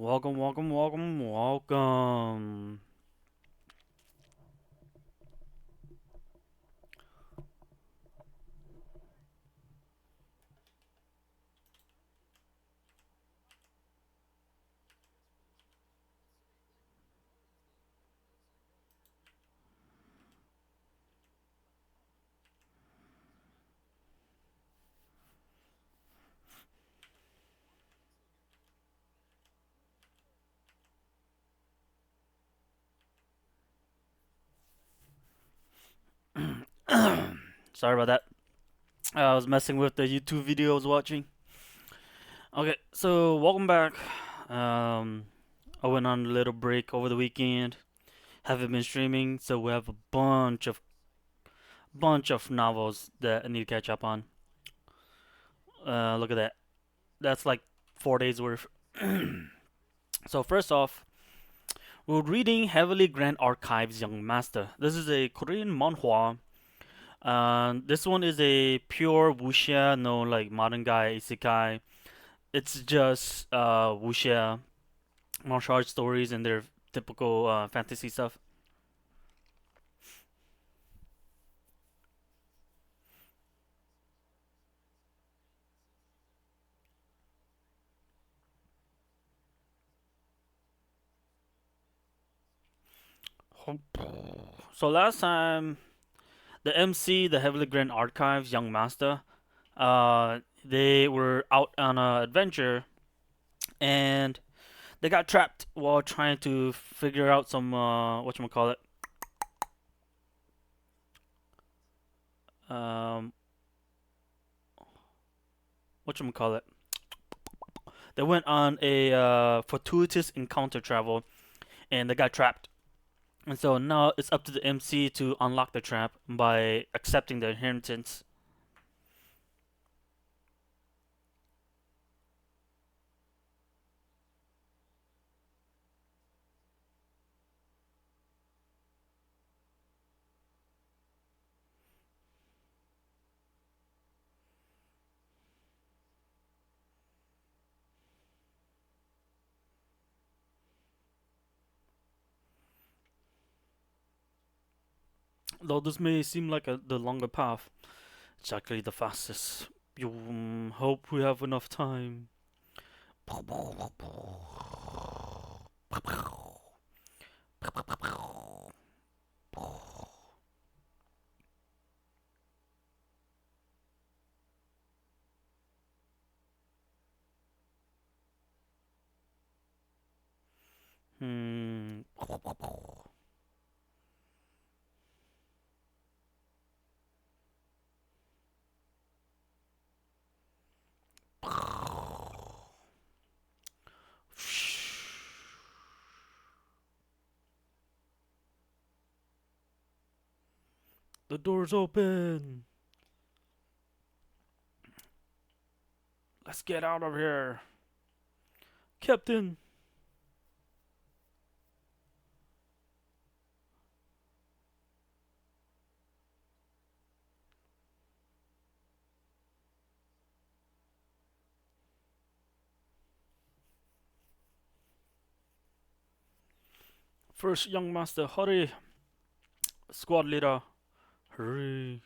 Welcome, welcome, welcome, welcome. Sorry about that. I was messing with the YouTube video I was watching. Okay, so welcome back. Um, I went on a little break over the weekend. Haven't been streaming, so we have a bunch of novels that I need to catch up on. Look at that. That's like 4 days worth. So first off, we're reading Heavily Grand Archives Young Master. This is a Korean manhwa. This one is a pure wuxia, no like modern guy isekai. It's just wuxia martial arts stories and their typical fantasy stuff. So last time, the MC, the Heavily Grand Archives Young Master, they were out on an adventure and they got trapped while trying to figure out some whatchamacallit, um whatchamacallit. They went on a fortuitous encounter travel and they got trapped. And so now it's up to the MC to unlock the trap by accepting the inheritance. Though this may seem like the longer path, it's actually the fastest. You hope we have enough time. Hmm. The door's open. Let's get out of here, Captain. First, young master, hurry. Squad leader, hurry.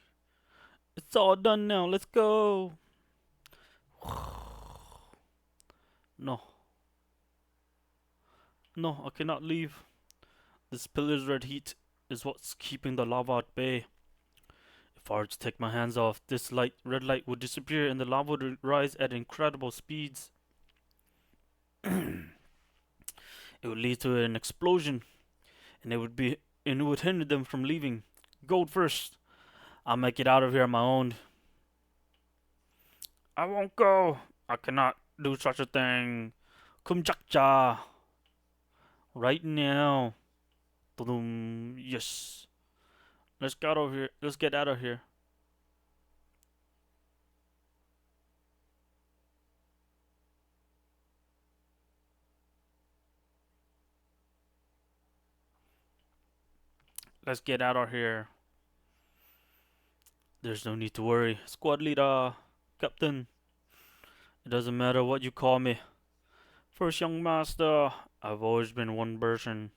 It's all done now. Let's go. No, no, I cannot leave. This pillar's red heat is what's keeping the lava at bay. If I were to take my hands off, this red light would disappear and the lava would rise at incredible speeds. It would lead to an explosion, and it would hinder them from leaving. Gold first. I'll make it out of here on my own. I won't go. I cannot do such a thing. Kumjakja. Right now. Yes. Let's get out of here. Let's get out of here. Let's get out of here. There's no need to worry. Squad leader, captain. It doesn't matter what you call me. First young master, I've always been one person.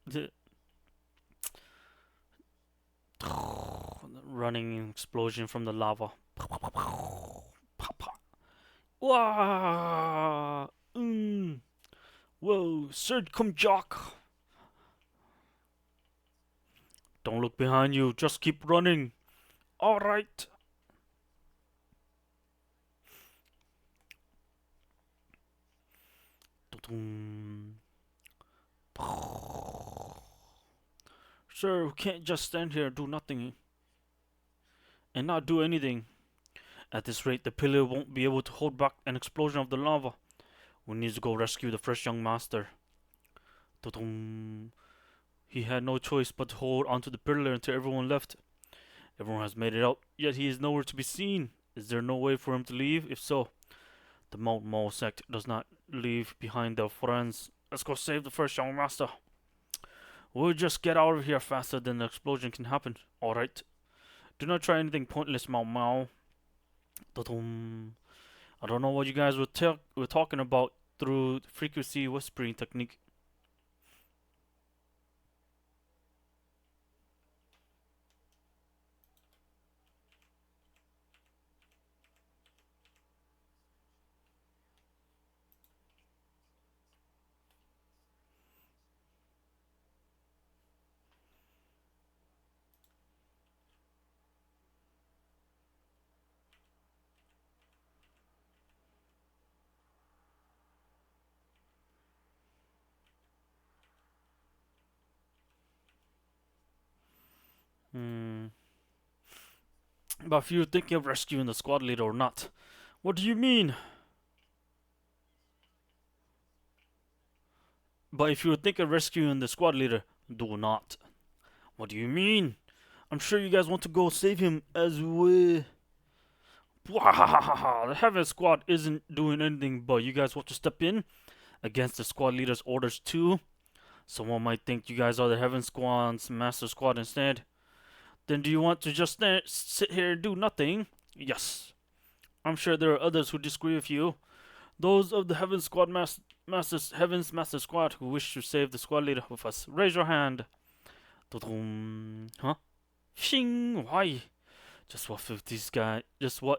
The running explosion from the lava. Wah! Whoa, Sir, come jock! Don't look behind you, just keep running. Alright. Sir, we can't just stand here and do nothing and not do anything. At this rate, the pillar won't be able to hold back an explosion of the lava. We need to go rescue the fresh young master. He had no choice but to hold onto the pillar until everyone left. Everyone has made it out, yet he is nowhere to be seen. Is there no way for him to leave? If so, the Mount Mo sect does not leave behind their friends. Let's go save the first young master. We'll just get out of here faster than the explosion can happen. Alright. Do not try anything pointless, Mao Mao. I don't know what you guys were talking about through the frequency whispering technique. But if you're thinking of rescuing the squad leader or not, what do you mean? But if you're thinking of rescuing the squad leader, do not. What do you mean? I'm sure you guys want to go save him as well. The Heaven Squad isn't doing anything, but you guys want to step in against the squad leader's orders too. Someone might think you guys are the Heaven Squad's master squad instead. Then do you want to just sit here and do nothing? Yes. I'm sure there are others who disagree with you. Those of the Heaven's Master Squad who wish to save the squad leader with us, raise your hand. Huh? Shing! Why? Just what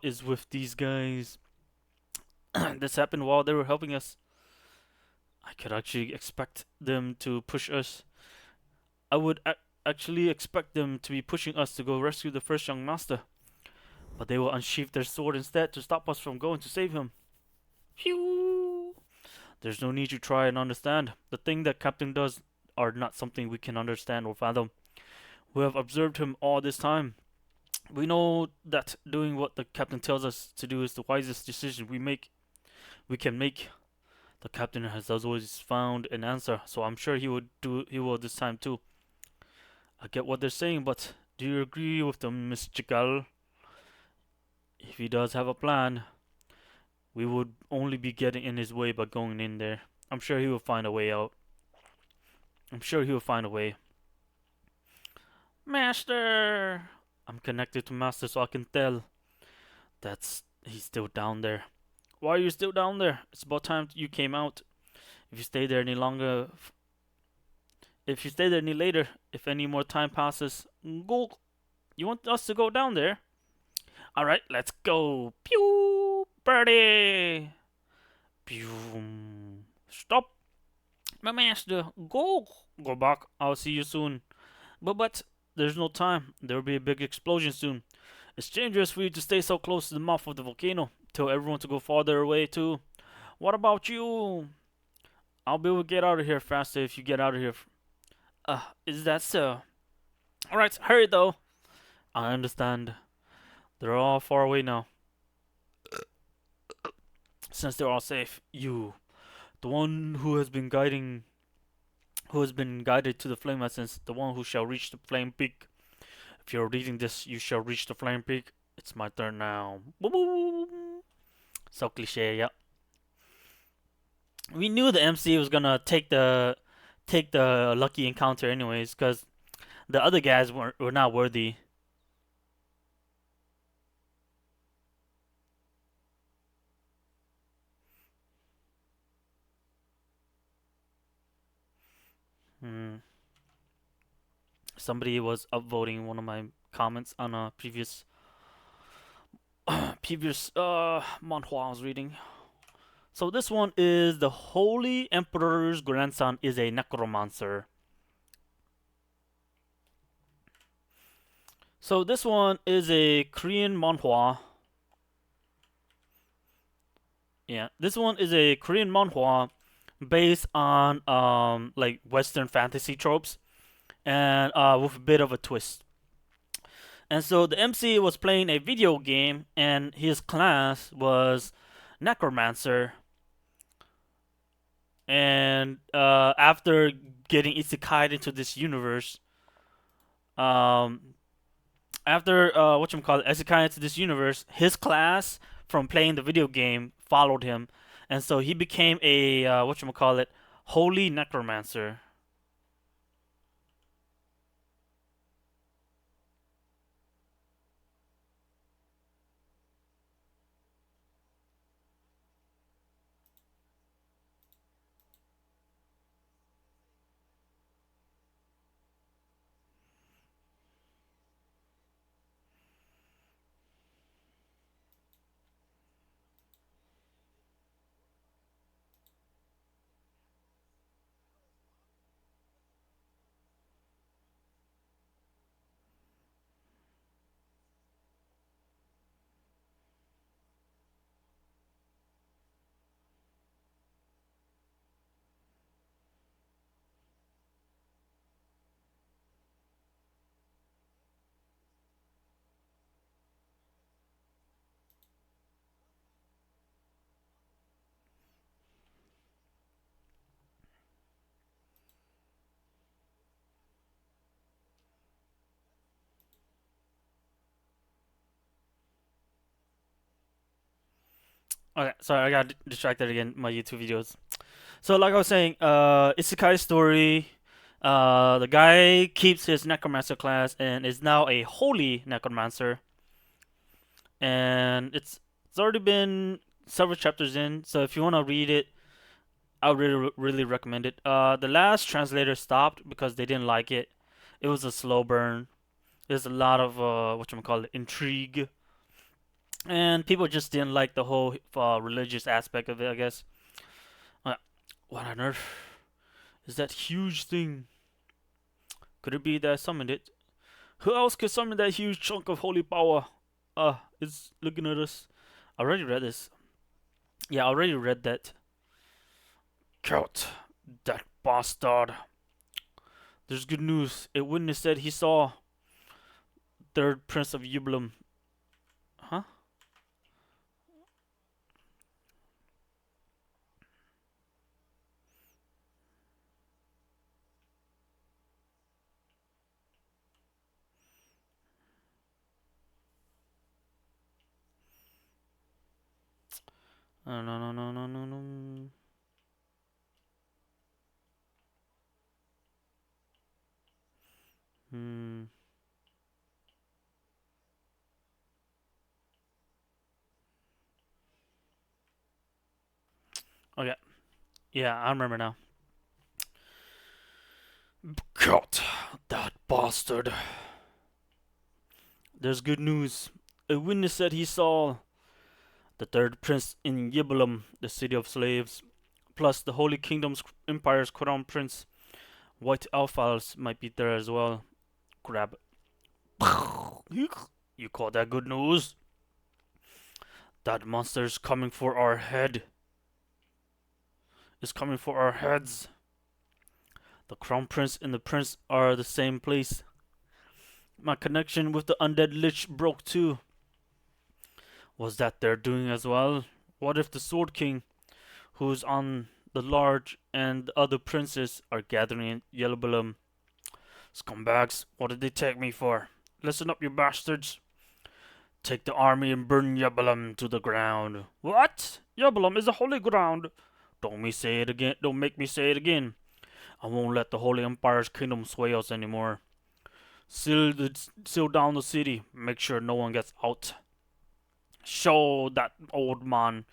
is with these guys? This happened while they were helping us. I could actually expect them to push us. I would actually expect them to be pushing us to go rescue the first young master. But they will unsheath their sword instead to stop us from going to save him. Phew! There's no need to try and understand. The thing that Captain does are not something we can understand or fathom. We have observed him all this time. We know that doing what the captain tells us to do is the wisest decision we can make. The captain has always found an answer, so I'm sure he will this time too. I get what they're saying, but do you agree with them, Miss Chigal? If he does have a plan, we would only be getting in his way by going in there. I'm sure he will find a way out. I'm sure he will find a way. Master! I'm connected to Master so I can tell. He's still down there. Why are you still down there? It's about time you came out. If you stay there any longer, if you stay there any later, if any more time passes, go. You want us to go down there? Alright, let's go. Pew! Birdie! Pew! Stop! My master, go! Go back. I'll see you soon. But there's no time. There will be a big explosion soon. It's dangerous for you to stay so close to the mouth of the volcano. Tell everyone to go farther away too. What about you? I'll be able to get out of here faster if you get out of here. Is that so? Alright, hurry though. I understand. They're all far away now. Since they're all safe, you, the one who has been guiding who has been guided to the flame essence, the one who shall reach the flame peak. If you're reading this, you shall reach the flame peak. It's my turn now. Boom. So cliche, yeah. We knew the MC was gonna take the lucky encounter anyways, because the other guys were not worthy. Hmm. Somebody was upvoting one of my comments on a previous manhwa I was reading. So this one is the Holy Emperor's grandson is a necromancer. So this one is a Korean manhwa. Yeah, this one is a Korean manhwa based on like Western fantasy tropes and with a bit of a twist. And so the MC was playing a video game, and his class was necromancer. And after getting isekai into this universe, um, after isekai into this universe, his class from playing the video game followed him, and so he became a holy necromancer. Okay, sorry, I got distracted again. My YouTube videos. So, like I was saying, isekai story. The guy keeps his necromancer class and is now a holy necromancer, and it's already been several chapters in. So if you want to read it, I would really recommend it. The last translator stopped because they didn't like it. It was a slow burn. There's a lot of intrigue, and people just didn't like the whole religious aspect of it. I guess. Uh, what on earth is that huge thing? Could it be that I summoned it? Who else could summon that huge chunk of holy power? It's looking at us. I already read this. Yeah, I already read that. Count that bastard. There's good news. A witness said he saw third prince of Yublum. Huh? No. Hmm. Okay. Yeah, I remember now. God, that bastard. There's good news. A witness said he saw the third prince in Yibelum, the city of slaves, plus the Holy Kingdom's Empire's crown prince. White Alphals might be there as well. Grab. You call that good news? That monster's coming for our head. Is coming for our heads. The crown prince and the prince are the same place. My connection with the undead lich broke too. Was that their doing as well? What if the Sword King, who's on The Large and the other princes are gathering in Yellowbellum. Scumbags, what did they take me for? Listen up, you bastards. Take the army and burn Yellowbellum to the ground. What? Yellowbellum is a holy ground. Don't me say it again. Don't make me say it again. I won't let the Holy Empire's kingdom sway us anymore. Seal down the city. Make sure no one gets out. Show that old man.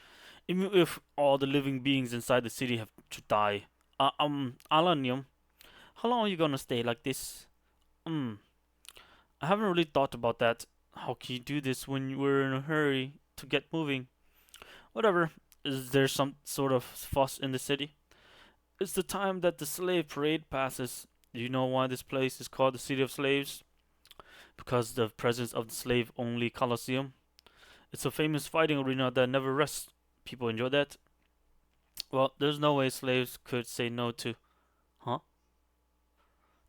Even if all the living beings inside the city have to die. Alanium, how long are you gonna stay like this? I haven't really thought about that. How can you do this when we're in a hurry to get moving? Whatever. Is there some sort of fuss in the city? It's the time that the slave parade passes. Do you know why this place is called the City of Slaves? Because the presence of the slave only Colosseum. It's a famous fighting arena that never rests. People enjoy that. Well, there's no way slaves could say no to. Huh?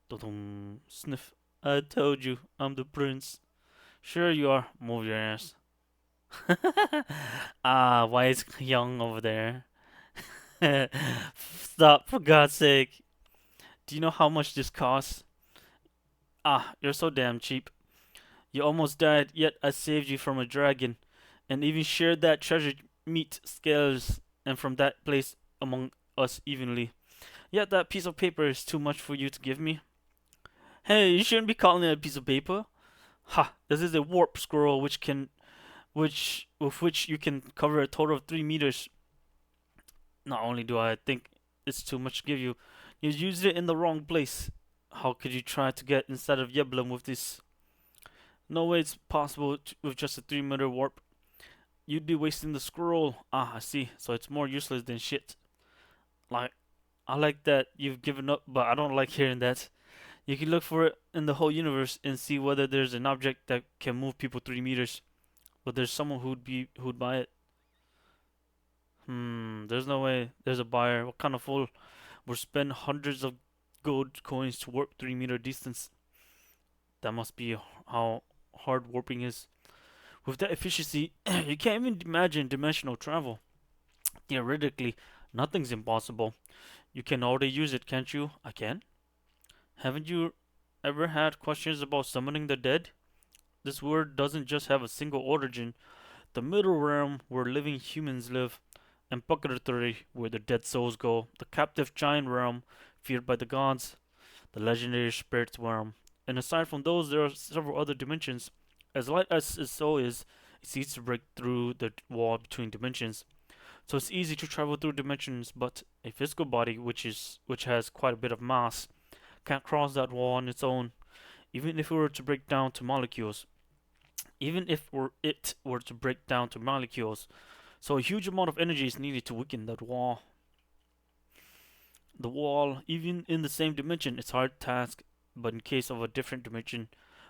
Dum sniff. I told you, I'm the prince. Sure you are. Move your ass. Why is Young over there? Stop, for God's sake. Do you know how much this costs? You're so damn cheap. You almost died, yet I saved you from a dragon, and even shared that treasure meat scales, and from that place among us evenly. Yet that piece of paper is too much for you to give me. Hey, you shouldn't be calling it a piece of paper. Ha! This is a warp scroll with which you can cover a total of 3 meters. Not only do I think it's too much to give you, you used it in the wrong place. How could you try to get inside of Yeblum with this? No way it's possible with just a 3 meter warp. You'd be wasting the scroll. I see. So it's more useless than shit. Like, I like that you've given up, but I don't like hearing that. You can look for it in the whole universe and see whether there's an object that can move people 3 meters. But there's someone who'd buy it. There's no way there's a buyer. What kind of fool would spend hundreds of gold coins to warp 3 meter distance? That must be how hard warping is. With that efficiency, you can't even imagine dimensional travel. Theoretically, nothing's impossible. You can already use it, can't you? I can. Haven't you ever had questions about summoning the dead? This word doesn't just have a single origin. The middle realm, where living humans live, and purgatory, where the dead souls go, the captive giant realm, feared by the gods, the legendary spirit realm. And aside from those, there are several other dimensions. As light as its soul is, it's easy to break through the wall between dimensions. So it's easy to travel through dimensions, but a physical body, which has quite a bit of mass, can't cross that wall on its own, even if it were to break down to molecules. It were to break down to molecules, so a huge amount of energy is needed to weaken that wall. The wall, even in the same dimension, it's a hard task, but in case of a different dimension,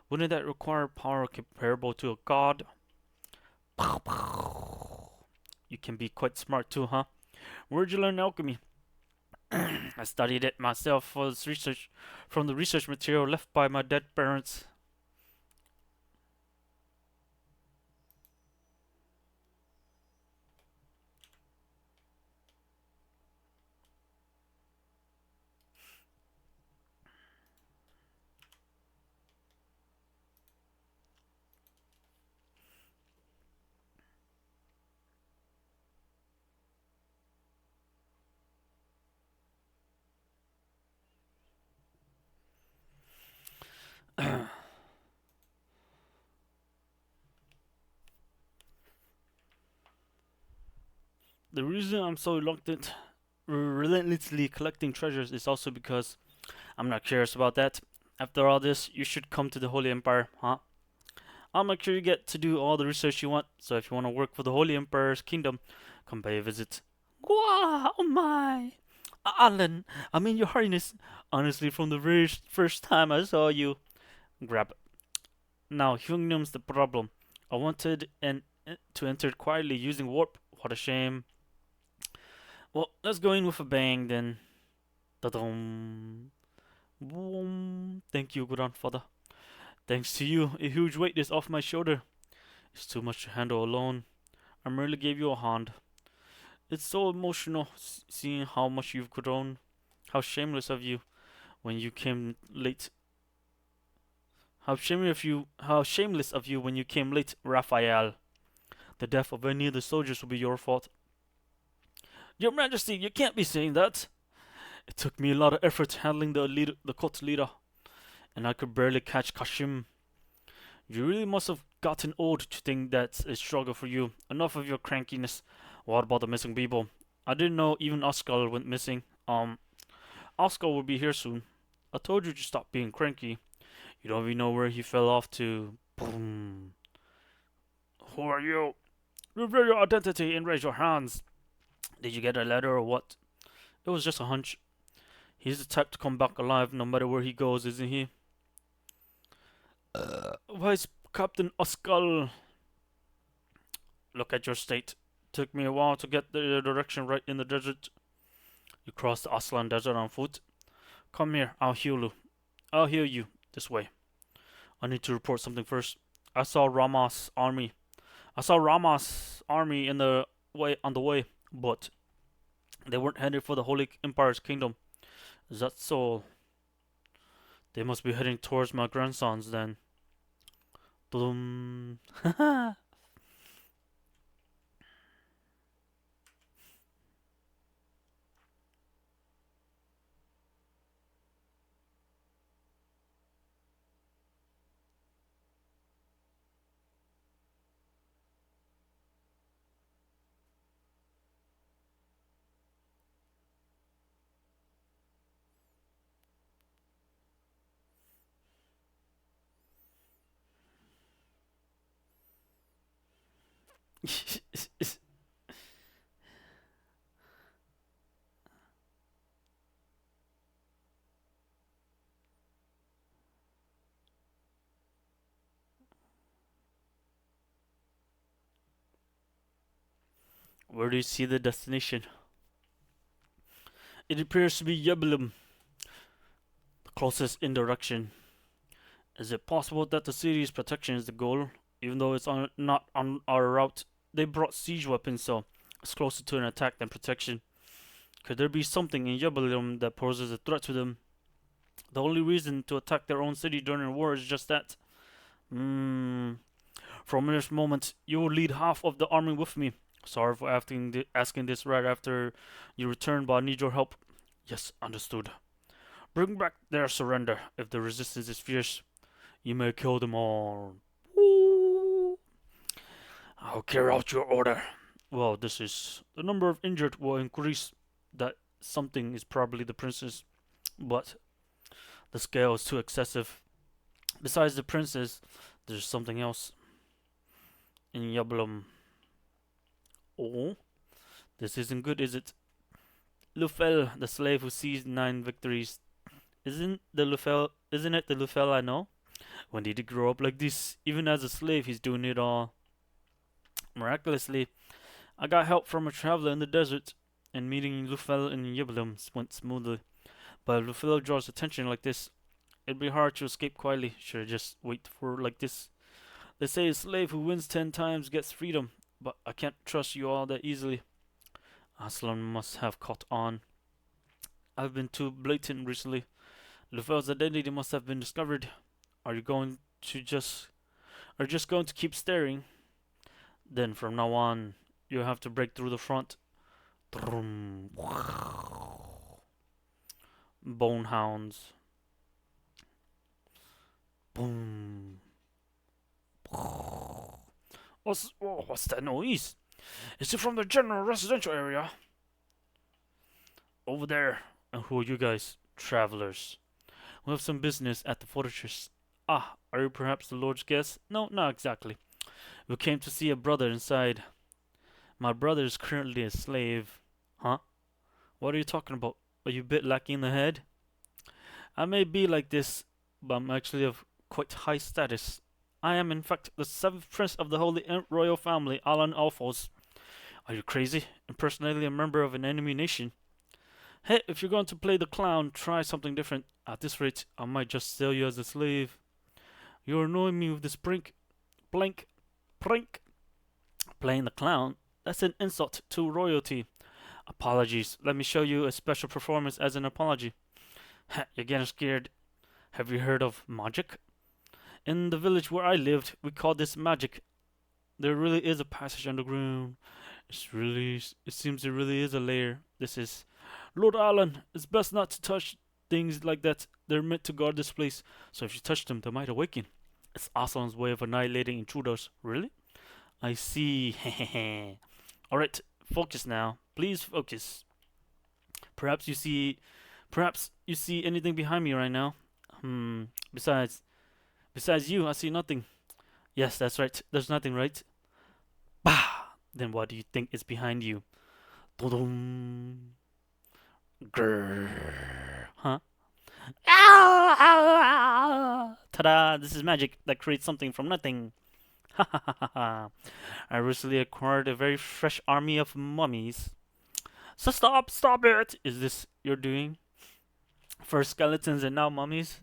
wouldn't that require power comparable to a god? You can be quite smart too, huh? Where'd you learn alchemy? I studied it myself for this research from the research material left by my dead parents. The reason I'm so relentlessly collecting treasures is also because I'm not curious about that. After all this, you should come to the Holy Empire, huh? I'll make sure you get to do all the research you want, so if you want to work for the Holy Emperor's kingdom, come pay a visit. Wow, oh my! Alan, I mean, Your Highness, honestly, from the very first time I saw you. Grab it. Now, Hyungnum's the problem. I wanted to enter quietly using warp. What a shame. Well, let's go in with a bang then. Da-dum. Boom. Thank you, grandfather. Thanks to you, a huge weight is off my shoulder. It's too much to handle alone. I merely gave you a hand. It's so emotional seeing how much you've grown. How shameless of you when you came late. How shameless of you when you came late, Raphael. The death of any of the soldiers will be your fault. Your Majesty, you can't be saying that. It took me a lot of effort handling the cult leader, and I could barely catch Kashim. You really must have gotten old to think that's a struggle for you. Enough of your crankiness. What about the missing people? I didn't know even Oscar went missing. Oscar will be here soon. I told you to stop being cranky. You don't even know where he fell off to. Boom. Who are you? Reveal your identity and raise your hands. Did you get a letter or what? It was just a hunch. He's the type to come back alive no matter where he goes, isn't he? Why is Captain Oscar? Look at your state. Took me a while to get the direction right in the desert. You crossed the Aslan Desert on foot. Come here, I'll heal you. I'll heal you. This way. I need to report something first. I saw Rama's army in the way on the way, but they weren't headed for the Holy Empire's kingdom. Is that so? They must be heading towards my grandsons then. Dum. Where do you see the destination? It appears to be Yebelum, the closest in direction. Is it possible that the city's protection is the goal? Even though it's not on our route, they brought siege weapons, so it's closer to an attack than protection. Could there be something in Yebelum that poses a threat to them? The only reason to attack their own city during a war is just that. From this moment, you will lead half of the army with me. Sorry for asking this right after you return, but I need your help. Yes, understood. Bring back their surrender. If the resistance is fierce, you may kill them all. Ooh. I'll carry out your order. Well, the number of injured will increase. That something is probably the princess, but the scale is too excessive. Besides the princess, there's something else. In Yablum. Oh, this isn't good, is it? Lufel, the slave who seized 9 victories. Isn't it the Lufel I know? When did he grow up like this? Even as a slave, he's doing it all. Miraculously, I got help from a traveler in the desert, and meeting Lufel in Yiblum went smoothly. But if Lufel draws attention like this, it'd be hard to escape quietly. Should I just wait for like this? They say a slave who wins 10 times gets freedom, but I can't trust you all that easily. Aslan must have caught on. I've been too blatant recently. Lufel's identity must have been discovered. Are you just going to keep staring? Then from now on, you have to break through the front. Bonehounds. Boom. What's that noise? Is it from the general residential area? Over there. And who are you guys? Travelers. We have some business at the fortress. Ah, are you perhaps the Lord's guest? No, not exactly. We came to see a brother inside. My brother is currently a slave. Huh? What are you talking about? Are you a bit lacking in the head? I may be like this, but I'm actually of quite high status. I am, in fact, the 7th prince of the Holy Royal Family, Alan Alphos. Are you crazy? Impersonating a member of an enemy nation? Hey, if you're going to play the clown, try something different. At this rate, I might just sell you as a slave. You're annoying me with this prank. Playing the clown? That's an insult to royalty. Apologies. Let me show you a special performance as an apology. You're getting scared. Have you heard of magic? In the village where I lived, we called this magic. There really is a passage underground. It seems there really is a lair. This is Lord Alan. It's best not to touch things like that. They're meant to guard this place, so if you touch them, they might awaken. It's Aslan's way of annihilating intruders. Really? I see. Alright, focus now. Please focus. Perhaps you see anything behind me right now. Besides you, I see nothing. Yes, that's right. There's nothing, right? Bah! Then what do you think is behind you? Dum. Grrr. Huh? Ah! Ta-da! This is magic that creates something from nothing. Ha ha ha ha! I recently acquired a very fresh army of mummies. So stop it! Is this your doing? First skeletons and now mummies?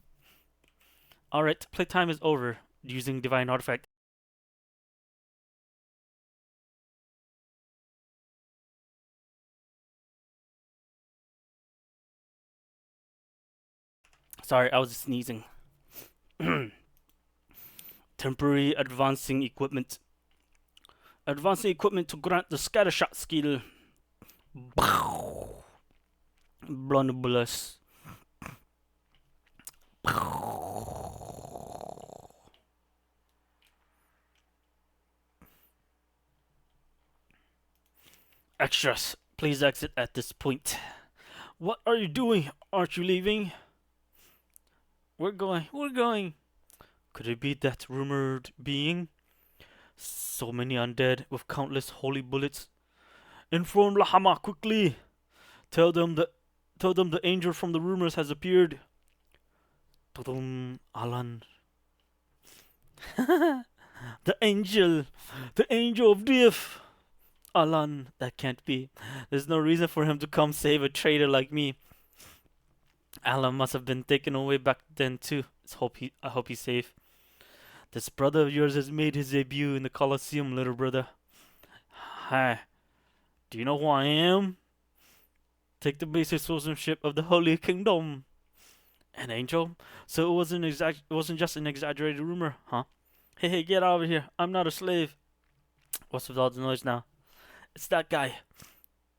Alright, playtime is over. Using divine artifact. Sorry, I was sneezing. Temporary advancing equipment. Advancing equipment to grant the scattershot skill. Blunderbullous. Extras, please exit at this point. What are you doing? Aren't you leaving? We're going. Could it be that rumored being? So many undead with countless holy bullets. Inform Lahama quickly. Tell them the angel from the rumors has appeared. Alan. The angel of death. Alan, that can't be. There's no reason for him to come save a traitor like me. Alan must have been taken away back then too. I hope he's safe. This brother of yours has made his debut in the Colosseum, little brother. Hi. Do you know who I am? Take the basic citizenship of the Holy Kingdom. An angel? So it wasn't just an exaggerated rumor, huh? Hey, get out of here. I'm not a slave. What's with all the noise now? It's that guy.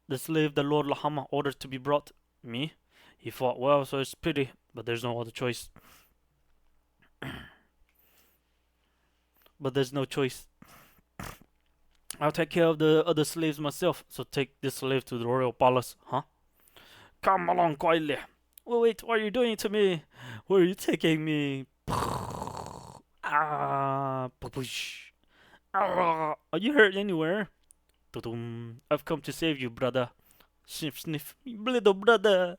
The slave the Lord Lahama ordered to be brought. Me? He fought well, so it's pity, but there's no other choice. I'll take care of the other slaves myself, so take this slave to the royal palace, huh? Come along quietly. Wait, what are you doing to me? Where are you taking me? Are you hurt anywhere? I've come to save you, brother. Sniff, sniff, little brother.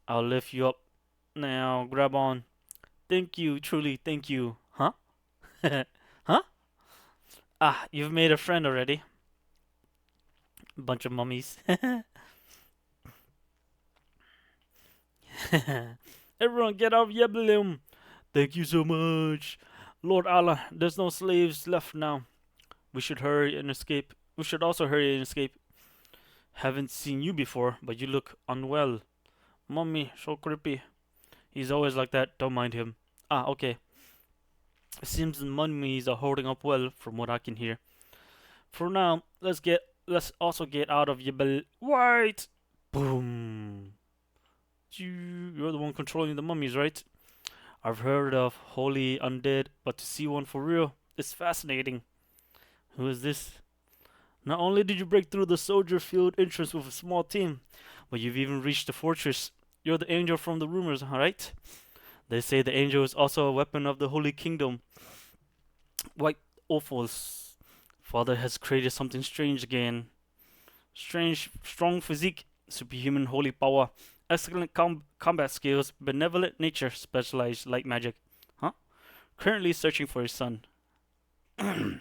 I'll lift you up. Now, grab on. Thank you, truly, thank you. Huh? Huh? Ah, you've made a friend already. Bunch of mummies. Everyone get out of Yeblim. Thank you so much. Lord Allah, there's no slaves left now. We should hurry and escape. We should also hurry and escape. Haven't seen you before, but you look unwell. Mummy, so creepy. He's always like that, don't mind him. Ah, okay. It seems the mummies are holding up well, from what I can hear. For now, let's also get out of Yebel. Wait! Boom. You're the one controlling the mummies, right? I've heard of holy undead, but to see one for real is fascinating. Who is this? Not only did you break through the soldier field entrance with a small team, but you've even reached the fortress. You're the angel from the rumors, alright? They say the angel is also a weapon of the Holy Kingdom. White Opals. Father has created something strange again. Strange, strong physique, superhuman holy power, excellent combat skills, benevolent nature, specialized light magic. Huh? Currently searching for his son.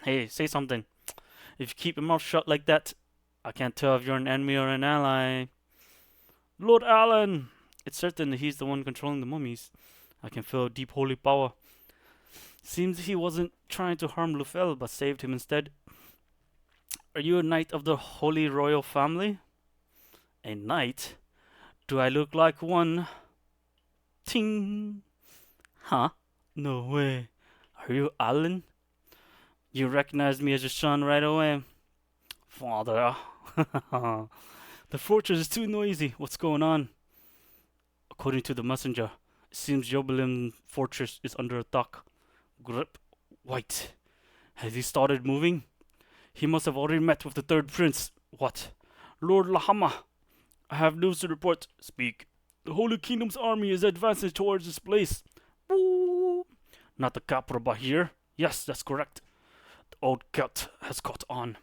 Hey, say something. If you keep your mouth shut like that, I can't tell if you're an enemy or an ally. Lord Alan! It's certain that he's the one controlling the mummies. I can feel a deep holy power. Seems he wasn't trying to harm Lufel, but saved him instead. Are you a knight of the Holy Royal Family? A knight? Do I look like one? Ting! Huh? No way. Are you Alan? You recognized me as your son right away. Father. The fortress is too noisy. What's going on? According to the messenger, it seems Yobelim fortress is under attack. Grip. White. Has he started moving? He must have already met with the third prince. What? Lord Lahama, I have news to report. Speak. The Holy Kingdom's army is advancing towards this place. Woo! Not the capital, but here? Yes, that's correct. The old cat has caught on.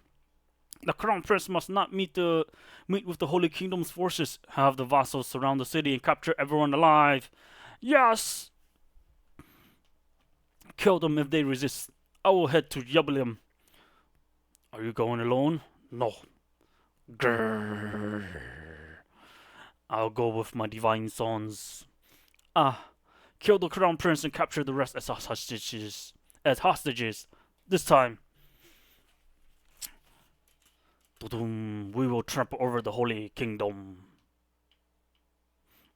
The crown prince must not meet with the Holy Kingdom's forces. Have the vassals surround the city and capture everyone alive. Yes! Kill them if they resist. I will head to Yubilim. Are you going alone? No. Grrr. I'll go with my divine sons. Ah, kill the crown prince and capture the rest as hostages. This time, we will trample over the Holy Kingdom.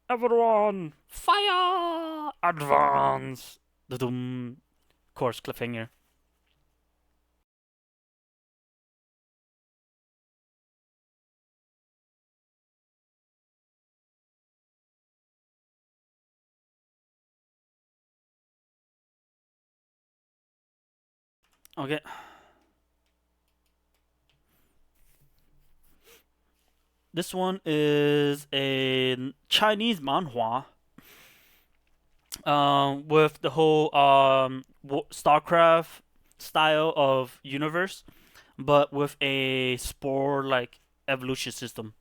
Everyone, fire! Advance! Course cliffhanger. Okay. This one is a Chinese manhwa. With the whole StarCraft style of universe, but with a spore like evolution system.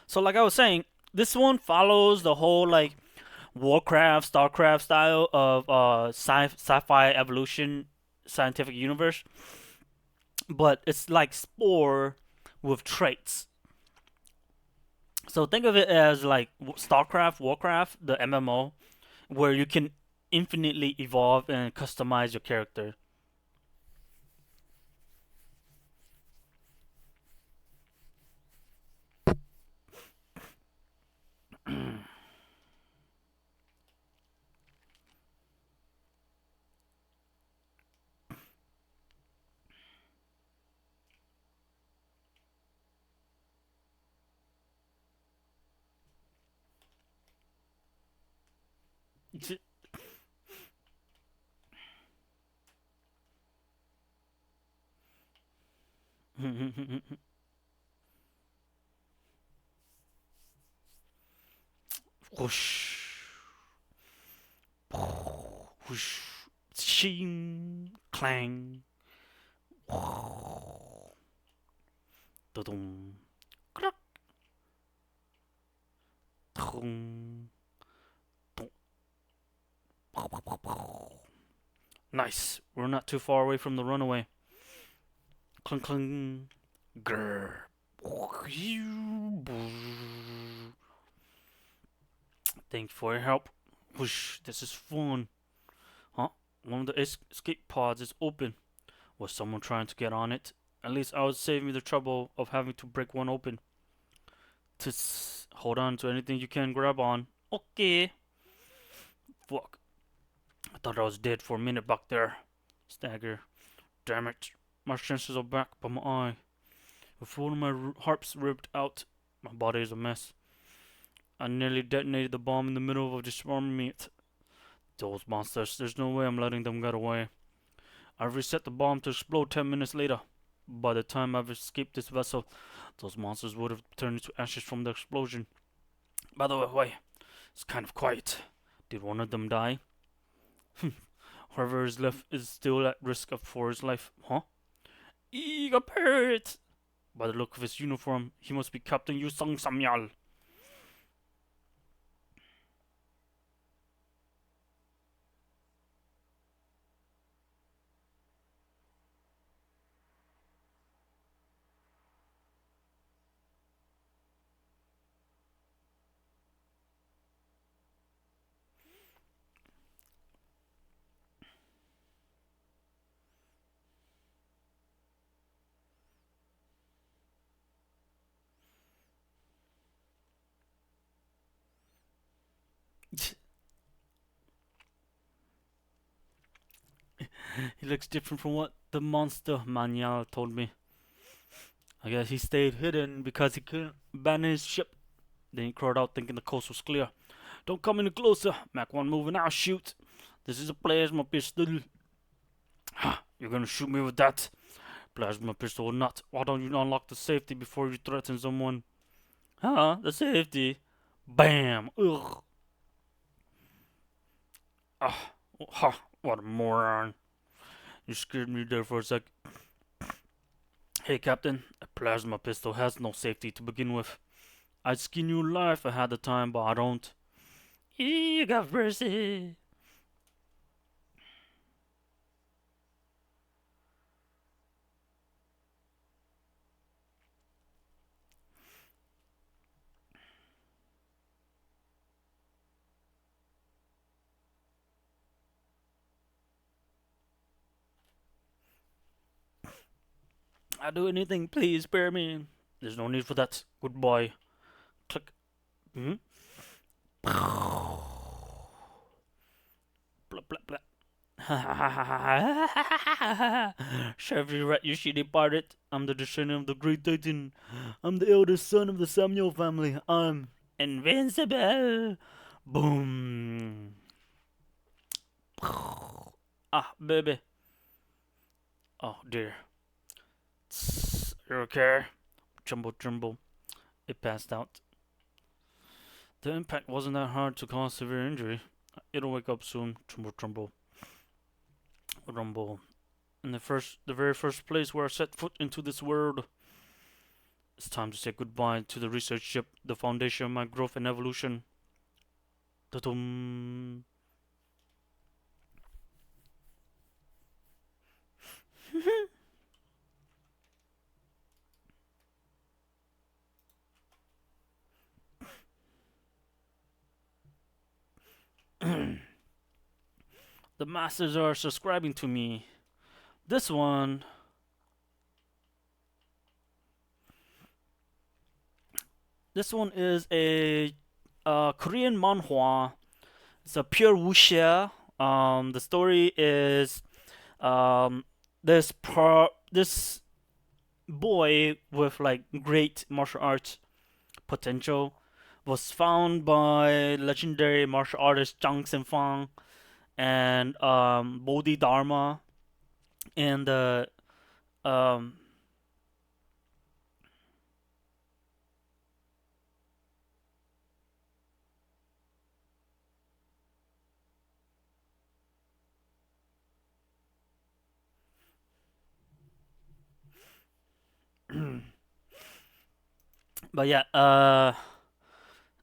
So like I was saying, this one follows the whole like Warcraft, StarCraft style of sci-fi evolution scientific universe, but it's like spore with traits. So think of it as like StarCraft, Warcraft, the MMO, where you can infinitely evolve and customize your character. Whoosh, whoosh, shing, clang, da-dum, crack, dum, dum. Nice. We're not too far away from the runaway. Clunk, clunk, grrr. Thanks for your help. Whoosh, this is fun. Huh? One of the escape pods is open. Was someone trying to get on it? At least I would save me the trouble of having to break one open. Hold on to anything you can grab on. Okay. Fuck. I thought I was dead for a minute back there. Stagger. Damn it. My senses are back by my eye. With one of my harps ripped out, my body is a mess. I nearly detonated the bomb in the middle of disarming it. Those monsters, there's no way I'm letting them get away. I've reset the bomb to explode 10 minutes later. By the time I've escaped this vessel, those monsters would have turned into ashes from the explosion. By the way, it's kind of quiet. Did one of them die? Whoever is left is still at risk for his life. Huh? Eek, a pirate! By the look of his uniform, he must be Captain Yusong Samyal. He looks different from what the monster Manhwa told me. I guess he stayed hidden because he couldn't abandon his ship. Then he crawled out thinking the coast was clear. Don't come any closer. Mach 1 moving out, shoot. This is a plasma pistol. You're gonna shoot me with that? Plasma pistol or not? Why don't you unlock the safety before you threaten someone? Huh? The safety? Bam! Ugh. What a moron. You scared me there for a sec. Hey, Captain. A plasma pistol has no safety to begin with. I'd skin you alive if I had the time, but I don't. You got mercy. I'll do anything, please spare me. There's no need for that. Goodbye. Click. Hmm? Blah, blah, blah. Serve you right, you shitty pirate. I'm the descendant of the great Titan. I'm the eldest son of the Samuel family. I'm invincible. Boom. Ah, baby. Oh, dear. You okay? Jumbo tremble. It passed out. The impact wasn't that hard to cause severe injury. It'll wake up soon. Tremble, tremble. Rumble. In the very first place where I set foot into this world. It's time to say goodbye to the research ship, the foundation of my growth and evolution. Da-dum. The masters are subscribing to me. This one. This one is a Korean manhwa. It's a pure wuxia. The story is this boy with like great martial arts potential was found by legendary martial artist Zhang Xinfang and Bodhidharma and um but yeah,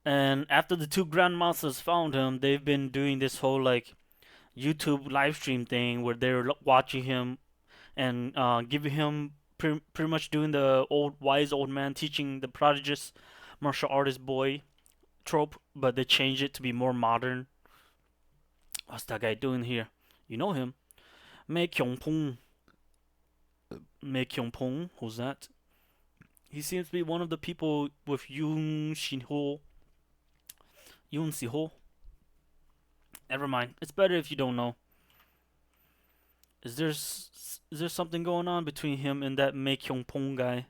and after the two grandmasters found him, they've been doing this whole like YouTube live stream thing where they're watching him and giving him pretty much doing the old wise old man teaching the prodigious martial artist boy trope, but they changed it to be more modern. What's that guy doing here? You know him, Mei Kyung-pong. Mei Kyung-pong, who's that? He seems to be one of the people with Yoon Shin-ho. Yoon Si-ho. Never mind. It's better if you don't know. Is there something going on between him and that Mei Kyung-pong guy?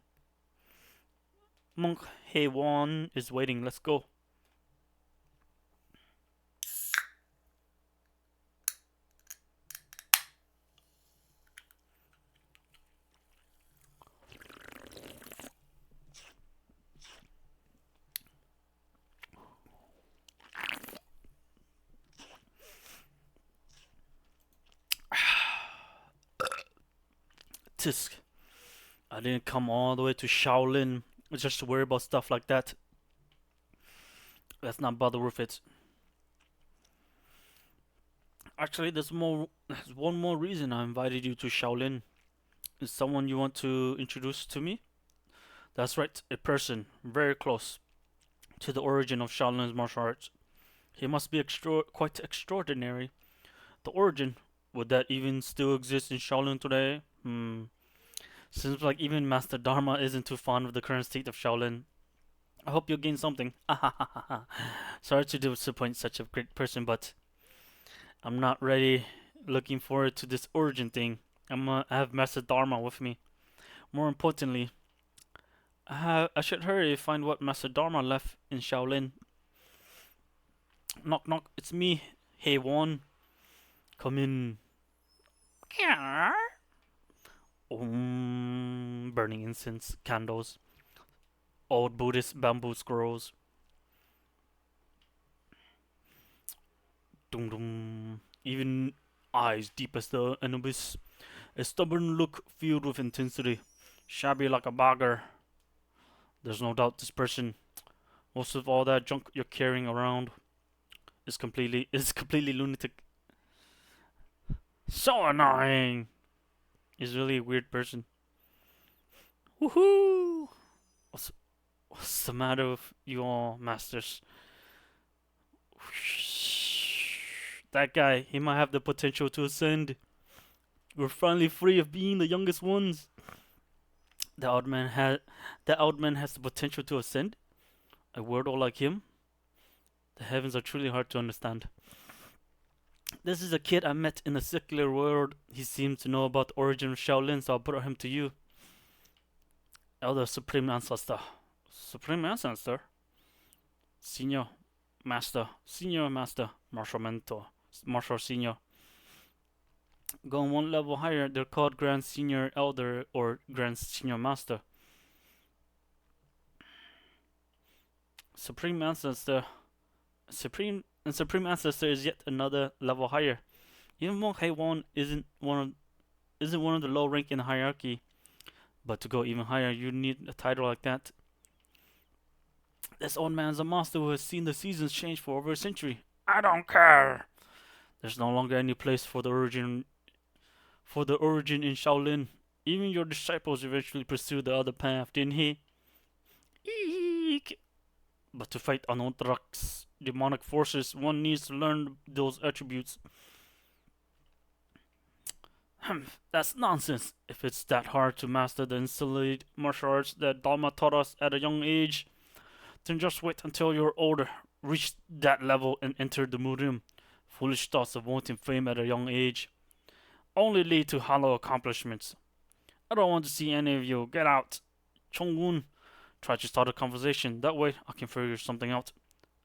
Monk Hae-won is waiting. Let's go. Tisk. I didn't come all the way to Shaolin just to worry about stuff like that. Let's not bother with it. Actually, there's one more reason I invited you to Shaolin. Is someone you want to introduce to me? That's right, a person very close to the origin of Shaolin's martial arts. He must be quite extraordinary. The origin, would that even still exist in Shaolin today? Seems like even Master Dharma isn't too fond of the current state of Shaolin. I hope you'll gain something. Sorry to disappoint such a great person, but I'm not ready. looking forward to this origin thing. I have Master Dharma with me. More importantly, I should hurry find what Master Dharma left in Shaolin. Knock knock, it's me. Hey Won, come in. Burning incense, candles, old Buddhist bamboo scrolls. Dum dum. Even eyes deep as the Anubis. A stubborn look filled with intensity. Shabby like a bagger. There's no doubt this person, most of all that junk you're carrying around, is completely lunatic. So annoying. He's really a weird person. Woohoo! What's the matter with you all, masters? That guy, he might have the potential to ascend. We're finally free of being the youngest ones. The old man has the potential to ascend. A weirdo like him. The heavens are truly hard to understand. This is a kid I met in the secular world. He seems to know about the origin of Shaolin, so I brought him to you. Elder Supreme Ancestor. Supreme Ancestor? Senior Master. Senior Master. Martial Mentor. Martial Senior. Going one level higher, they're called Grand Senior Elder or Grand Senior Master. Supreme Ancestor. Supreme Ancestor is yet another level higher. Even though Heiwon isn't one of the low rank in the hierarchy, but to go even higher, you need a title like that. This old man's a master who has seen the seasons change for over a century. I don't care. There's no longer any place for the origin in Shaolin. Even your disciples eventually pursued the other path, didn't he? Eek. But to fight Anodrak's demonic forces, one needs to learn those attributes. That's nonsense. If it's that hard to master the installed martial arts that Dharma taught us at a young age, then just wait until you're older, reach that level, and enter the Murim. Foolish thoughts of wanting fame at a young age only lead to hollow accomplishments. I don't want to see any of you. Get out. Chongwon, try to start a conversation. That way I can figure something out.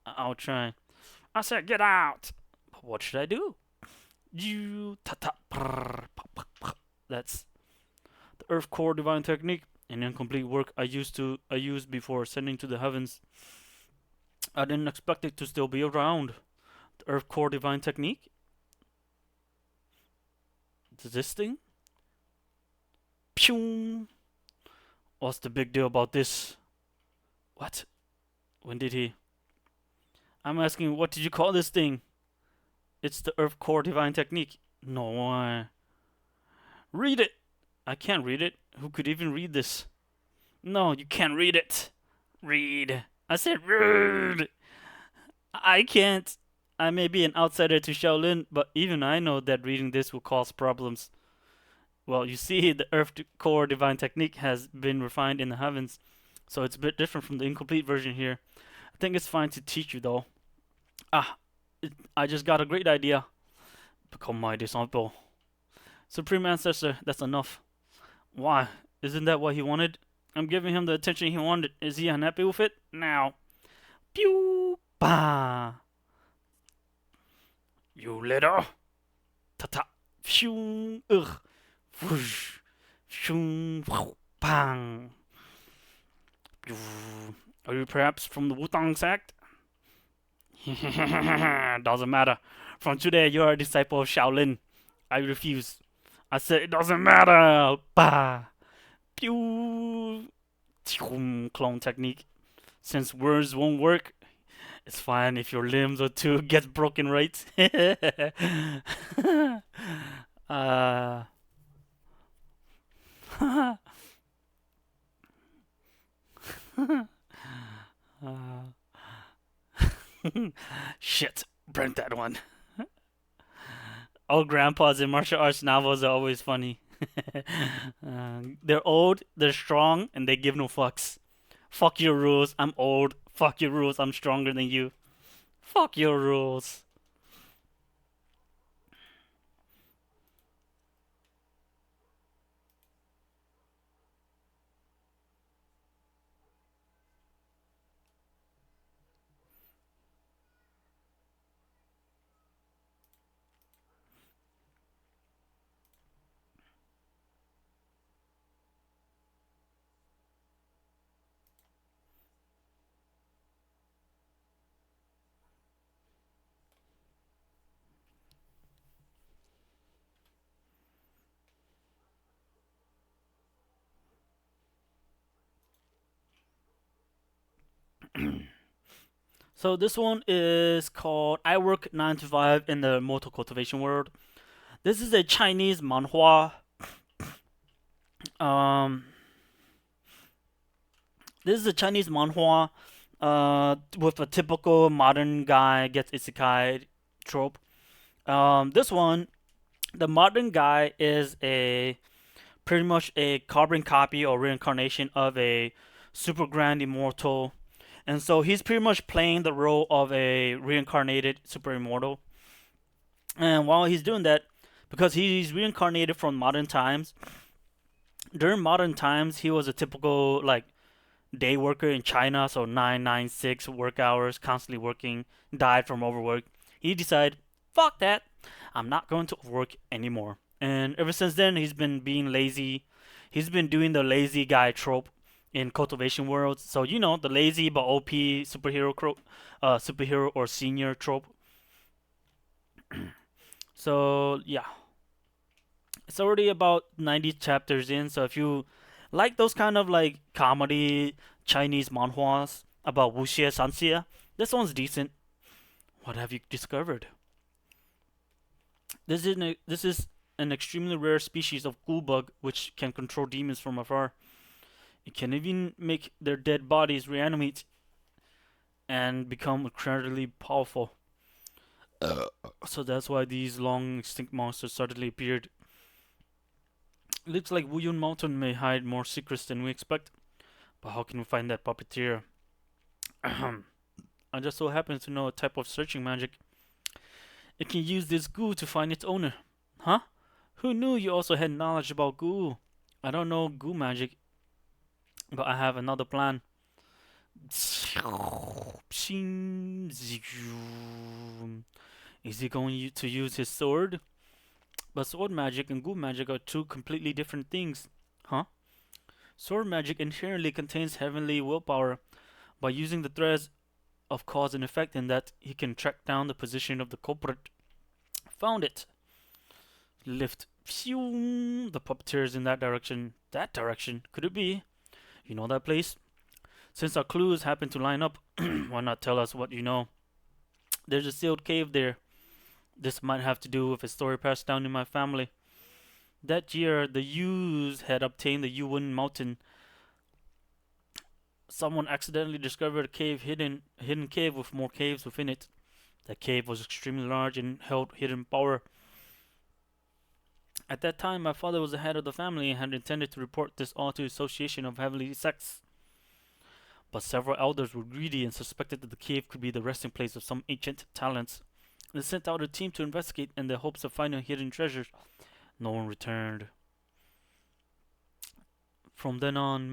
I'll try. I said get out. But what should I do? That's the Earth Core Divine Technique, an incomplete work I used before ascending to the heavens. I didn't expect it to still be around. The Earth Core Divine Technique? This thing? Pew! What's the big deal about this? What? When did he? I'm asking, what did you call this thing? It's the Earth Core Divine Technique. No. Read it! I can't read it. Who could even read this? No, you can't read it. Read. I said read! I can't. I may be an outsider to Shaolin, but even I know that reading this will cause problems. Well, you see, the Earth Core Divine Technique has been refined in the heavens, so it's a bit different from the incomplete version here. I think it's fine to teach you, though. I just got a great idea. Become my disciple. Supreme Ancestor, that's enough. Why? Isn't that what he wanted? I'm giving him the attention he wanted. Is he unhappy with it? Now. Pew! Bah! You little. Ta-ta. Phew! Ugh. Whoosh. Phew! Bang! Are you perhaps from the Wu-Tang sect? Doesn't matter. From today, you're a disciple of Shaolin. I refuse. I said it doesn't matter. Bah. Pew. Clone technique. Since words won't work, it's fine if your limbs or two get broken, right? Shit, burnt that one. Old grandpas in martial arts novels are always funny. They're old, they're strong, and they give no fucks. Fuck your rules, I'm old. Fuck your rules, I'm stronger than you. Fuck your rules. So this one is called I Work 9 to 5 in the Mortal Cultivation World. This is a Chinese manhwa. Um, this is a Chinese manhwa with a typical modern guy gets isekai trope. This one, the modern guy is a pretty much a carbon copy or reincarnation of a super grand immortal. And so he's pretty much playing the role of a reincarnated super immortal. And while he's doing that, because he's reincarnated from modern times, during modern times he was a typical like day worker in China, so 996 work hours, constantly working, died from overwork. He decided, fuck that, I'm not going to work anymore. And ever since then, he's been being lazy. He's been doing the lazy guy trope in cultivation worlds. So you know the lazy but OP superhero or senior trope. So yeah, it's already about 90 chapters in. So if you like those kind of like comedy Chinese manhwas about Wuxia and Xianxia, this one's decent. What have you discovered? This is an extremely rare species of ghoul bug which can control demons from afar. It can even make their dead bodies reanimate and become incredibly powerful. So that's why these long extinct monsters suddenly appeared. It looks like Wuyun Mountain may hide more secrets than we expect, but how can we find that puppeteer? I just so happen to know a type of searching magic. It can use this goo to find its owner. Huh? Who knew you also had knowledge about goo? I don't know goo magic, but I have another plan. Is he going to use his sword? But sword magic and goo magic are two completely different things. Huh? Sword magic inherently contains heavenly willpower. By using the threads of cause and effect in that, he can track down the position of the culprit. Found it. Lift. Phew. The puppeteer is in that direction. That direction? Could it be? You know that place? Since our clues happen to line up, why not tell us what you know? There's a sealed cave there. This might have to do with a story passed down in my family. That year, the Yus had obtained the Yuwen Mountain. Someone accidentally discovered a hidden cave with more caves within it. The cave was extremely large and held hidden power. At that time, my father was the head of the family and had intended to report this all to the Association of Heavenly Sects. But several elders were greedy and suspected that the cave could be the resting place of some ancient talents. They sent out a team to investigate in the hopes of finding hidden treasures. No one returned. From then on,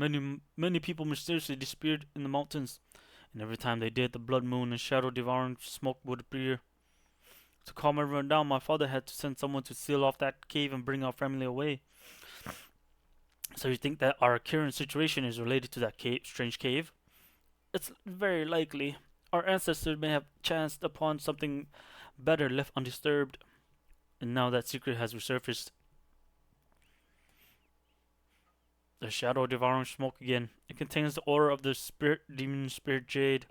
many people mysteriously disappeared in the mountains, and every time they did, the blood moon and shadow devouring smoke would appear. To calm everyone down, my father had to send someone to seal off that cave and bring our family away. So you think that our current situation is related to that strange cave? It's very likely. Our ancestors may have chanced upon something better left undisturbed, and now that secret has resurfaced. The shadow devouring smoke again. It contains the aura of the demon spirit jade.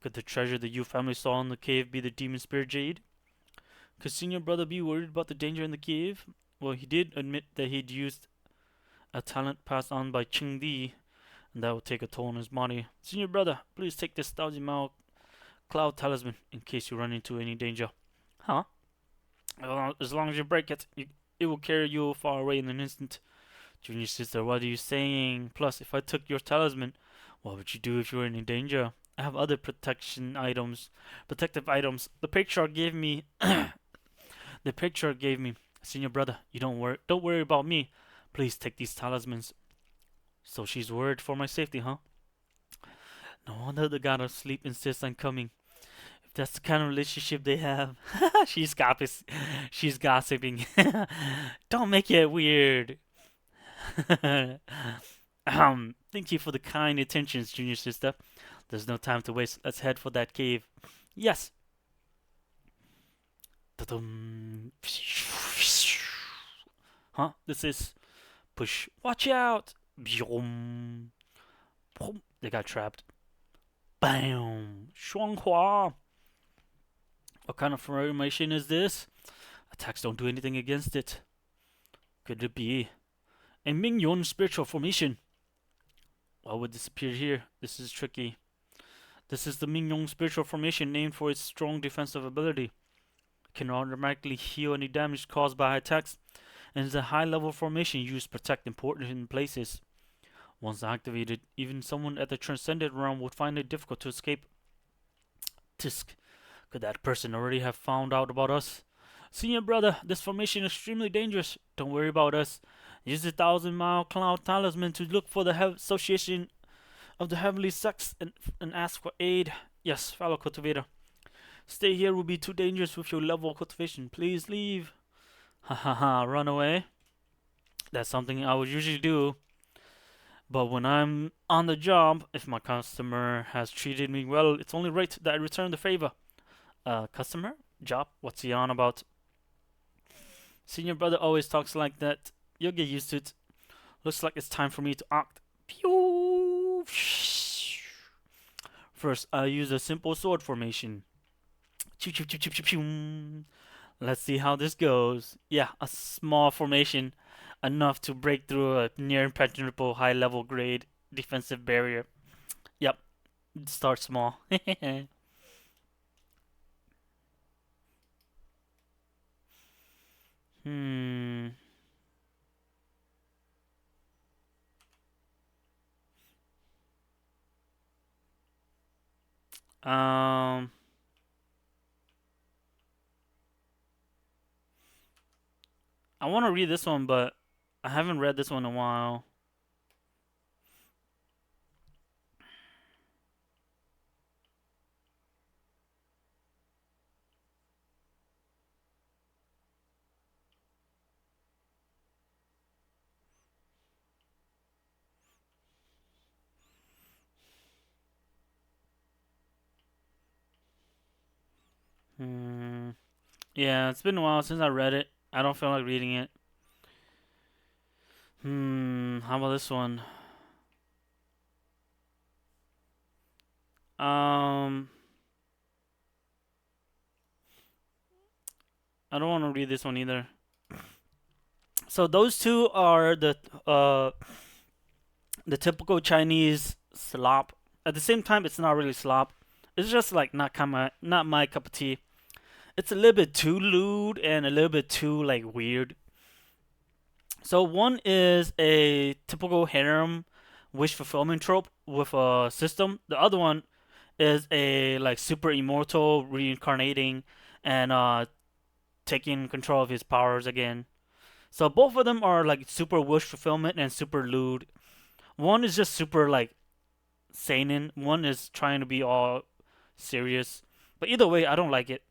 Could the treasure the Yu family saw in the cave be the demon spirit jade? Could senior brother be worried about the danger in the cave? Well, he did admit that he'd used a talent passed on by Ching Di, and that would take a toll on his body. Senior brother, please take this 1,000-mile cloud talisman in case you run into any danger. Huh? As long as you break it, it will carry you far away in an instant. Junior sister, what are you saying? Plus, if I took your talisman, what would you do if you were in danger? I have other protective items. The picture gave me. The picture gave me. Senior brother, you don't worry about me. Please take these talismans. So she's worried for my safety, huh? No wonder the god of sleep insists on coming. If that's the kind of relationship they have, she's gossiping. Don't make it weird. Thank you for the kind intentions, junior sister. There's no time to waste. Let's head for that cave. Yes. Huh? This is push. Watch out! They got trapped. Bam! Shuanghua! What kind of formation is this? Attacks don't do anything against it. Could it be a Mingyun spiritual formation? What would this appear here? This is tricky. This is the Mingyun spiritual formation named for its strong defensive ability. It can automatically heal any damage caused by attacks, and is a high level formation used to protect important places. Once activated, even someone at the Transcendent Realm would find it difficult to escape. Tisk. Could that person already have found out about us? Senior brother, this formation is extremely dangerous. Don't worry about us. Use the 1,000-mile cloud talisman to look for the association of the heavenly sects and ask for aid. Yes, fellow cultivator. Stay here will be too dangerous with your level of cultivation. Please leave. Ha ha ha, run away. That's something I would usually do. But when I'm on the job, if my customer has treated me well, it's only right that I return the favor. Customer? Job? What's he on about? Senior brother always talks like that. You'll get used to it. Looks like it's time for me to act. Pew! First, I'll use a simple sword formation. Choo choo choo choo choo choo. Let's see how this goes. Yeah, a small formation, enough to break through a near impenetrable high level grade defensive barrier. Yep, start small. Hmm. Um. I want to read this one, but I haven't read this one in a while. Hmm. Yeah, it's been a while since I read it. I don't feel like reading it. How about this one? Um, I don't want to read this one either. So those two are the typical Chinese slop. At the same time, it's not really slop. It's just like not my cup of tea. It's a little bit too lewd and a little bit too like weird. So one is a typical harem wish fulfillment trope with a system. The other one is a like super immortal reincarnating and taking control of his powers again. So both of them are like super wish fulfillment and super lewd. One is just super like seinen. One is trying to be all serious. But either way, I don't like it.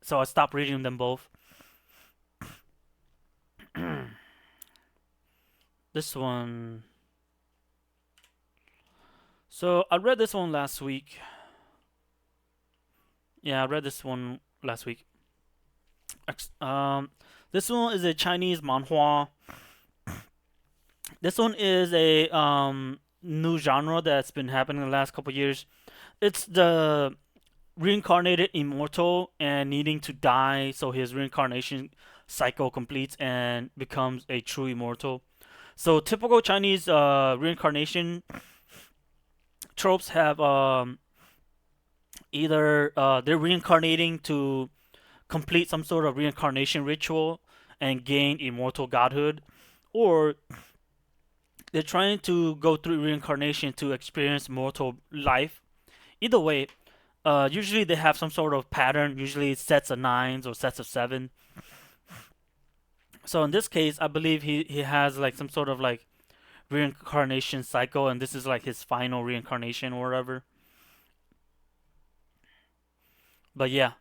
So I stopped reading them both. This one. So I read this one last week. Yeah, I read this one last week. This one is a Chinese manhwa. This one is a new genre that's been happening in the last couple years. It's the reincarnated immortal and needing to die so his reincarnation cycle completes and becomes a true immortal. So typical Chinese reincarnation tropes have either they're reincarnating to complete some sort of reincarnation ritual and gain immortal godhood, or they're trying to go through reincarnation to experience mortal life. Either way, usually they have some sort of pattern, usually sets of nines or sets of seven. So in this case, I believe he has like some sort of like reincarnation cycle, and this is like his final reincarnation or whatever. But yeah,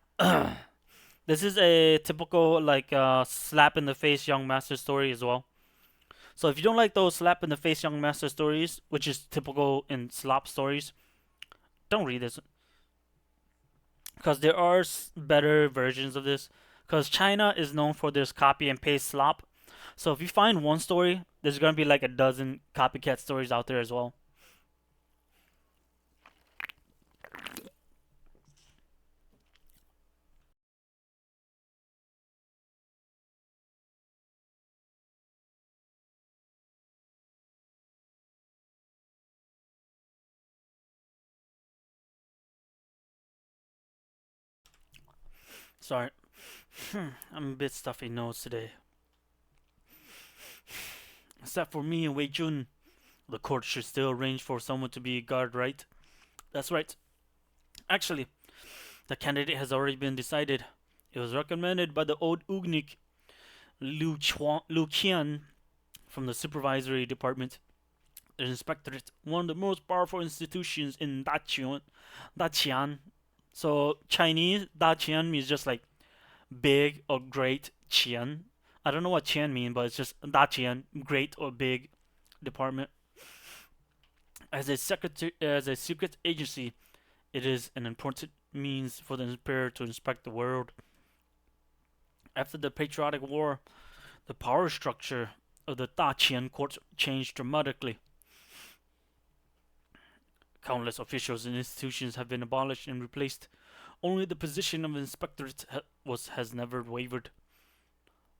this is a typical like slap in the face young master story as well. So if you don't like those slap in the face young master stories, which is typical in slop stories, don't read this because there are better versions of this. Because China is known for this copy and paste slop. So if you find one story, there's gonna be like a dozen copycat stories out there as well. Sorry. I'm a bit stuffy nose today. Except for me and Wei Jun, the court should still arrange for someone to be a guard, right? That's right. Actually, the candidate has already been decided. It was recommended by the old Ugnik Lu Qian from the supervisory department. The inspectorate, one of the most powerful institutions in Daqian. So Chinese Daqian means just like big or great Qian. I don't know what Qian means, but it's just Daqian, great or big department. As a secret agency, it is an important means for the emperor to inspect the world. After the Patriotic War, the power structure of the Daqian court changed dramatically. Countless officials and institutions have been abolished and replaced. Only the position of inspectorate has never wavered.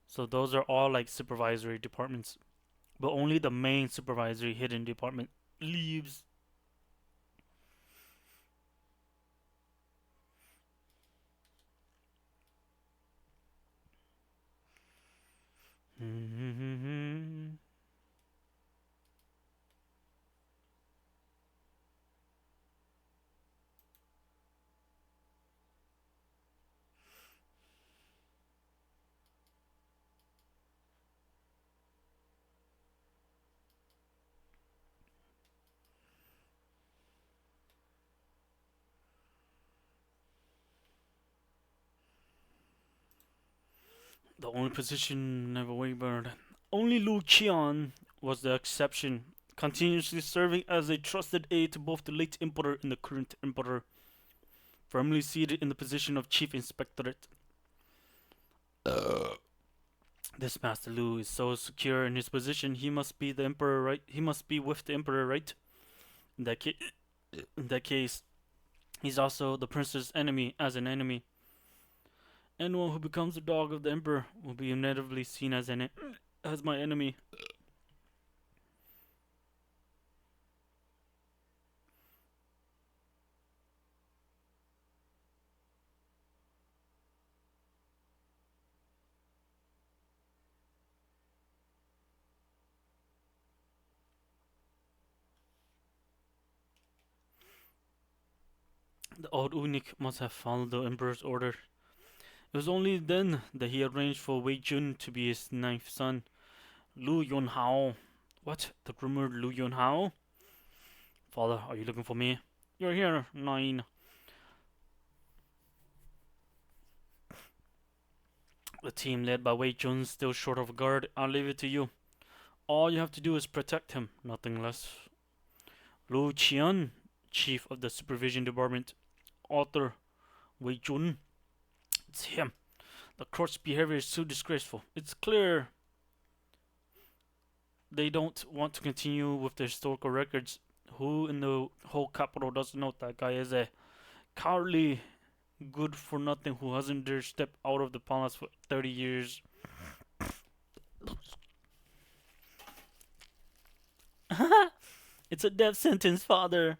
So those are all like supervisory departments, but only the main supervisory hidden department leaves. The only position never wavered. Only Lu Qian was the exception, continuously serving as a trusted aide to both the late emperor and the current emperor, firmly seated in the position of chief inspectorate. This Master Lu is so secure in his position, he must be the emperor, right? He must be with the emperor, right? In that case, he's also the prince's enemy as an enemy. Anyone who becomes the dog of the emperor will be inevitably seen as my enemy. The old eunuch must have followed the emperor's order. It was only then that he arranged for Wei Jun to be his ninth son, Lu Yunhao. What? The rumored Lu Yunhao? Father, are you looking for me? You're here, 9. The team led by Wei Jun still short of a guard. I'll leave it to you. All you have to do is protect him, nothing less. Lu Qian, chief of the supervision department. Author Wei Jun. It's him. The court's behavior is too disgraceful. It's clear they don't want to continue with the historical records. Who in the whole capital doesn't know that guy is a cowardly, good for nothing who hasn't dared step out of the palace for 30 years? It's a death sentence, father.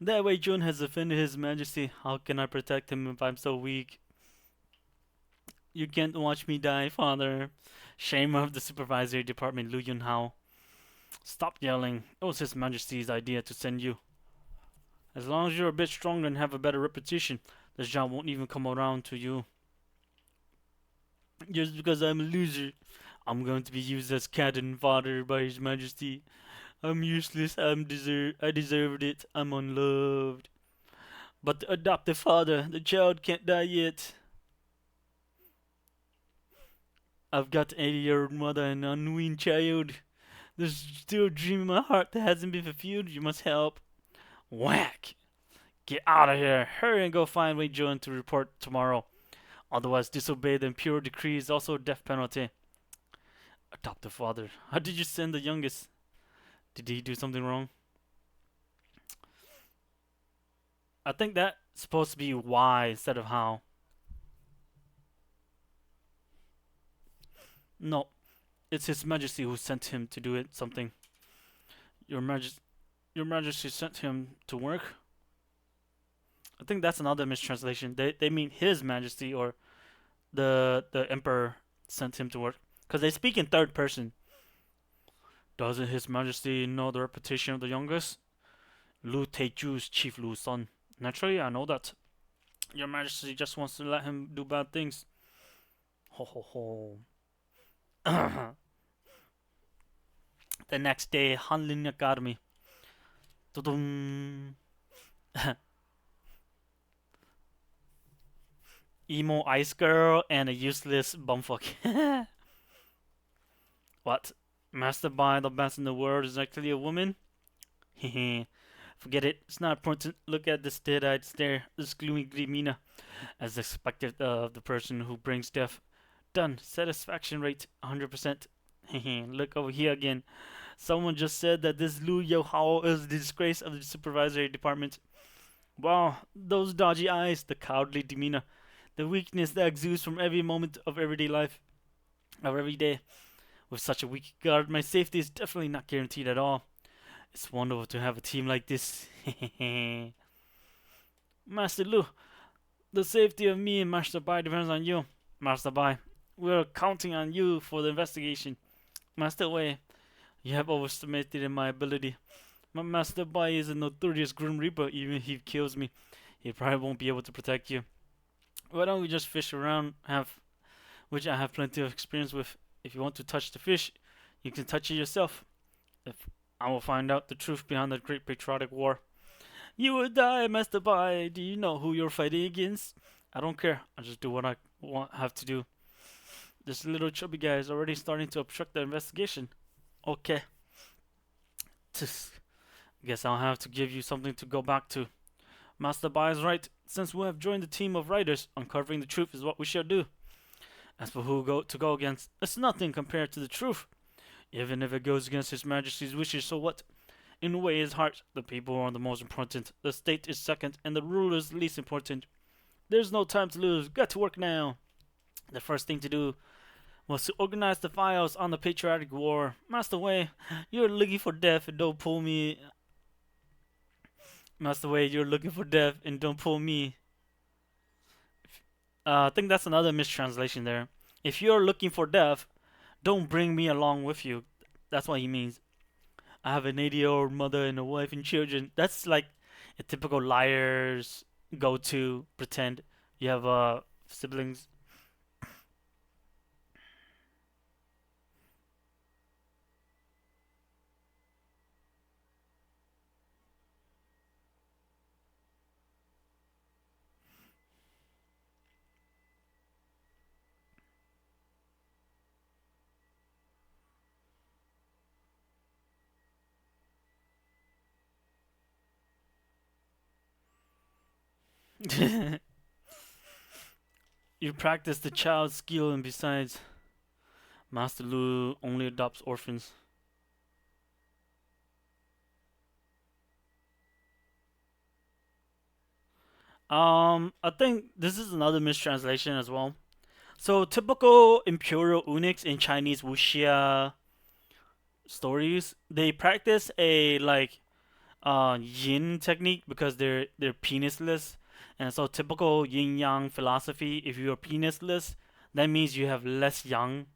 That way Jun has offended his majesty. How can I protect him if I'm so weak? You can't watch me die, father. Shame of the supervisory department, Lu Yunhao. Stop yelling. It was his majesty's idea to send you. As long as you're a bit stronger and have a better reputation, the job won't even come around to you. Just because I'm a loser, I'm going to be used as cat and fodder by his majesty. I'm useless. I deserved it. I'm unloved. But the adoptive father, the child can't die yet. I've got an 80-year-old mother and an unweaned child. There's still a dream in my heart that hasn't been fulfilled. You must help. Whack! Get out of here. Hurry and go find Wei Jun to report tomorrow. Otherwise, disobey the imperial decree is also a death penalty. Adoptive father. How did you send the youngest? Did he do something wrong? I think that's supposed to be why instead of how. No, it's His Majesty who sent him to do it. Something. Your Majesty sent him to work. I think that's another mistranslation. They mean His Majesty or the emperor sent him to work because they speak in third person. Doesn't His Majesty know the reputation of the youngest? Lu Teiju's Chief Lu's son. Naturally, I know that. Your Majesty just wants to let him do bad things. Ho ho ho. The next day, Hanlin Academy. Tudum. Emo ice girl and a useless bumfuck. What? Master by the best in the world is actually a woman? Hehe. Forget it. It's not important. Look at this dead-eyed stare. This gloomy demeanor. As expected of the person who brings death. Done. Satisfaction rate 100%. Hehe. Look over here again. Someone just said that this Lu Yo Hao is the disgrace of the supervisory department. Wow, those dodgy eyes, the cowardly demeanor, the weakness that exudes from every moment of everyday life, of every day. With such a weak guard, my safety is definitely not guaranteed at all. It's wonderful to have a team like this. Master Lu, the safety of me and Master Bai depends on you. Master Bai, we're counting on you for the investigation. Master Wei, you have overestimated my ability. My Master Bai is a notorious Grim Reaper. Even if he kills me, he probably won't be able to protect you. Why don't we just fish around, which I have plenty of experience with. If you want to touch the fish, you can touch it yourself. If I will find out the truth behind the Great Patriotic War. You will die, Master Bai. Do you know who you're fighting against? I don't care. I just do what I have to do. This little chubby guy is already starting to obstruct the investigation. Okay. Guess I'll have to give you something to go back to. Master Bai is right. Since we have joined the team of writers, uncovering the truth is what we shall do. As for who to go against, it's nothing compared to the truth. Even if it goes against His Majesty's wishes, so what? In a way, his heart, the people are the most important. The state is second, and the ruler is least important. There's no time to lose. Got to work now. The first thing to do was to organize the files on the Patriotic War. Master Wei, you're looking for death and don't pull me. Master Wei, you're looking for death and don't pull me. I think that's another mistranslation there. If you're looking for death, don't bring me along with you. That's what he means. I have an 80-year-old mother and a wife and children. That's like a typical liar's go-to pretend. You have siblings. You practice the child's skill, and besides, Master Lu only adopts orphans. I think this is another mistranslation as well. So typical imperial eunuchs in Chinese wuxia stories, they practice a like yin technique because they're penisless, and so typical yin yang philosophy. If you're penisless, that means you have less yang,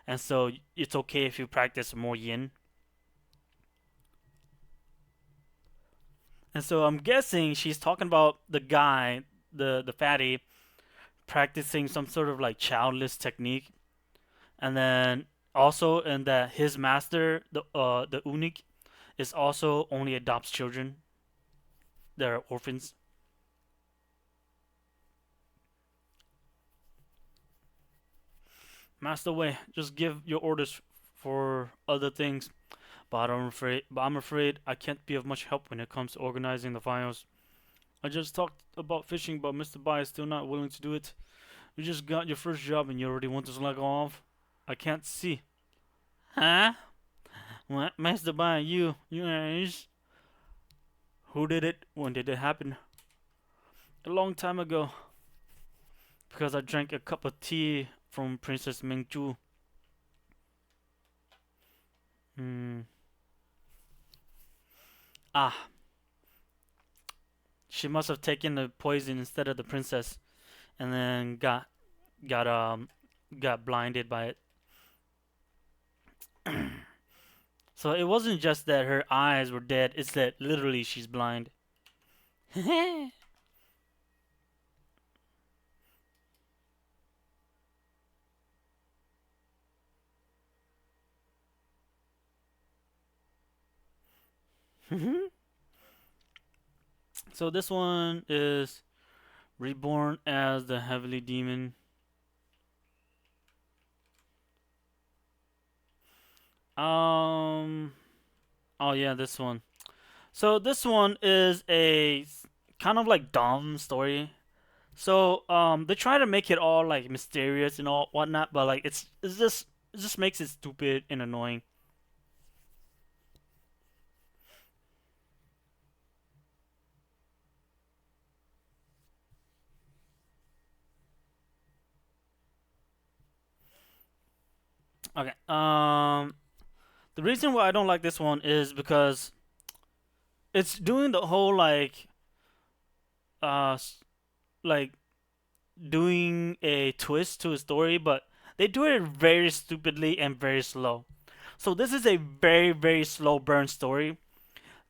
and so it's okay if you practice more yin. And so I'm guessing she's talking about the guy, the fatty, practicing some sort of like childless technique, and then also in that his master, the eunuch, is also only adopts children. They're orphans. Master Wei, just give your orders for other things. But I'm afraid I can't be of much help when it comes to organizing the files. I just talked about fishing, but Mr. Bai is still not willing to do it. You just got your first job and you already want to let go off? I can't see. Huh? What? Master Bai, you guys? Who did it? When did it happen? A long time ago. Because I drank a cup of tea from Princess Mingju. Hmm. Ah, she must have taken the poison instead of the princess, and then got got blinded by it. So it wasn't just that her eyes were dead, it's that literally she's blind. So this one is reborn as the heavenly demon. Um oh yeah, this one. So this one is a kind of like dumb story. So they try to make it all like mysterious and all whatnot, but like it just makes it stupid and annoying. Okay. The reason why I don't like this one is because it's doing the whole uh like doing a twist to a story, but they do it very stupidly and very slow. So this is a very slow burn story.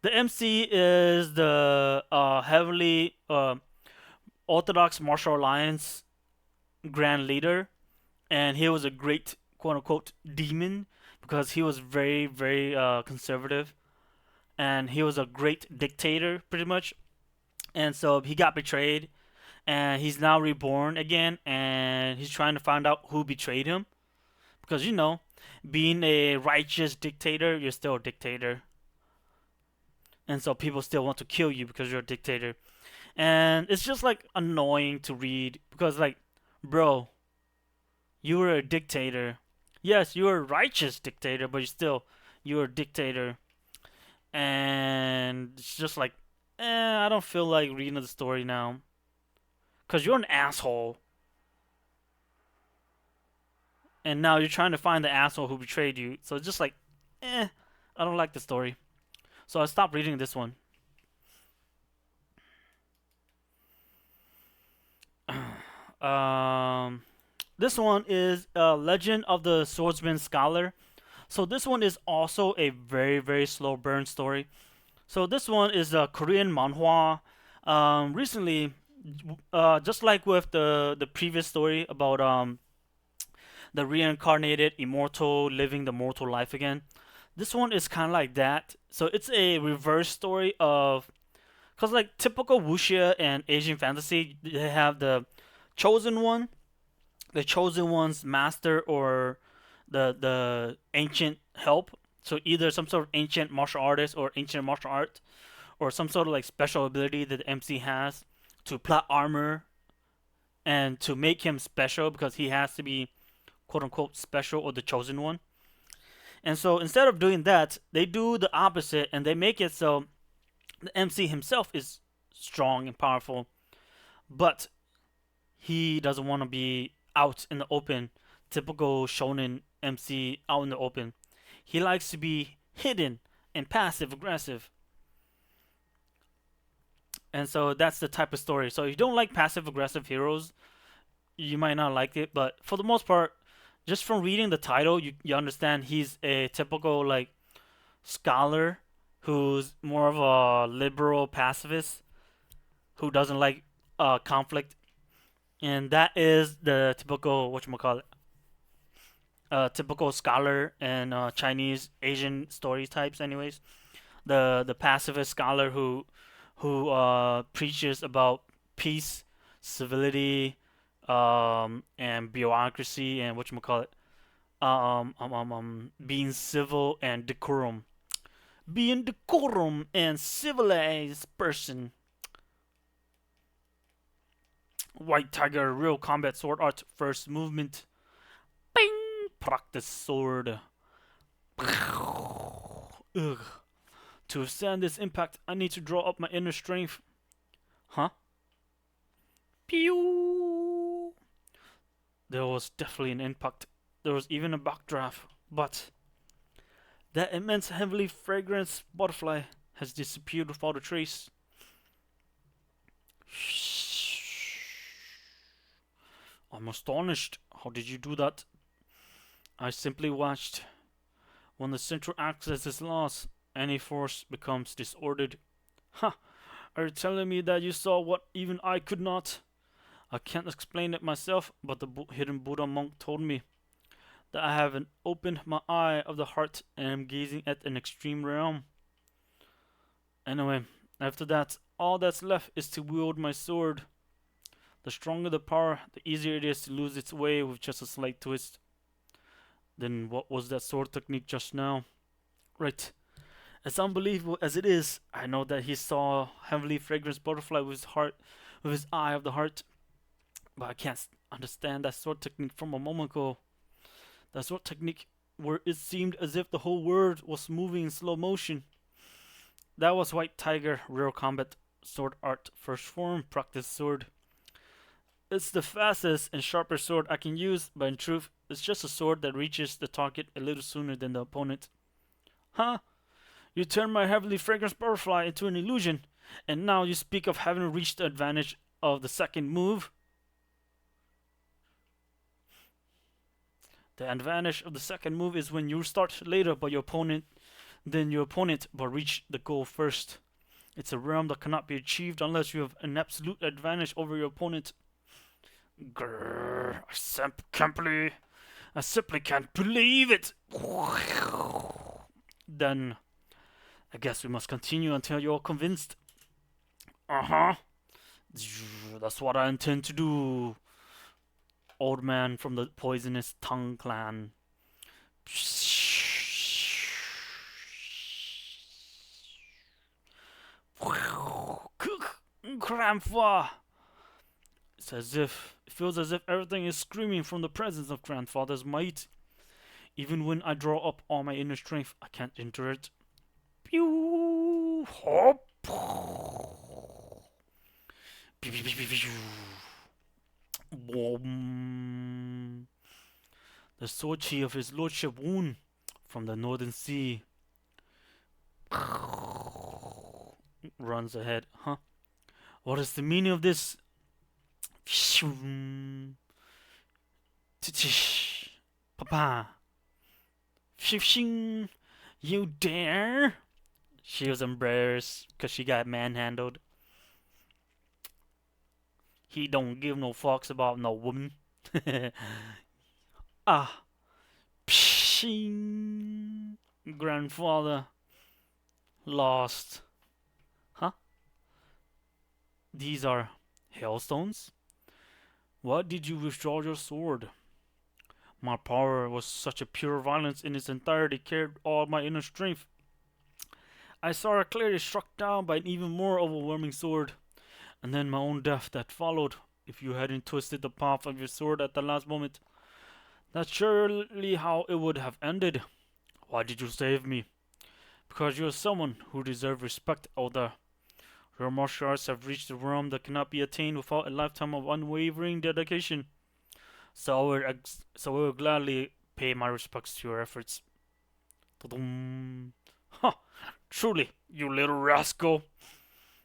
The MC is the heavily Orthodox Martial Alliance Grand Leader, and he was a great quote unquote demon because he was very conservative, and he was a great dictator pretty much. And so he got betrayed, and he's now reborn again, and he's trying to find out who betrayed him because being a righteous dictator, you're still a dictator, and so people still want to kill you because you're a dictator. And it's just like annoying to read because like, bro, you were a dictator. Yes, you were a righteous dictator, but you're a dictator. And it's just like, I don't feel like reading the story now. Cause you're an asshole. And now you're trying to find the asshole who betrayed you. So it's just like, I don't like the story. So I stopped reading this one. um this one is Legend of the Swordsman Scholar. So this one is also a very slow burn story. So this one is a Korean manhwa. Recently, just like with the previous story about the reincarnated immortal living the mortal life again, this one is kind of like that. So it's a reverse story of, cause like typical wuxia and Asian fantasy, they have chosen one, the chosen one's master, or the ancient help. So either some sort of ancient martial artist or ancient martial art, or some sort of like special ability that the MC has to plot armor and to make him special because he has to be quote unquote special or the chosen one. And so instead of doing that, they do the opposite and they make it so the MC himself is strong and powerful, but he doesn't want to be out in the open, typical shonen MC out in the open. He likes to be hidden and passive aggressive. And so that's the type of story. So if you don't like passive aggressive heroes, you might not like it. But for the most part, just from reading the title, you understand he's a typical like scholar who's more of a liberal pacifist who doesn't like conflict, and that is the typical whatchamacallit, typical scholar and Chinese Asian story types. Anyways, the pacifist scholar who preaches about peace, civility, and bureaucracy and whatchamacallit, being civil and decorum, being decorum and civilized person. White Tiger, real combat sword art, first movement. Bing! Practice sword. Ugh. To withstand this impact, I need to draw up my inner strength. Huh? Pew! There was definitely an impact. There was even a backdraft. But that immense, heavily fragrant butterfly has disappeared without a trace. I'm astonished. How did you do that? I simply watched. When the central axis is lost, any force becomes disordered. Ha! Are you telling me that you saw what even I could not? I can't explain it myself, but the hidden Buddha monk told me that I haven't opened my eye of the heart and am gazing at an extreme realm. Anyway, after that, all that's left is to wield my sword. The stronger the power, the easier it is to lose its way with just a slight twist. Then what was that sword technique just now? Right. As unbelievable as it is, I know that he saw a heavily fragrant butterfly with his eye of the heart. But I can't understand that sword technique from a moment ago. That sword technique where it seemed as if the whole world was moving in slow motion. That was White Tiger, Real Combat, Sword Art, First Form, Practice Sword. It's the fastest and sharpest sword I can use, but in truth, it's just a sword that reaches the target a little sooner than the opponent. Huh? You turned my heavily fragrant butterfly into an illusion, and now you speak of having reached the advantage of the second move? The advantage of the second move is when you start later but your opponent but reach the goal first. It's a realm that cannot be achieved unless you have an absolute advantage over your opponent. Grrr, I simply can't believe it. Then, I guess we must continue until you're convinced. Uh-huh. That's what I intend to do. Old man from the poisonous tongue clan. Grandpa! It feels as if everything is screaming from the presence of grandfather's might. Even when I draw up all my inner strength, I can't enter it. Pew! Hop! Boom! The Sochi of his lordship Woon from the northern sea runs ahead. Huh? What is the meaning of this? Papa. You dare? She was embarrassed because she got manhandled. He don't give no fucks about no woman. Ah. Pshing. Grandfather. Lost. Huh? These are hailstones? Why did you withdraw your sword? My power was such a pure violence in its entirety, carried all my inner strength. I saw her clearly struck down by an even more overwhelming sword, and then my own death that followed. If you hadn't twisted the path of your sword at the last moment, that's surely how it would have ended. Why did you save me? Because you are someone who deserves respect, Elder. Your martial arts have reached a realm that cannot be attained without a lifetime of unwavering dedication. So I will gladly pay my respects to your efforts. Ha! Truly, you little rascal.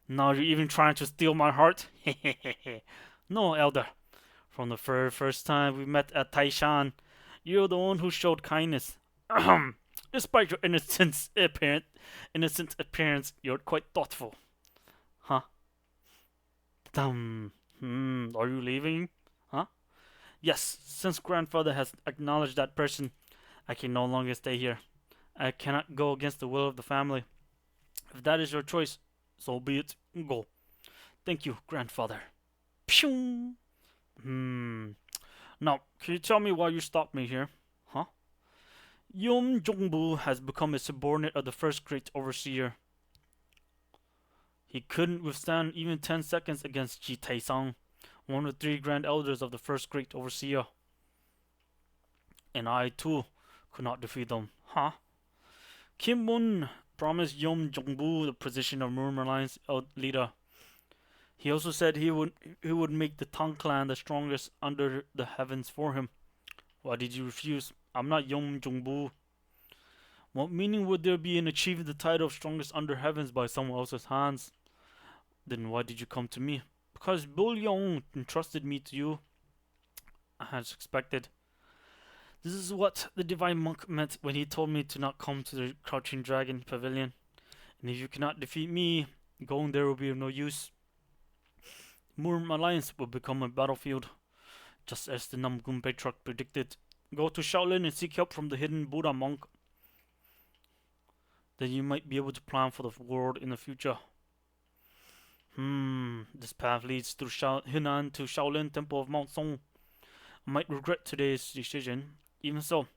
Now you're even trying to steal my heart? No, Elder. From the very first time we met at Taishan, you're the one who showed kindness. Despite your innocent appearance, you're quite thoughtful. Huh? Are you leaving? Huh? Yes, since grandfather has acknowledged that person, I can no longer stay here. I cannot go against the will of the family. If that is your choice, so be it. Go. Thank you, grandfather. Pew! Now, can you tell me why you stopped me here? Huh? Yum Jongbu has become a subordinate of the first great overseer. He couldn't withstand even 10 seconds against Ji Taisang, one of the 3 grand elders of the first great overseer. And I too could not defeat them. Huh? Kim Mun promised Yum Jongbu the position of Murmurline's leader. He also said he would make the Tang clan the strongest under the heavens for him. Why did you refuse? I'm not Yum Jongbu. What meaning would there be in achieving the title of strongest under heavens by someone else's hands? Then why did you come to me? Because Bull Yong entrusted me to you. I had expected. This is what the divine monk meant when he told me to not come to the Crouching Dragon Pavilion. And if you cannot defeat me, going there will be of no use. Murim Alliance will become a battlefield, just as the Namgun Patriarch predicted. Go to Shaolin and seek help from the hidden Buddha monk. Then you might be able to plan for the world in the future. This path leads through Henan to Shaolin Temple of Mount Song. I might regret today's decision. Even so,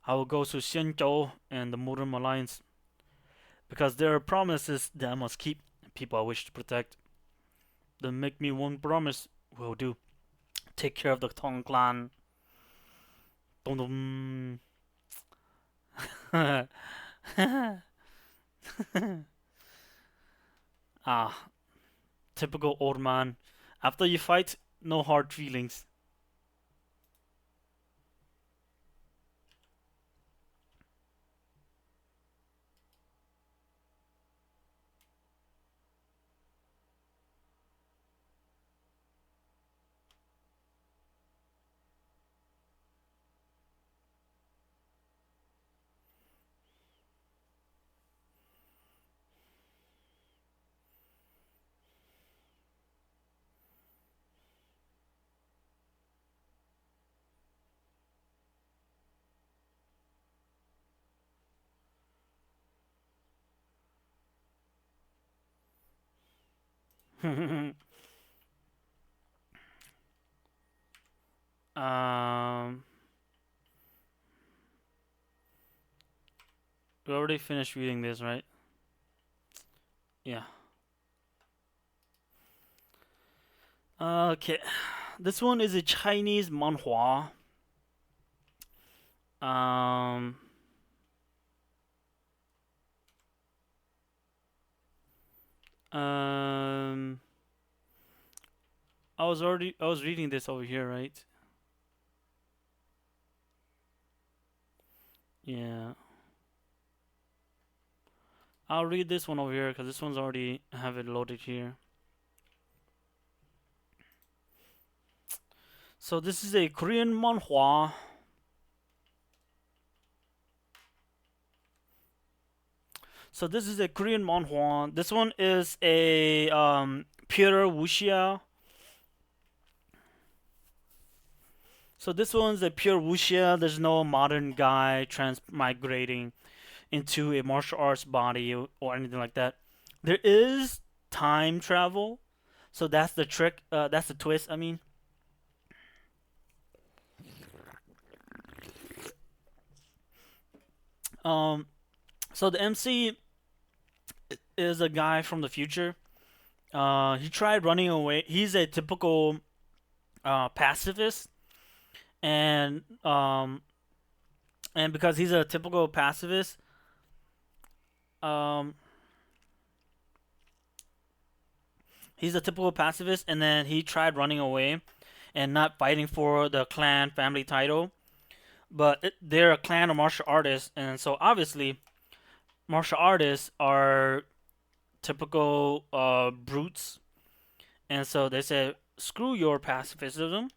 I will go to Xianzhou and the Murim Alliance, because there are promises that I must keep, people I wish to protect. Then make me one promise. Will do. Take care of the Tong clan. Dum dum. Ah, typical old man. After you fight, no hard feelings. um, we already finished reading this, right? Yeah. Okay. This one is a Chinese manhwa. Um, um, I was reading this over here, right? Yeah. I'll read this one over here because this one's already have it loaded here. So this is a Korean manhwa. So this is a Korean manhwa. This one is a pure wuxia. So this one's a pure wuxia. There's no modern guy transmigrating into a martial arts body or anything like that. There is time travel. So that's the trick. That's the twist. I mean. So the MC is a guy from the future. He tried running away. He's a typical pacifist, and because he's a typical pacifist, and then he tried running away and not fighting for the clan family title. But they're a clan of martial artists, and so obviously, martial artists are typical brutes, and so they said, "Screw your pacifism.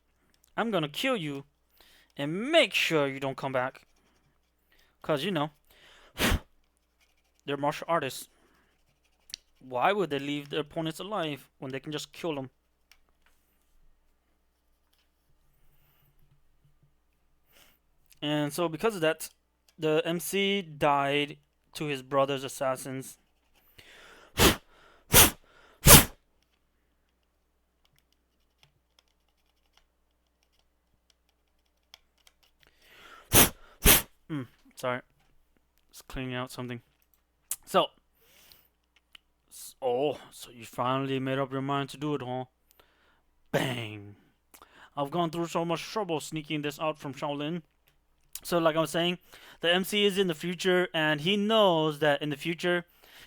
I'm gonna kill you, and make sure you don't come back, cause you know they're martial artists. Why would they leave their opponents alive when they can just kill them?" And so because of that, the MC died to his brother's assassins. Sorry, just cleaning out something. So you finally made up your mind to do it, huh? Bang! I've gone through so much trouble sneaking this out from Shaolin. So, like I was saying, the MC is in the future, and he knows that in the future,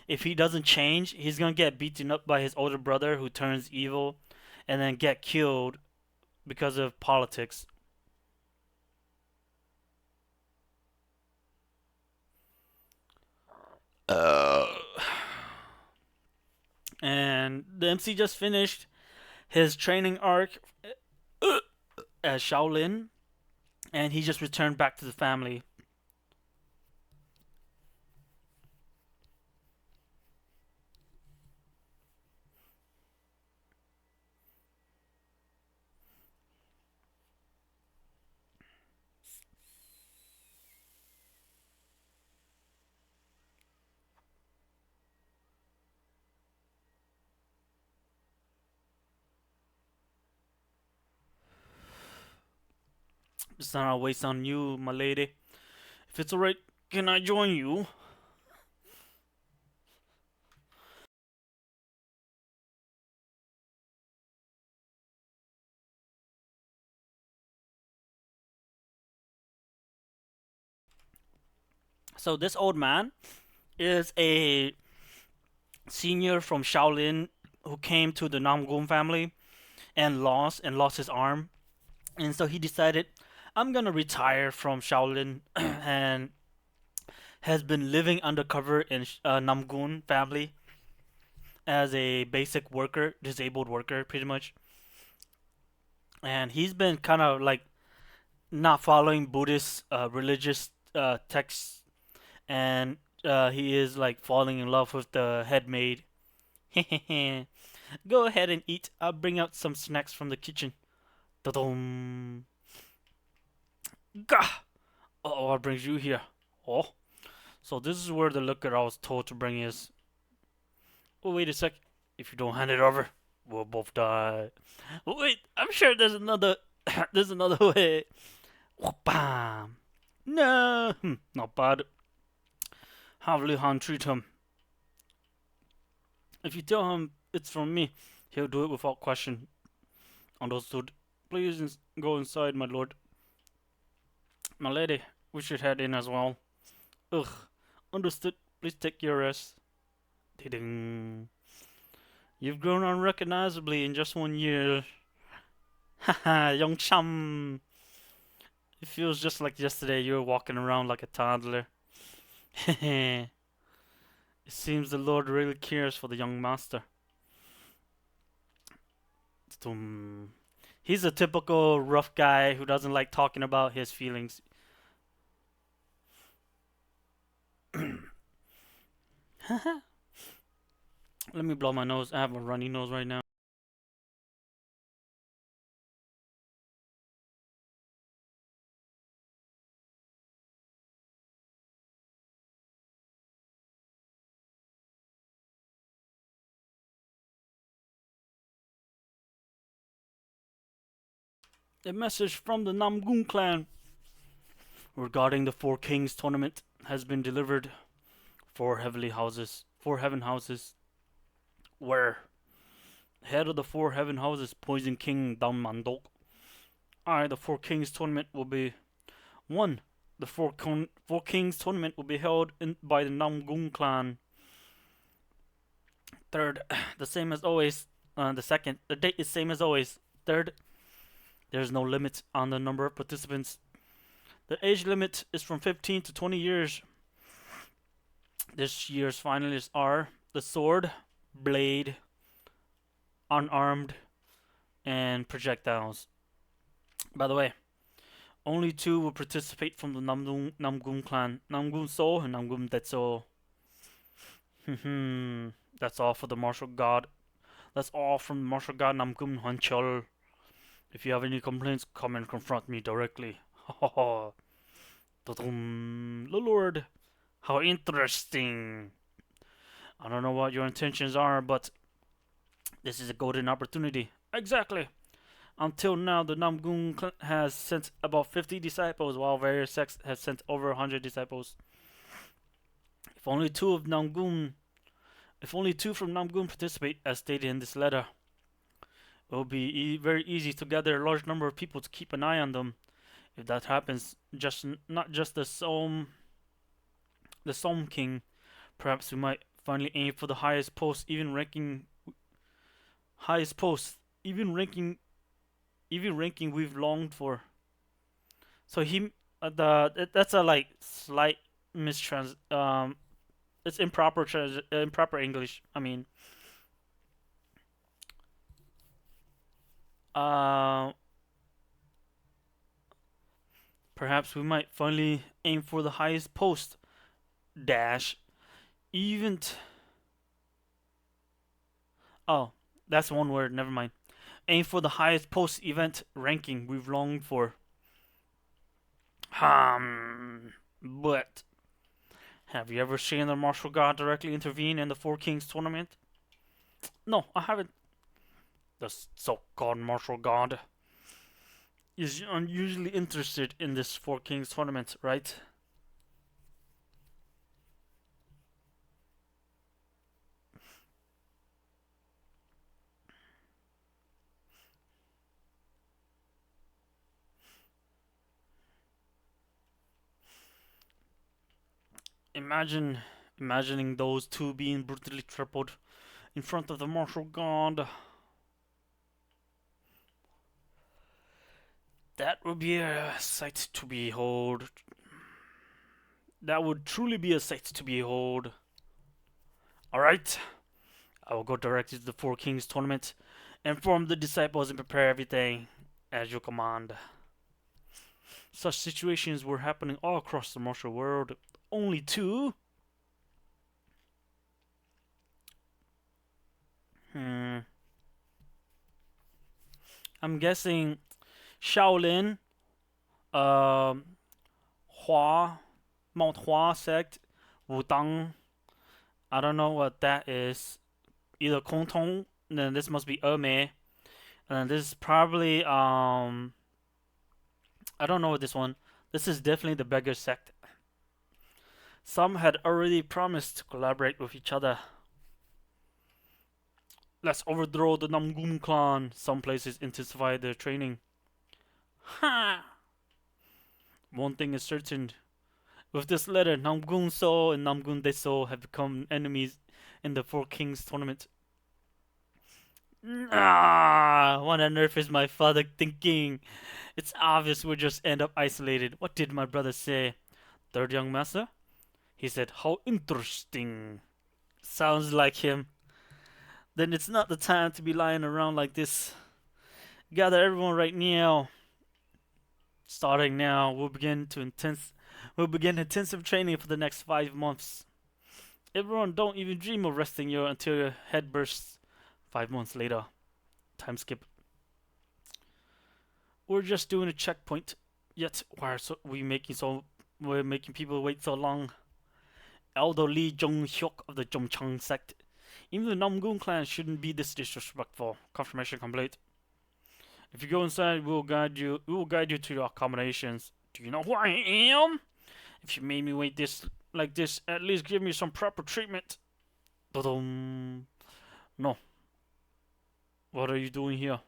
if he doesn't change, he's gonna get beaten up by his older brother who turns evil, and then get killed because of politics. And the MC just finished his training arc. Shaolin, and he just returned back to the family. It's not a waste on you, my lady. If it's alright, can I join you? So this old man is a senior from Shaolin who came to the Namgun family and lost his arm, and so he decided, I'm gonna retire from Shaolin and has been living undercover in Namgun family as a basic worker, disabled worker, pretty much. And he's been kind of like not following Buddhist religious texts, and he is like falling in love with the head maid. Go ahead and eat. I'll bring out some snacks from the kitchen. Da-dum. Gah! Oh, what brings you here? Oh, so this is where the liquor I was told to bring is. Oh, wait a sec. If you don't hand it over, we'll both die. Wait, I'm sure there's another. There's another way. Bam! No, not bad. Have Li Han treat him. If you tell him it's from me, he'll do it without question. Understood. Please go inside, my lord. My lady, we should head in as well. Ugh. Understood. Please take your rest. Ding. You've grown unrecognizably in just 1 year. Haha, young chum. It feels just like yesterday you were walking around like a toddler. It seems the Lord really cares for the young master. He's a typical rough guy who doesn't like talking about his feelings. Let me blow my nose. I have a runny nose right now. A message from the Namgun clan regarding the Four Kings tournament has been delivered. Four heaven houses, where head of the four heaven houses, Poison King Mandok. The Four Kings tournament will be one. The Four Kings tournament will be held by the Namgun clan. Third, the same as always. The date is same as always. Third, there's no limit on the number of participants. The age limit is from 15 to 20 years. This year's finalists are the Sword, Blade, Unarmed, and Projectiles. By the way, only two will participate from the Namgun clan: Namgun So and Namgun Detso. That's all for the martial god. That's all from the martial god Namgun Hanchul. If you have any complaints, come and confront me directly. The Lord, how interesting. I don't know what your intentions are, but this is a golden opportunity. Exactly. Until now, the Namgun has sent about 50 disciples, while various sects have sent over 100 disciples. If only two from Namgun participate, as stated in this letter, it will be very easy to gather a large number of people to keep an eye on them. If that happens, not just the Som King, perhaps we might finally aim for the highest post, even ranking we've longed for. So that's a like slight mistrans it's improper English. I mean, uh Perhaps we might finally aim for the highest post dash event. Oh, that's one word. Never mind. Aim for the highest post event ranking we've longed for. But have you ever seen the martial god directly intervene in the Four Kings tournament? No, I haven't. The so-called martial god is unusually interested in this Four Kings tournament, right? Imagining those two being brutally tripled in front of the martial god. That would be a sight to behold. That would truly be a sight to behold. Alright, I will go directly to the Four Kings tournament, inform the disciples, and prepare everything as you command. Such situations were happening all across the martial world. Only two? I'm guessing Shaolin, um, Hua, Mount Hua sect, Wudang. I don't know what that is. Either Kong Tong, then this must be Eme, and this is probably I don't know this one. This is definitely the beggar sect. Some had already promised to collaborate with each other. Let's overthrow the Namgun clan. Some places intensify their training. Ha! One thing is certain. With this letter, Namgun So and Namgun Deso have become enemies in the Four Kings tournament. What on earth is my father thinking? It's obvious we'll just end up isolated. What did my brother say? Third young master? He said, how interesting. Sounds like him. Then it's not the time to be lying around like this. Gather everyone right now. Starting now, we'll begin intensive training for the next 5 months. Everyone, don't even dream of resting until your head bursts. 5 months later. Time skip. We're just doing a checkpoint. Yet, why are we're making people wait so long? Elder Lee Jong-hyuk of the Jomchang sect. Even the Namgun clan shouldn't be this disrespectful. Confirmation complete. If you go inside, we will guide you to your accommodations. Do you know who I am? If you made me wait like this, at least give me some proper treatment. Da-dum. No. What are you doing here?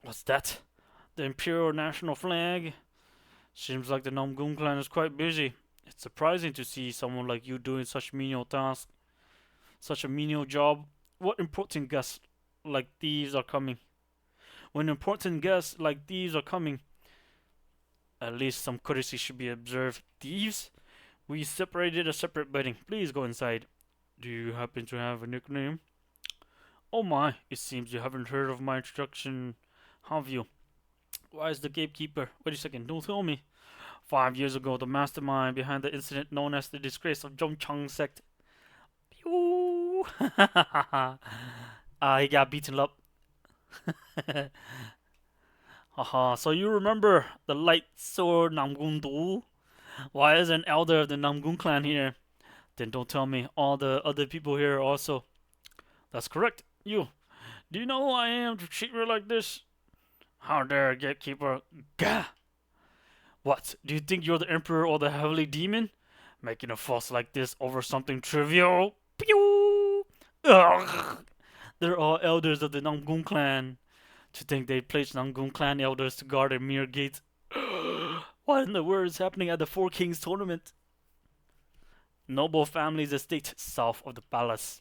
What's that? The Imperial National Flag? Seems like the Namgun clan is quite busy. It's surprising to see someone like you doing such menial tasks. Such a menial job. What important guests like these are coming? When important guests like these are coming, at least some courtesy should be observed. Thieves? We separated a separate bedding. Please go inside. Do you happen to have a nickname? Oh my, it seems you haven't heard of my introduction, have you? Why is the gatekeeper? Wait a second, don't tell me. 5 years ago, the mastermind behind the incident known as the disgrace of Zhongchang sect. Pew! He got beaten up. Haha, so you remember the light sword Namgun Du? Why is an elder of the Namgun clan here? Then don't tell me all the other people here also. That's correct. You. Do you know who I am to treat me like this? How dare, gatekeeper. Gah! What? Do you think you're the emperor or the heavenly demon? Making a fuss like this over something trivial? Pew! Ugh! They're all elders of the Namgun clan. To think they placed Namgun clan elders to guard a mere gate. What in the world is happening at the Four Kings tournament? Noble family's estate south of the palace.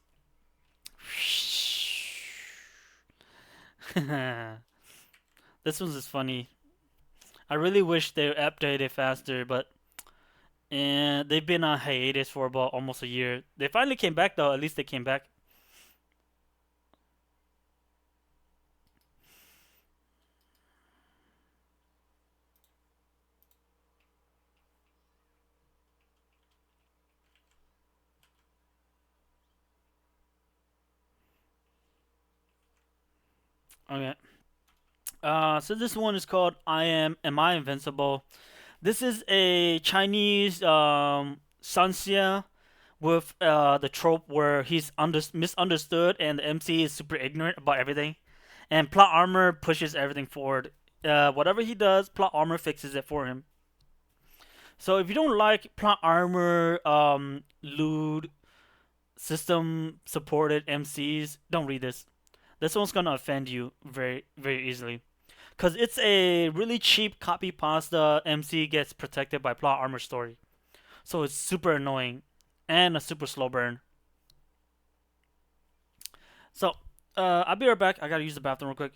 This one's just funny. I really wish they updated faster, but they've been on hiatus for about almost a year. They finally came back though. At least they came back. Okay. So this one is called Am I Invincible? This is a Chinese Xianxia with the trope where he's misunderstood and the MC is super ignorant about everything, and plot armor pushes everything forward. Whatever he does, plot armor fixes it for him. So if you don't like plot armor, lewd, system supported MCs, don't read this. This one's gonna offend you very very easily. Cause it's a really cheap copy pasta. MC gets protected by plot armor story, so it's super annoying and a super slow burn. So I'll be right back. I gotta use the bathroom real quick.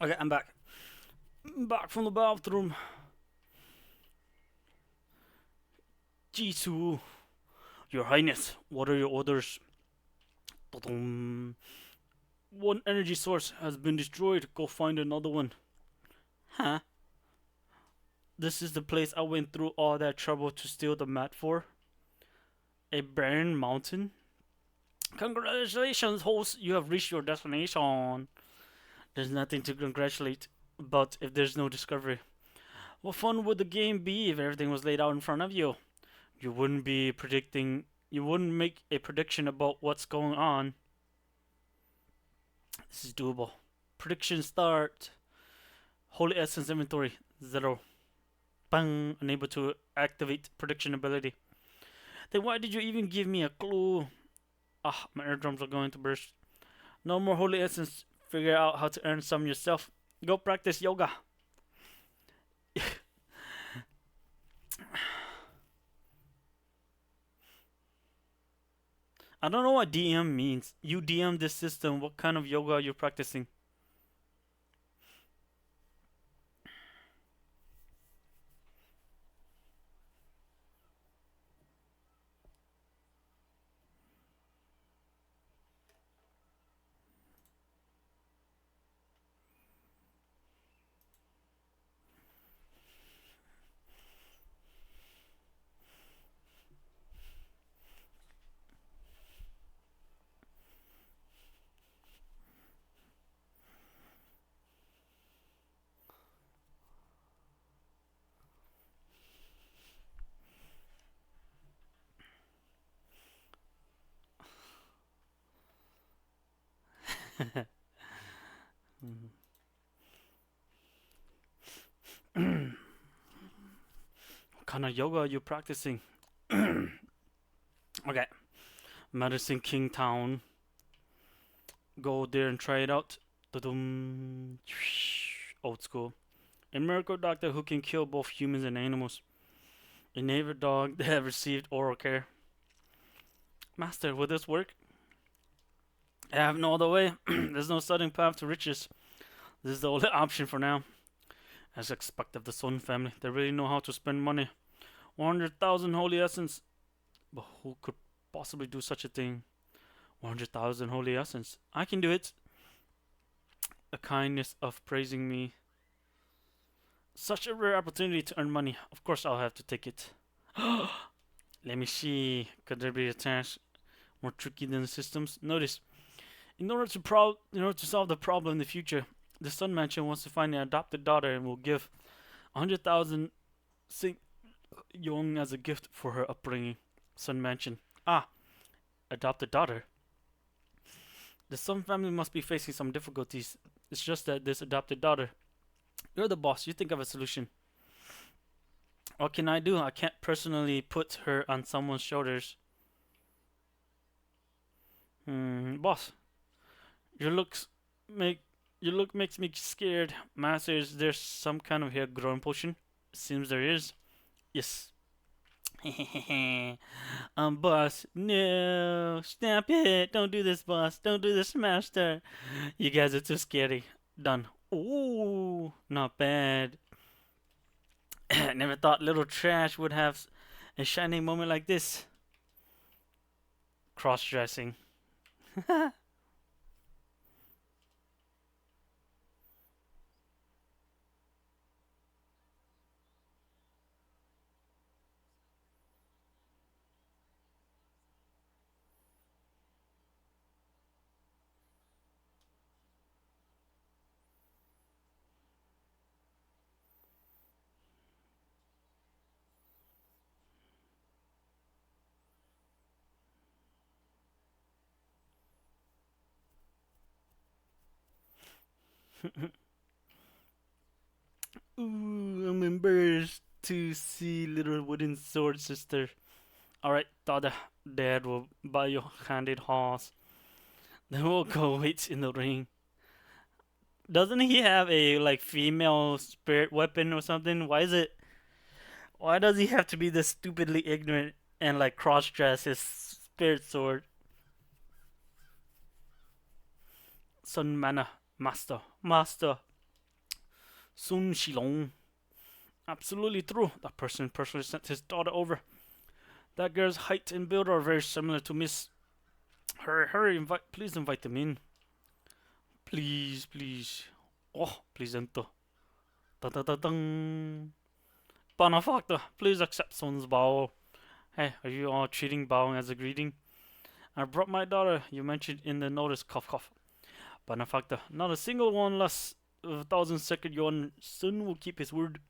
Okay, I'm back. Back from the bathroom. Jisoo, Your Highness, what are your orders? One energy source has been destroyed. Go find another one. Huh? This is the place I went through all that trouble to steal the mat for? A barren mountain? Congratulations, host! You have reached your destination. There's nothing to congratulate about if there's no discovery. What fun would the game be if everything was laid out in front of you? You wouldn't be predicting. You wouldn't make a prediction about what's going on. This is doable. Prediction start. Holy Essence inventory 0. Bang! Unable to activate prediction ability. Then why did you even give me a clue? Ah, my eardrums are going to burst. No more Holy Essence. Figure out how to earn some yourself. Go practice yoga. I don't know what DM means. You DM this system. What kind of yoga are you practicing? What kind of yoga are you practicing? Okay. Medicine King Town. Go there and try it out. Old school. A miracle doctor who can kill both humans and animals. A neighbor dog that have received oral care. Master, will this work? I have no other way. There's no sudden path to riches. This is the only option for now. As expected of the Sun family, they really know how to spend money. 100,000 holy essence. But who could possibly do such a thing? 100,000 holy essence. I can do it. A kindness of praising me. Such a rare opportunity to earn money. Of course I'll have to take it. Let me see. Could there be a task more tricky than the systems? Notice, in order to solve the problem in the future, the Sun Mansion wants to find an adopted daughter and will give 100,000 Sing Yong as a gift for her upbringing. Sun Mansion. Ah, adopted daughter. The Sun family must be facing some difficulties. It's just that this adopted daughter. You're the boss. You think of a solution. What can I do? I can't personally put her on someone's shoulders. Boss, your look makes me scared. Master, is there some kind of hair growing potion? Seems there is. Yes. Boss, no, stop it! Don't do this, boss. Don't do this, master. You guys are too scary. Done. Ooh, not bad. Never thought little trash would have a shining moment like this. Cross-dressing. Ooh, I'm embarrassed to see little wooden sword sister. Alright, Dad will buy you a handed horse. Then we'll go wait in the ring. Doesn't he have a like female spirit weapon or something? Why does he have to be this stupidly ignorant and like cross dress his spirit sword? Sun Mana, Master. Sun Shilong. Absolutely true. That person personally sent his daughter over. That girl's height and build are very similar to Miss. Hurry, please invite them in. Please, please. Oh, please enter. Da da da dang. Benefactor, please accept someone's bow. Hey, are you all treating bowing as a greeting? I brought my daughter you mentioned in the notice. Cough, cough. Benefactor, not a single one less. 1,000 sacred yuan. Sun will keep his word.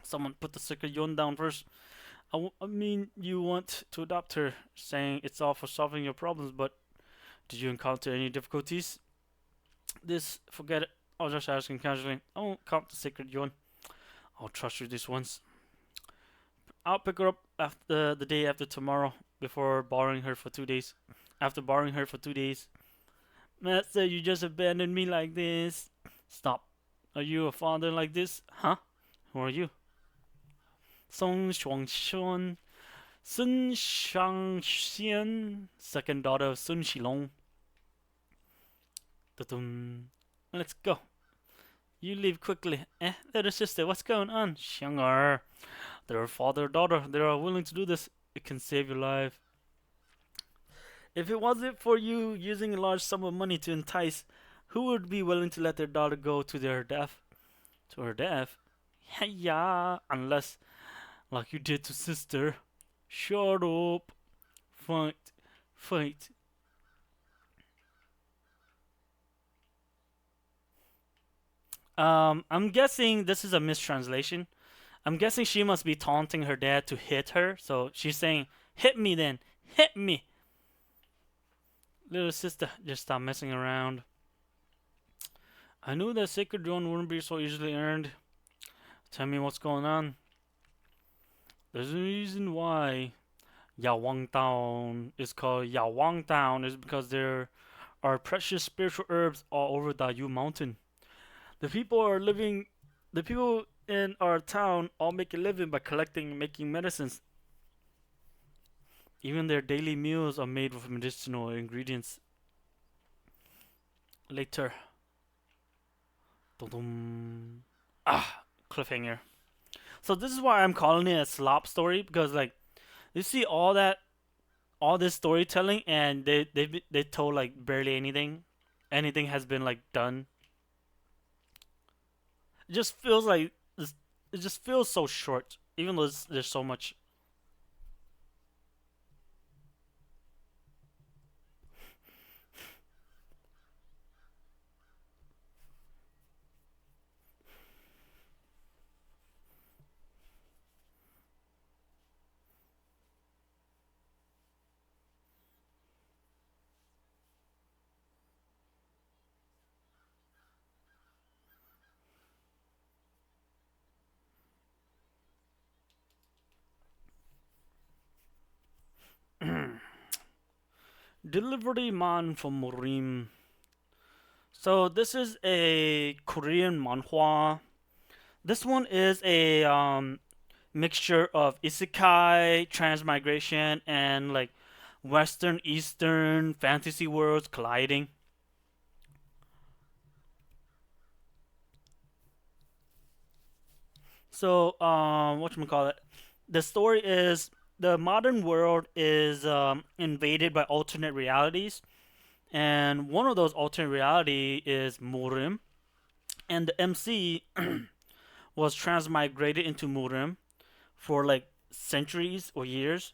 Someone put the sacred yuan down first. I mean, you want to adopt her, saying it's all for solving your problems, but did you encounter any difficulties? Forget it. I was just asking casually. I won't count the sacred yuan. I'll trust you this once. I'll pick her up after the day after tomorrow, before borrowing her for 2 days. After borrowing her for 2 days. Master, you just abandoned me like this. Stop. Are you a father like this? Huh? Who are you? Song Shuangshan, Sun Xianxian, second daughter of Sun Shilong. Let's go. You leave quickly. Little sister, what's going on? Xiang'er. They're father and daughter. They are willing to do this. It can save your life. If it wasn't for you using a large sum of money to entice, who would be willing to let their daughter go to their death? To her death? Yeah, unless, like you did to sister. Shut up. Fight. Fight. I'm guessing this is a mistranslation. I'm guessing she must be taunting her dad to hit her. So she's saying, hit me then. Hit me. Little sister, just stop messing around. I knew that sacred drone wouldn't be so easily earned. Tell me what's going on. There's a reason why Yawang Town is called Yawang Town is because there are precious spiritual herbs all over the Yu Mountain. The people in our town all make a living by collecting and making medicines. Even their daily meals are made with medicinal ingredients. Later. Cliffhanger. So this is why I'm calling it a slop story, because like you see all this storytelling and they told like barely anything. Anything has been like done. It just feels like it just feels so short, even though there's so much. Delivery man from Rim. So this is a Korean manhwa. This one is a mixture of isekai, transmigration, and like Western Eastern fantasy worlds colliding. So whatchamacallit? The story is the modern world is invaded by alternate realities, and one of those alternate reality is Murim, and the MC was transmigrated into Murim for like centuries or years,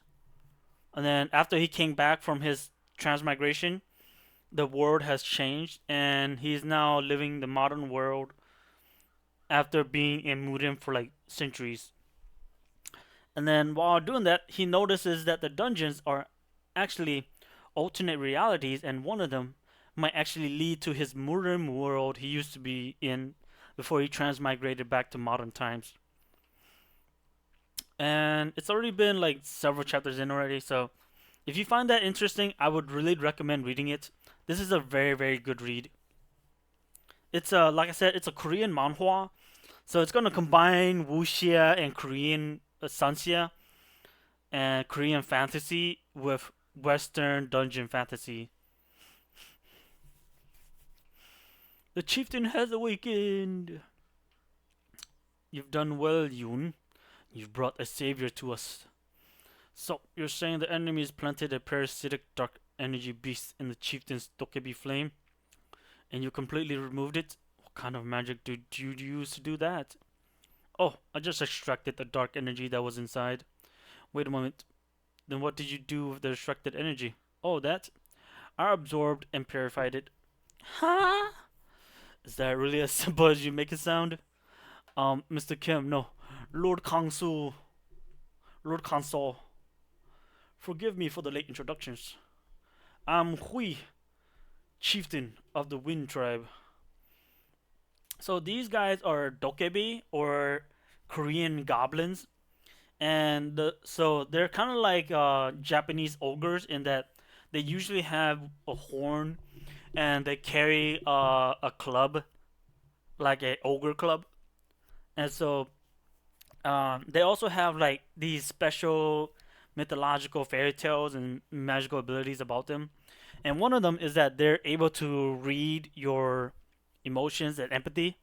and then after he came back from his transmigration, the world has changed, and he's now living the modern world after being in Murim for like centuries. And then while doing that, he notices that the dungeons are actually alternate realities, and one of them might actually lead to his Murim world he used to be in before he transmigrated back to modern times. And it's already been like several chapters in already, so if you find that interesting, I would really recommend reading it. This is a very, very good read. It's like I said, it's a Korean manhwa, so it's gonna combine wuxia and Korean Xianxia and Korean fantasy with Western dungeon fantasy. The chieftain has awakened. You've done well, Yoon. You've brought a savior to us. So, you're saying the enemies planted a parasitic dark energy beast in the chieftain's Dokebi flame, and you completely removed it? What kind of magic did you use to do that? Oh, I just extracted the dark energy that was inside. Wait a moment. Then what did you do with the extracted energy? Oh, that? I absorbed and purified it. Huh? Is that really as simple as you make it sound? Mr. Kim, no. Lord Kangsu. Lord Kansol. Forgive me for the late introductions. I'm Hui, chieftain of the Wind Tribe. So these guys are dokebi or Korean goblins, and so they're kind of like Japanese ogres in that they usually have a horn and they carry a club like a ogre club, and so they also have like these special mythological fairy tales and magical abilities about them. And one of them is that they're able to read your emotions and empathy,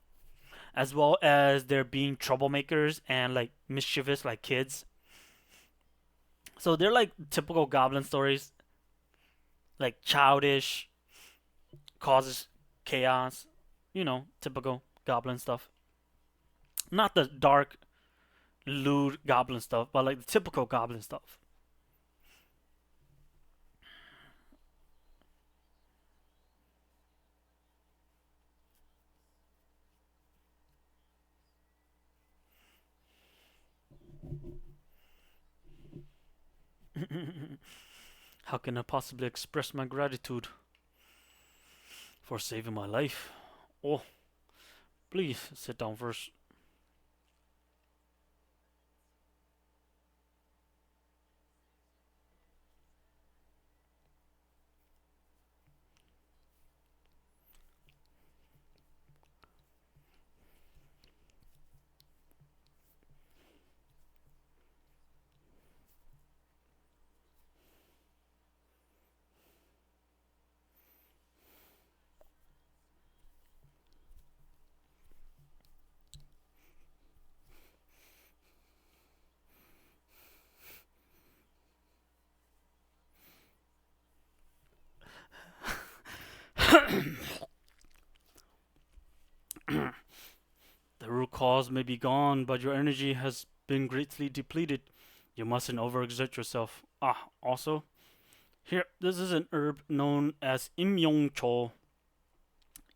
as well as they're being troublemakers and like mischievous like kids. So they're like typical goblin stories, like childish, causes chaos, typical goblin stuff. Not the dark, lewd goblin stuff, but like the typical goblin stuff. How can I possibly express my gratitude for saving my life? Oh, please sit down first. The root cause may be gone, but your energy has been greatly depleted. You mustn't overexert yourself. Ah, also, here, this is an herb known as Imyongcho.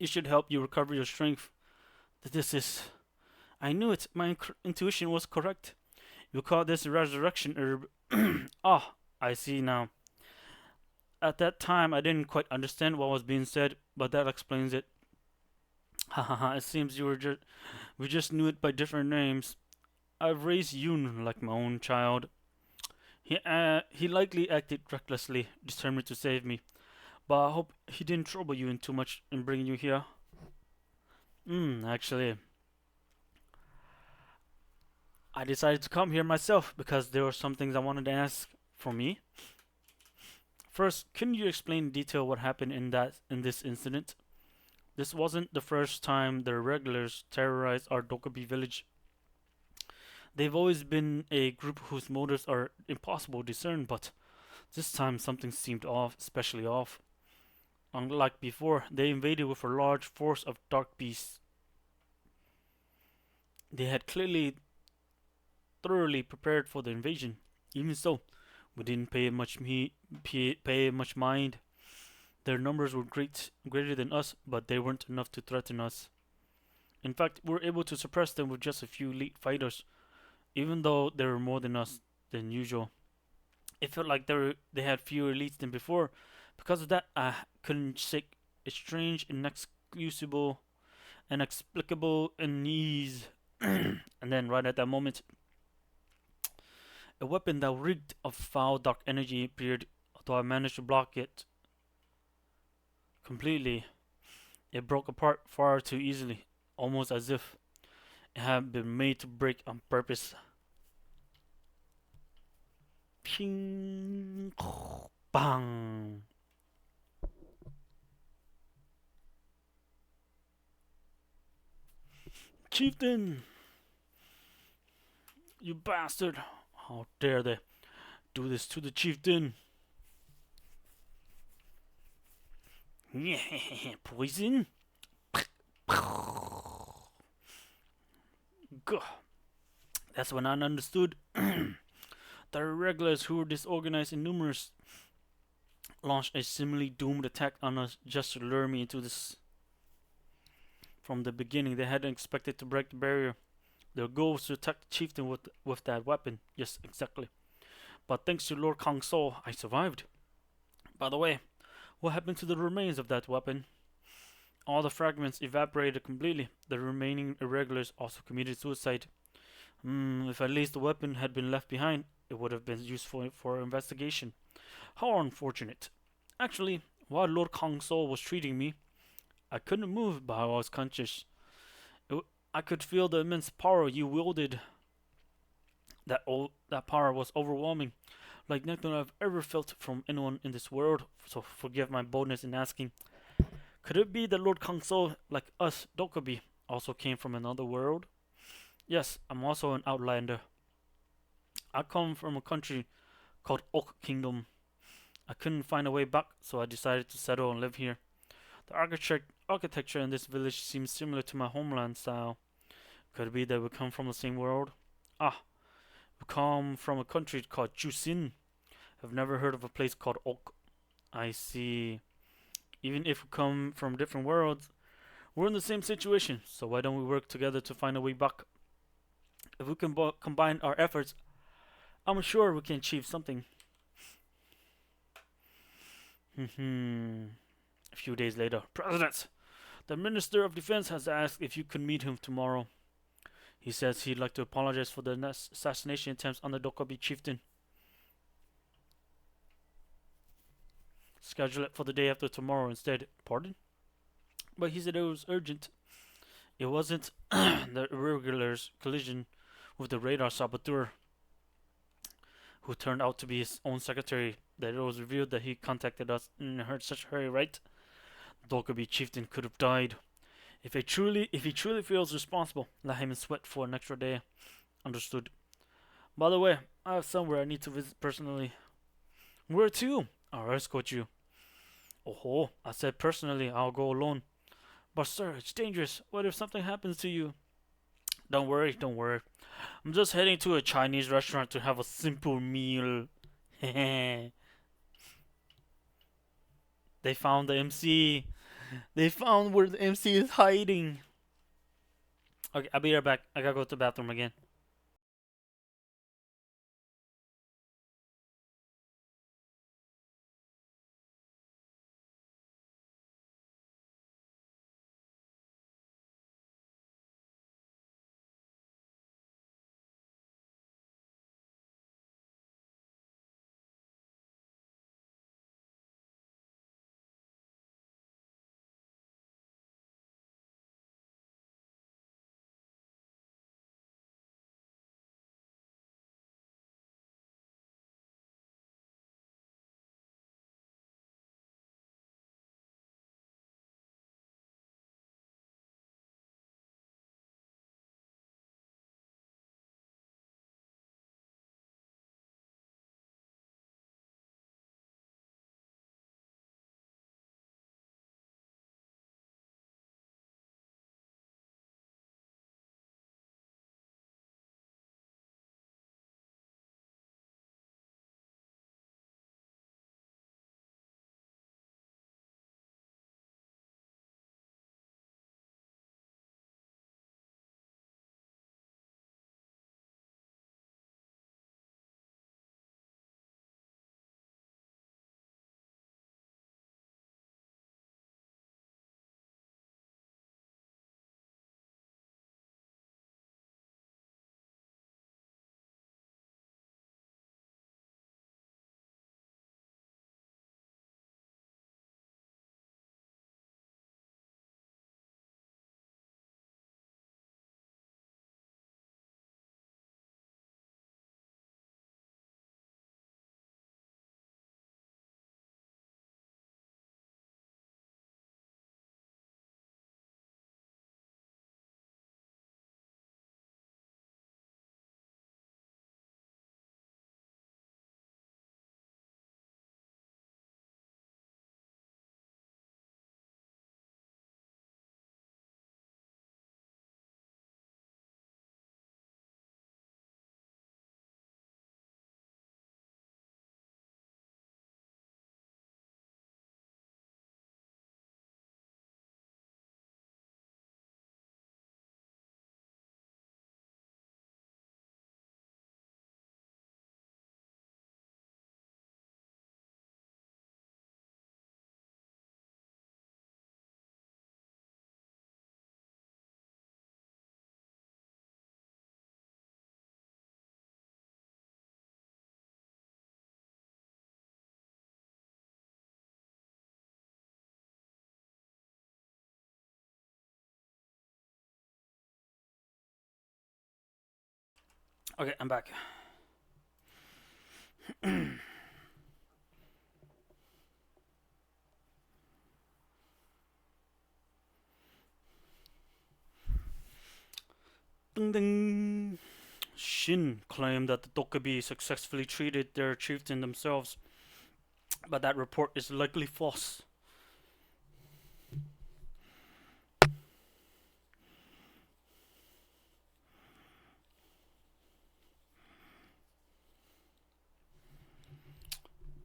It should help you recover your strength. This is. I knew it. My intuition was correct. You call this resurrection herb. Ah, I see now. At that time, I didn't quite understand what was being said, but that explains it. Ha ha ha! It seems we just knew it by different names. I've raised Yoon like my own child. He likely acted recklessly, determined to save me. But I hope he didn't trouble you in too much in bringing you here. Actually, I decided to come here myself because there were some things I wanted to ask for me. First, can you explain in detail what happened in this incident? This wasn't the first time the regulars terrorized our Dokubi village. They've always been a group whose motives are impossible to discern, but this time something seemed off, especially off. Unlike before, they invaded with a large force of dark beasts. They had clearly thoroughly prepared for the invasion. Even so, we didn't pay much mind. Their numbers were greater than us, but they weren't enough to threaten us. In fact, we were able to suppress them with just a few elite fighters, even though there were more than us than usual. It felt like they had fewer elites than before. Because of that, I couldn't shake a strange, inexplicable unease. And then, right at that moment, a weapon that reeked of foul dark energy appeared, although I managed to block it completely. It broke apart far too easily, almost as if it had been made to break on purpose. Ping! Bang! Chieftain! You bastard! How dare they do this to the chieftain? Poison? Gah. That's when I understood. The irregulars who were disorganized and numerous launched a similarly doomed attack on us just to lure me into this. From the beginning, they hadn't expected to break the barrier. Their goal was to attack the chieftain with that weapon. Yes, exactly. But thanks to Lord Kang So, I survived. By the way, what happened to the remains of that weapon? All the fragments evaporated completely. The remaining irregulars also committed suicide. If at least the weapon had been left behind, it would have been useful for investigation. How unfortunate. Actually, while Lord Kang So was treating me, I couldn't move, but I was conscious. I could feel the immense power you wielded. That power was overwhelming, like nothing I've ever felt from anyone in this world. So forgive my boldness in asking. Could it be that Lord Kang So, like us, Dokubi, also came from another world? Yes, I'm also an outlander. I come from a country called Oak Kingdom. I couldn't find a way back, so I decided to settle and live here. The architecture in this village seems similar to my homeland style. Could it be that we come from the same world? Ah, we come from a country called Jusin. I've never heard of a place called Oak. I see. Even if we come from different worlds, we're in the same situation, so why don't we work together to find a way back? If we can combine our efforts, I'm sure we can achieve something. A few days later, President, the Minister of Defense has asked if you could meet him tomorrow. He says he'd like to apologize for the assassination attempts on the Dokubi chieftain. Schedule it for the day after tomorrow instead. Pardon? But he said it was urgent. It wasn't the irregulars' collision with the radar saboteur, who turned out to be his own secretary, that it was revealed that he contacted us in such a hurry, right? Dokubi chieftain could have died. If he truly feels responsible, let him in sweat for an extra day. Understood. By the way, I have somewhere I need to visit personally. Where to? I'll escort you. Oh, I said personally, I'll go alone. But sir, it's dangerous. What if something happens to you? Don't worry. I'm just heading to a Chinese restaurant to have a simple meal. They found the MC. They found where the MC is hiding. Okay, I'll be right back. I gotta go to the bathroom again. Okay, I'm back. Ding ding. Shin claimed that the Dokkaebi successfully treated their chieftain themselves, but that report is likely false.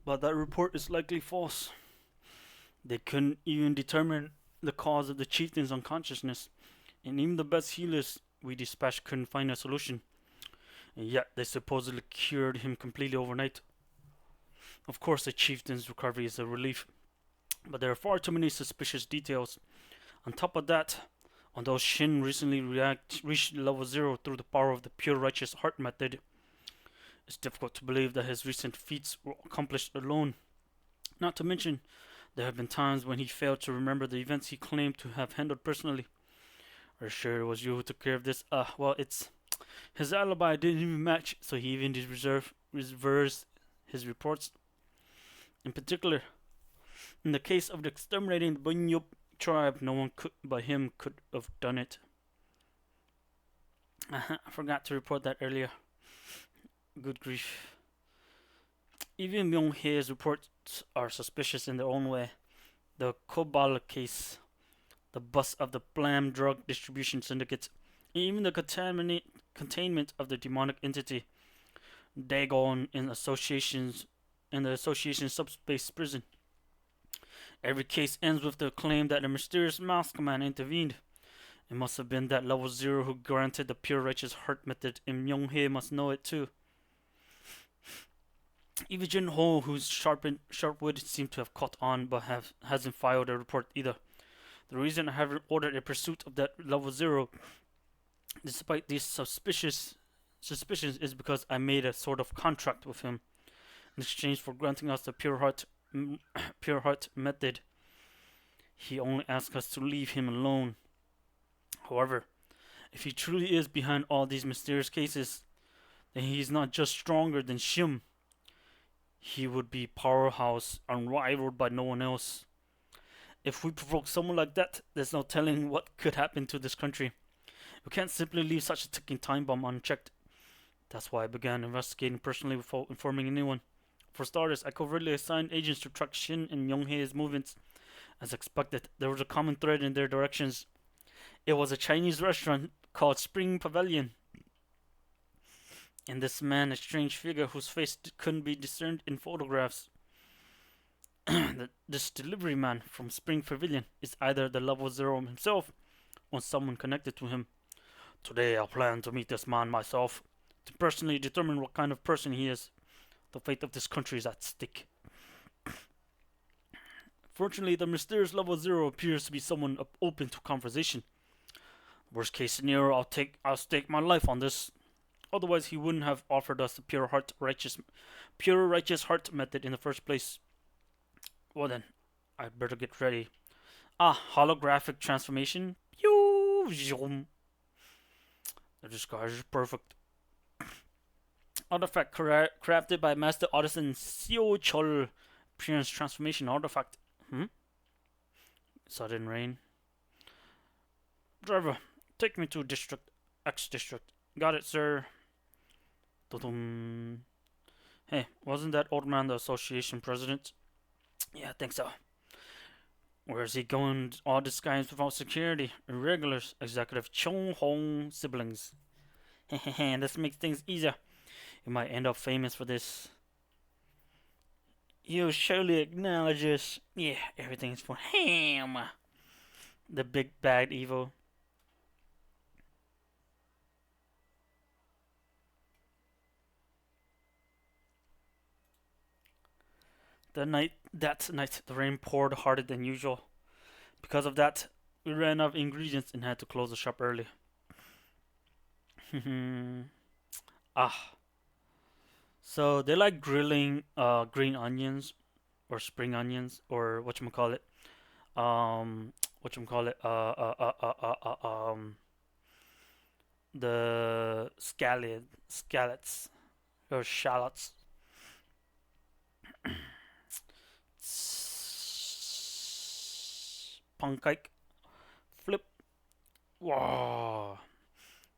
But that report is likely false. They couldn't even determine the cause of the chieftain's unconsciousness, and even the best healers we dispatched couldn't find a solution. And yet they supposedly cured him completely overnight. Of course, the chieftain's recovery is a relief, but there are far too many suspicious details. On top of that, although Shin recently reached level 0 through the power of the pure righteous heart method, it's difficult to believe that his recent feats were accomplished alone. Not to mention, there have been times when he failed to remember the events he claimed to have handled personally. Are you sure it was you who took care of this? Well, it's his alibi didn't even match, so he even did reverse his reports. In particular, in the case of exterminating the Bunyup tribe, no one but him could have done it. I forgot to report that earlier. Good grief. Even Myung-hae's reports are suspicious in their own way. The Kobal case, the bust of the Blam drug distribution syndicate, and even the containment of the demonic entity Dagon in the association's subspace prison. Every case ends with the claim that a mysterious masked man intervened. It must have been that level 0 who granted the pure righteous heart method, and Myung-hae must know it too. Even Jin-ho, whose sharp wit seemed to have caught on but hasn't filed a report either. The reason I haven't ordered a pursuit of that level 0, despite these suspicions, is because I made a sort of contract with him in exchange for granting us the pure heart method. He only asked us to leave him alone. However, if he truly is behind all these mysterious cases, then he is not just stronger than Shim. He would be powerhouse, unrivaled by no one else. If we provoke someone like that, there's no telling what could happen to this country. We can't simply leave such a ticking time bomb unchecked. That's why I began investigating personally without informing anyone. For starters, I covertly assigned agents to track Shin and Myung-hae's movements. As expected, there was a common thread in their directions. It was a Chinese restaurant called Spring Pavilion. And this man, a strange figure whose face couldn't be discerned in photographs. This delivery man from Spring Pavilion is either the level 0 himself or someone connected to him. Today I plan to meet this man myself, to personally determine what kind of person he is. The fate of this country is at stake. Fortunately, the mysterious level 0 appears to be someone open to conversation. Worst case scenario, I'll stake my life on this. Otherwise, he wouldn't have offered us the pure righteous heart method in the first place. Well then, I'd better get ready. Holographic transformation. The disguise is perfect. Artifact crafted by Master Artisan Seo Chol. Appearance transformation artifact. Sudden rain. Driver, take me to District X District. Got it, sir. Dum. Hey, wasn't that old man the association president? Yeah, I think so. Where's he going all disguised without security? Irregulars, Executive Chung Hong siblings. Hehehe, this makes things easier. You might end up famous for this. You surely acknowledge this. Yeah, everything's for him. The big bad evil. That night, the rain poured harder than usual. Because of that, we ran out of ingredients and had to close the shop early. So they like grilling green onions or spring onions or whatchamacallit. Um, whatchamacallit. the scallots or shallots. Pancake flip. Wow.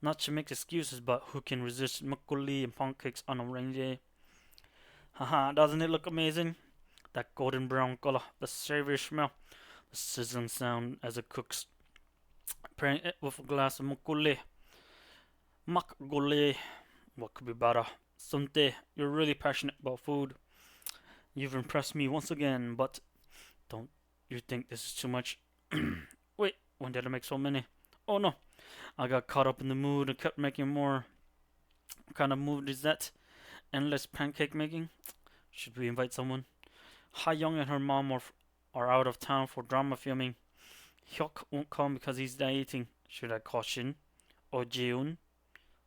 Not to make excuses, but who can resist makgeolli and pancakes on a rainy day? Haha, doesn't it look amazing? That golden brown color, the savory smell, the sizzling sound as it cooks. Pairing it with a glass of makgeolli. Makgeolli. What could be better? Someday, you're really passionate about food. You've impressed me once again, but don't you think this is too much? Wait, when did I make so many? Oh no, I got caught up in the mood and kept making more. What kind of mood is that? Endless pancake making? Should we invite someone? Ha Young and her mom are out of town for drama filming. Hyuk won't come because he's dieting. Should I call Shin? Or Jiun?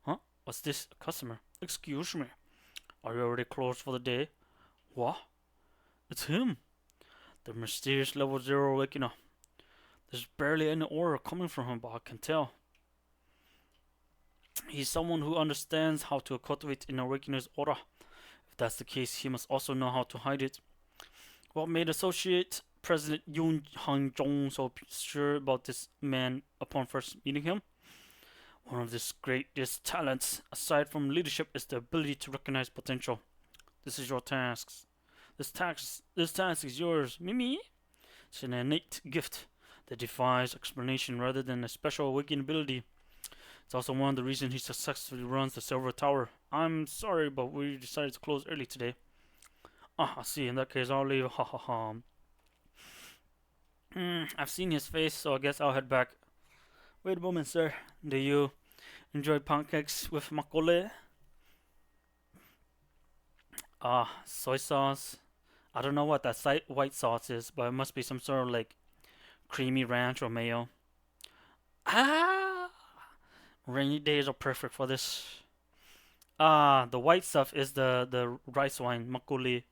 Huh? What's this? A customer? Excuse me. Are you already closed for the day? What? It's him. The mysterious level 0 awakener. There's barely any aura coming from him, but I can tell. He's someone who understands how to cultivate an awakener's aura. If that's the case, he must also know how to hide it. What made Associate President Yoon Hang-jong so sure about this man upon first meeting him? One of his greatest talents, aside from leadership, is the ability to recognize potential. This is your task. This task is yours, Mimi. It's an innate gift that defies explanation rather than a special awakening ability. It's also one of the reasons he successfully runs the Silver Tower. I'm sorry, but we decided to close early today. Ah, I see. In that case, I'll leave. Ha ha ha. I've seen his face, so I guess I'll head back. Wait a moment, sir. Do you enjoy pancakes with makgeolli? Ah, soy sauce. I don't know what that white sauce is, but it must be some sort of like creamy ranch or mayo. Ah! Rainy days are perfect for this. Ah, the white stuff is the rice wine, makgeolli.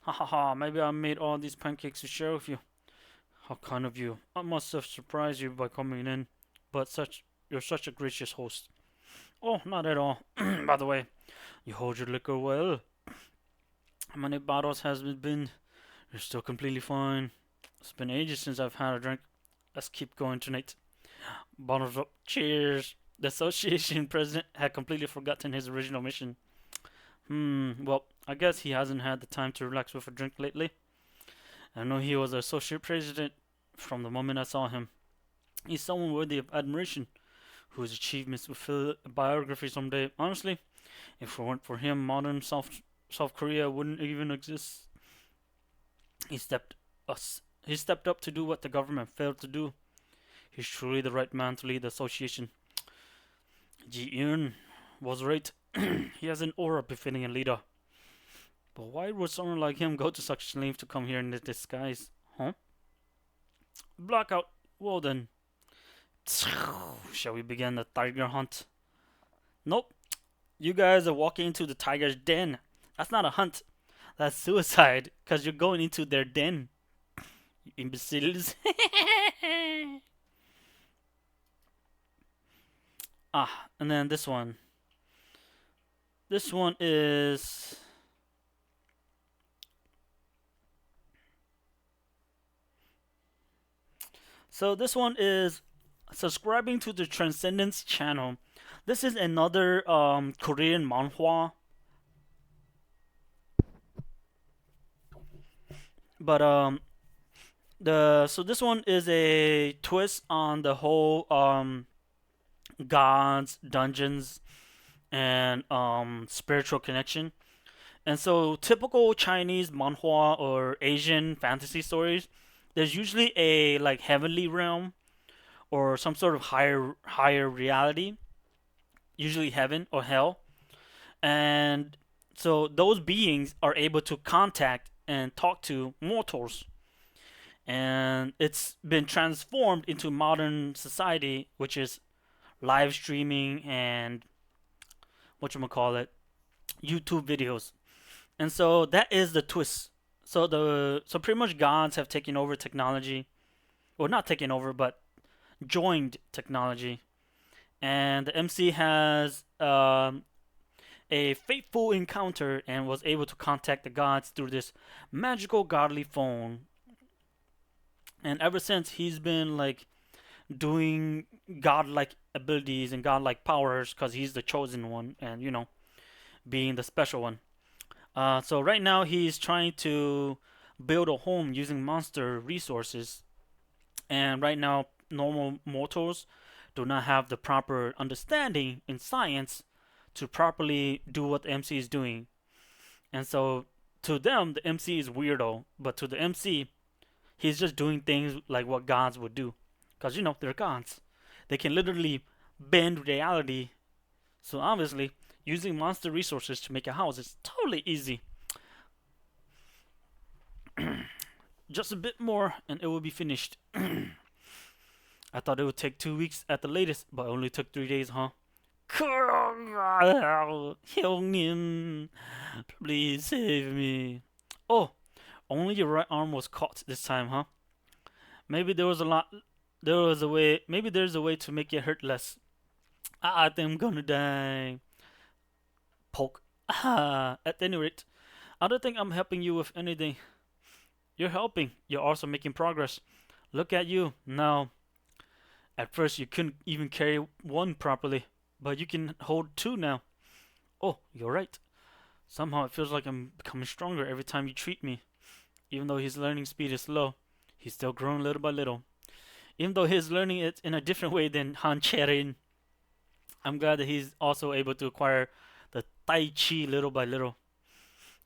Ha ha ha, maybe I made all these pancakes to share with you. How kind of you. I must have surprised you by coming in, but you're such a gracious host. Oh, not at all. By the way, you hold your liquor well. How many bottles has it been? You're still completely fine. It's been ages since I've had a drink. Let's keep going tonight. Bottles up. Cheers. The association president had completely forgotten his original mission. Well, I guess he hasn't had the time to relax with a drink lately. I know he was the associate president from the moment I saw him. He's someone worthy of admiration, whose achievements will fill a biography someday. Honestly, if it weren't for him, modern South Korea wouldn't even exist. He stepped up to do what the government failed to do. He's truly the right man to lead the association. Ji-eun was right. He has an aura befitting a leader. But why would someone like him go to such lengths to come here in this disguise? Huh? Blackout. Well then. Shall we begin the tiger hunt? Nope. You guys are walking into the tiger's den. That's not a hunt. That's suicide. Because you're going into their den. You imbeciles. And then this one. This one is... So this one is subscribing to the Transcendence channel. This is another Korean manhwa. But so this one is a twist on the whole gods, dungeons, and spiritual connection. And so typical Chinese manhwa or Asian fantasy stories, there's usually a like heavenly realm or some sort of higher reality, usually heaven or hell. And so those beings are able to contact and talk to mortals. And it's been transformed into modern society, which is live streaming and whatchamacallit, YouTube videos. And so that is the twist. So pretty much gods have taken over technology. Well, not taken over, but joined technology, and the MC has a fateful encounter and was able to contact the gods through this magical godly phone. And ever since, he's been like doing godlike abilities and godlike powers because he's the chosen one, and being the special one. So right now he's trying to build a home using monster resources, and right now normal mortals do not have the proper understanding in science to properly do what the MC is doing. And so to them, the MC is weirdo, but to the MC, he's just doing things like what gods would do. Because, they're gods. They can literally bend reality. So obviously, using monster resources to make a house is totally easy. Just a bit more and it will be finished. I thought it would take 2 weeks at the latest, but it only took 3 days, huh? Hyungnim, please save me. Oh, only your right arm was caught this time, huh? Maybe there was a lot. There was a way. Maybe there's a way to make it hurt less. I think I'm gonna die. Poke. At any rate, I don't think I'm helping you with anything. You're helping. You're also making progress. Look at you now. At first, you couldn't even carry one properly, but you can hold two now. Oh, you're right. Somehow it feels like I'm becoming stronger every time you treat me. Even though his learning speed is slow, he's still growing little by little. Even though he's learning it in a different way than Han Cherin, I'm glad that he's also able to acquire the Tai Chi little by little.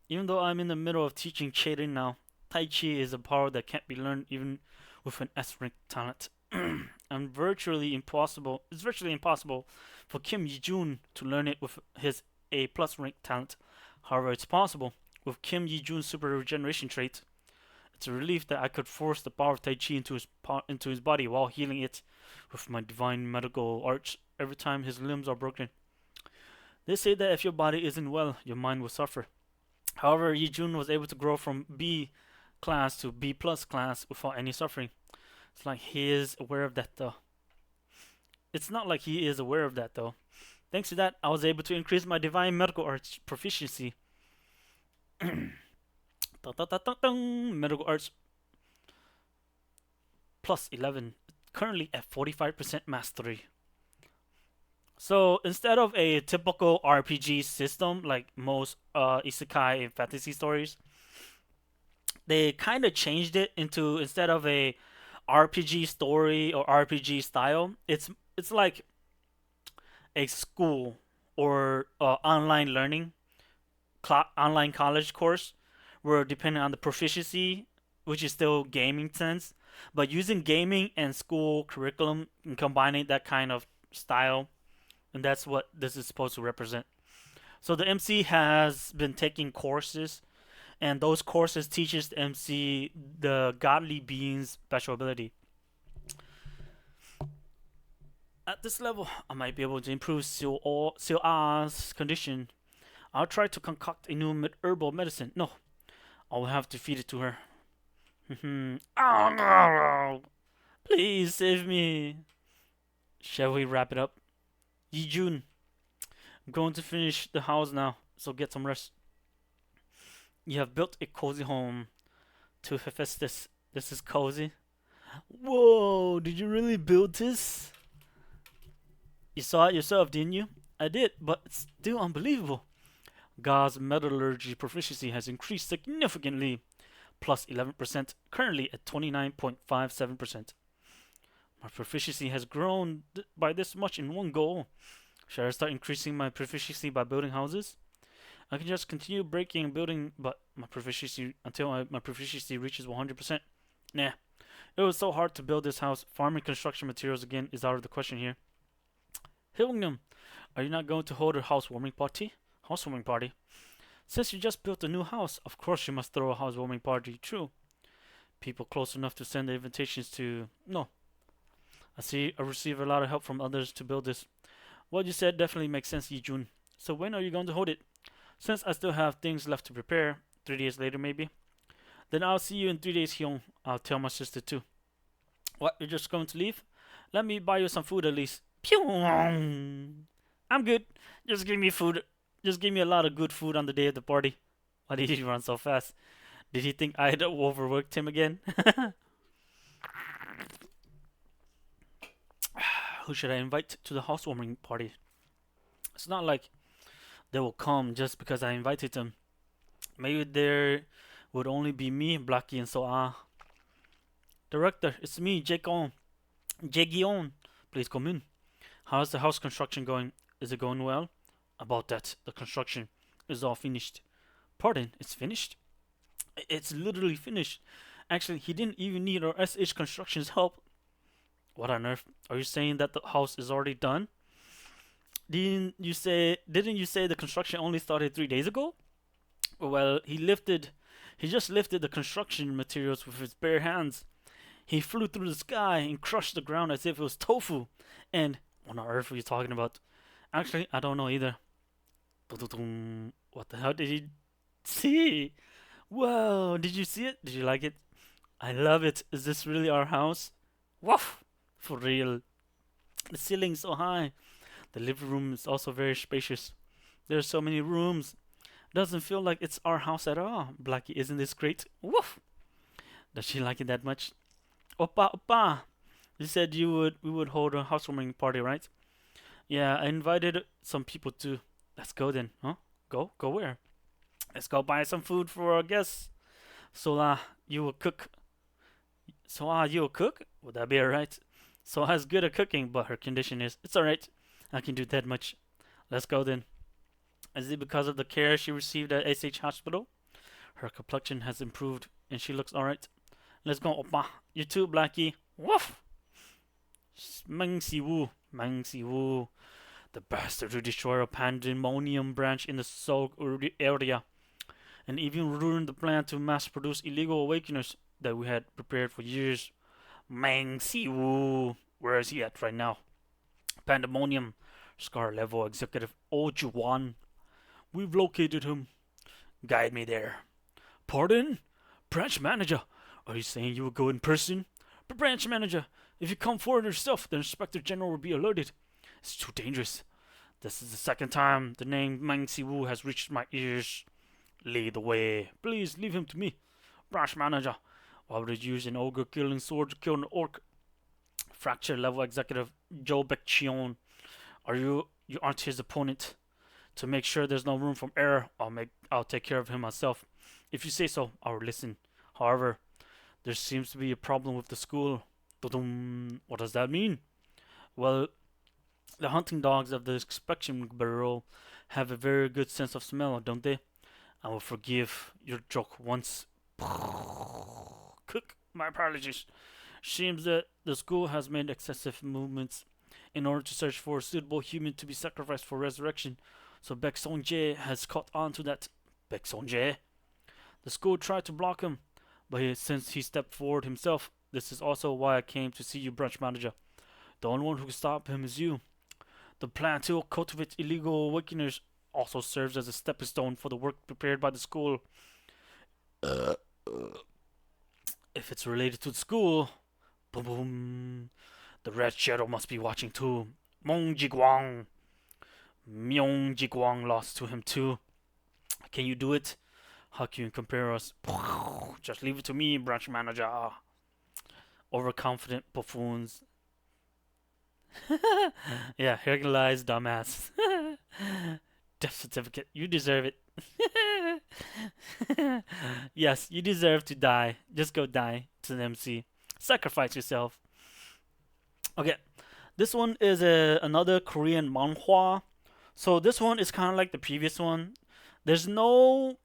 Even though I'm in the middle of teaching Cherin now, Tai Chi is a power that can't be learned even with an S-rank talent. It's virtually impossible for Kim Yi-jun to learn it with his A+ rank talent. However, it's possible with Kim Yi-jun's super regeneration trait. It's a relief that I could force the power of Tai Chi into his body while healing it with my divine medical arts every time his limbs are broken. They say that if your body isn't well, your mind will suffer. However, Yi-jun was able to grow from B class to B+ class without any suffering. It's like he is aware of that though. It's not like he is aware of that though. Thanks to that, I was able to increase my divine medical arts proficiency. Medical arts plus 11, currently at 45% mastery. So instead of a typical RPG system like most isekai and fantasy stories, they kind of changed it into, instead of a RPG story or RPG style, it's like a school or online learning, online college course, where depending on the proficiency, which is still gaming sense, but using gaming and school curriculum and combining that kind of style, and that's what this is supposed to represent. So the MC has been taking courses, and those courses teaches the MC the godly being's special ability. At this level, I might be able to improve Sil-A's condition. I'll try to concoct a new herbal medicine. No, I'll have to feed it to her. Oh no! Please save me. Shall we wrap it up? Yi-jun, I'm going to finish the house now, so get some rest. You have built a cozy home to Hephaestus. This is cozy. Whoa, did you really build this? You saw it yourself, didn't you? I did, but it's still unbelievable. God's metallurgy proficiency has increased significantly, plus 11%, currently at 29.57%. My proficiency has grown by this much in one go. Should I start increasing my proficiency by building houses? I can just continue breaking and building, but my proficiency until my proficiency reaches 100%. Nah, it was so hard to build this house. Farming construction materials again is out of the question here. Hilgnum, are you not going to hold a housewarming party? Housewarming party? Since you just built a new house, of course you must throw a housewarming party. True. People close enough to send the invitations to. No. I receive a lot of help from others to build this. What you said definitely makes sense, Yi-jun. So when are you going to hold it? Since I still have things left to prepare, 3 days later maybe. Then I'll see you in 3 days, Hyung. I'll tell my sister too. What, you're just going to leave? Let me buy you some food at least. Pew! I'm good. Just give me food. Just give me a lot of good food on the day of the party. Why did he run so fast? Did he think I had overworked him again? Who should I invite to the housewarming party? It's not like they will come just because I invited them. Maybe there would only be me, Blackie, and so Director, it's me, Jaegion. Please come in. How's the house construction going? Is it going well? About that, the construction is all finished. Pardon, it's finished? It's literally finished. Actually, he didn't even need our SH Construction's help. What on earth? Are you saying that the house is already done? Didn't you say the construction only started 3 days ago? Well, he just lifted the construction materials with his bare hands. He flew through the sky and crushed the ground as if it was tofu. And what on earth are you talking about? Actually, I don't know either. What the hell did he see? Whoa, did you see it? Did you like it? I love it. Is this really our house? Woof! For real. The ceiling's so high. The living room is also very spacious. There are so many rooms. Doesn't feel like it's our house at all. Blackie, isn't this great? Woof! Does she like it that much? Oppa, oppa! You said we would hold a housewarming party, right? Yeah, I invited some people too. Let's go then, huh? Go where? Let's go buy some food for our guests. So you will cook. So you will cook? Would that be alright? Soa's good at cooking, but her condition is it's alright. I can do that much. Let's go then. Is it because of the care she received at SH Hospital? Her complexion has improved and she looks alright. Let's go, Oppa. You too, Blackie. Woof! Meng Si Wu. The bastard who destroyed a pandemonium branch in the Seoul area and even ruined the plan to mass produce illegal awakeners that we had prepared for years. Meng Si Wu. Where is he at right now? Pandemonium. Scar level executive Ojuan. We've located him. Guide me there. Pardon? Branch manager. Are you saying you will go in person? But branch manager, if you come forward yourself, the inspector general will be alerted. It's too dangerous. This is the second time the name Meng Si Wu has reached my ears. Lead the way. Please leave him to me. Branch manager. Why would you use an ogre killing sword to kill an orc? Fracture level executive Joe Baekcheon. You aren't his opponent. To make sure there's no room for error, I'll take care of him myself. If you say so, I'll listen. However, there seems to be a problem with the school. What does that mean? Well, the hunting dogs of the inspection bureau have a very good sense of smell, don't they? I will forgive your joke once. Cook, my apologies. Seems that the school has made excessive movements in order to search for a suitable human to be sacrificed for resurrection. So Baek Song-jae has caught on to that. Baek Song-jae? The school tried to block him, but since he stepped forward himself, this is also why I came to see you, branch manager. The only one who can stop him is you. The plan to cultivate illegal awakeners also serves as a stepping stone for the work prepared by the school. If it's related to the school, boom boom, the Red Shadow must be watching too. Myung Ji-kwang lost to him too. Can you do it? How can you compare us? Just leave it to me, branch manager. Overconfident buffoons. Yeah, here lies dumbass. Death certificate. You deserve it. Yes, you deserve to die. Just go die to the MC. Sacrifice yourself. Okay, this one is another Korean manhwa. So this one is kind of like the previous one. There's no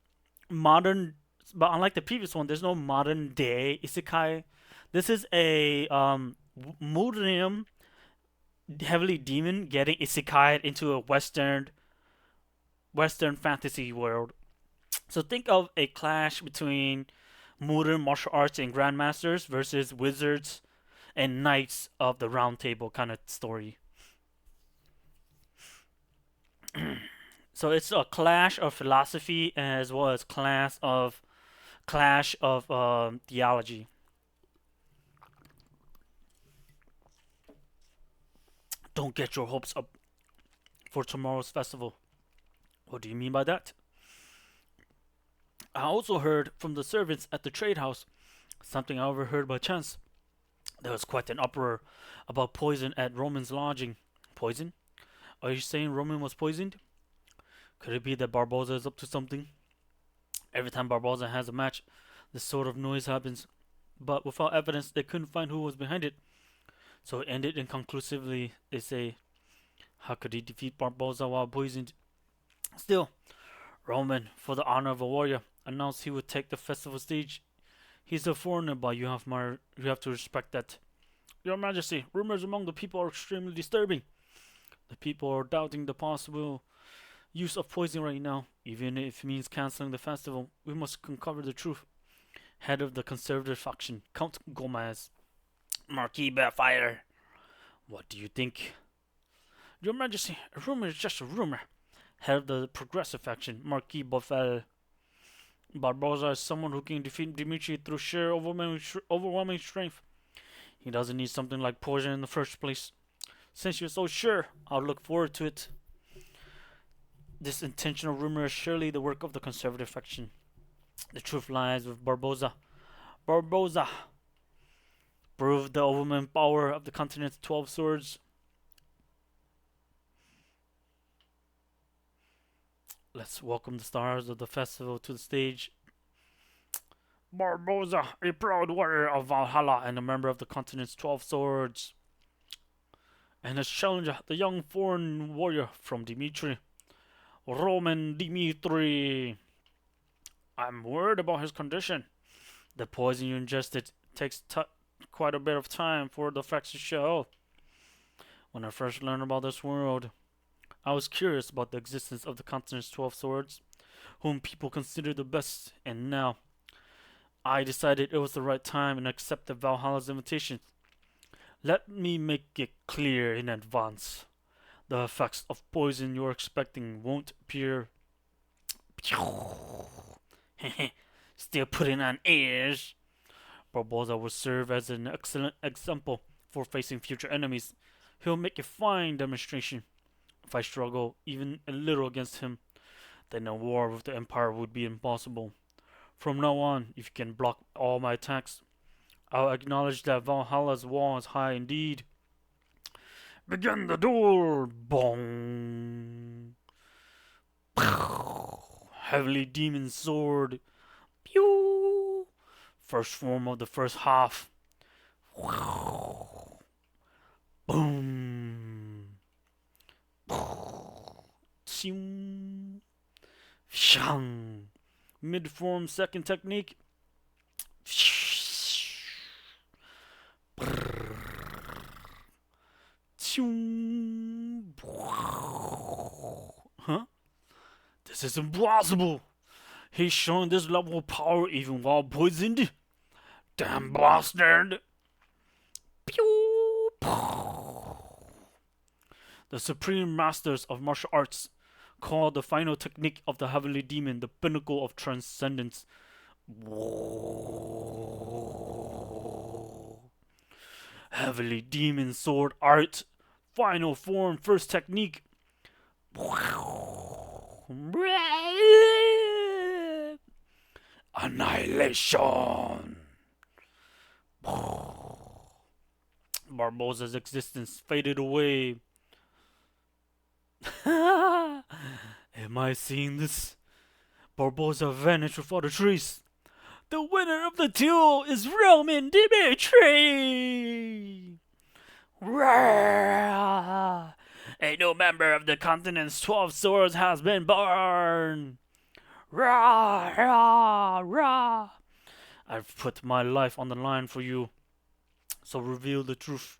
modern, but unlike the previous one, there's no modern day isekai. This is a Murium heavily demon getting isekai into a Western fantasy world. So think of a clash between modern martial arts and grandmasters versus wizards and knights of the round table kind of story. So it's a clash of philosophy as well as clash of theology. Don't get your hopes up for tomorrow's festival. What do you mean by that? I also heard from the servants at the trade house, something I overheard by chance. There was quite an uproar about poison at Roman's lodging. Poison? Are you saying Roman was poisoned? Could it be that Barboza is up to something? Every time Barboza has a match, this sort of noise happens. But without evidence, they couldn't find who was behind it. So it ended inconclusively, they say. How could he defeat Barboza while poisoned? Still, Roman, for the honor of a warrior, announced he would take the festival stage. He's a foreigner, but you have to respect that. Your Majesty, rumors among the people are extremely disturbing. The people are doubting the possible use of poison right now. Even if it means cancelling the festival, we must uncover the truth. Head of the conservative faction, Count Gomez. Marquis Barefighter. What do you think? Your Majesty, a rumor is just a rumor. Head of the progressive faction, Marquis Bofel. Barboza is someone who can defeat Dimitri through sheer overwhelming strength. He doesn't need something like poison in the first place. Since you're so sure, I'll look forward to it. This intentional rumor is surely the work of the conservative faction. The truth lies with Barboza. Barboza proved the overwhelming power of the continent's 12 swords. Let's welcome the stars of the festival to the stage. Barboza, a proud warrior of Valhalla and a member of the continent's 12 swords. And his challenger, the young foreign warrior from Dimitri, Roman Dimitri. I'm worried about his condition. The poison you ingested takes quite a bit of time for the effects to show. When I first learned about this world, I was curious about the existence of the continent's 12 swords, whom people consider the best, and now I decided it was the right time and accepted Valhalla's invitation. Let me make it clear in advance. The effects of poison you're expecting won't appear. Still putting on airs. Barboza will serve as an excellent example for facing future enemies. He'll make a fine demonstration. If I struggle even a little against him, then a war with the Empire would be impossible. From now on, if you can block all my attacks, I'll acknowledge that Valhalla's wall is high indeed. Begin the duel! Bong! Heavily demon sword. Pew! First form of the first half. Boom! Shing! Shang! Mid form second technique. Huh? This is impossible. He's showing this level of power even while poisoned. Damn bastard. Pew! The supreme masters of martial arts call the final technique of the heavenly demon the pinnacle of transcendence. Heavenly demon sword art. Final form, first technique. Annihilation. Barboza's existence faded away. Am I seeing this? Barboza vanished without a trace. The winner of the duel is Roman Dimitri! Rah! A new member of the continent's 12 swords has been born! Rah! Rah! Rah! I've put my life on the line for you, so reveal the truth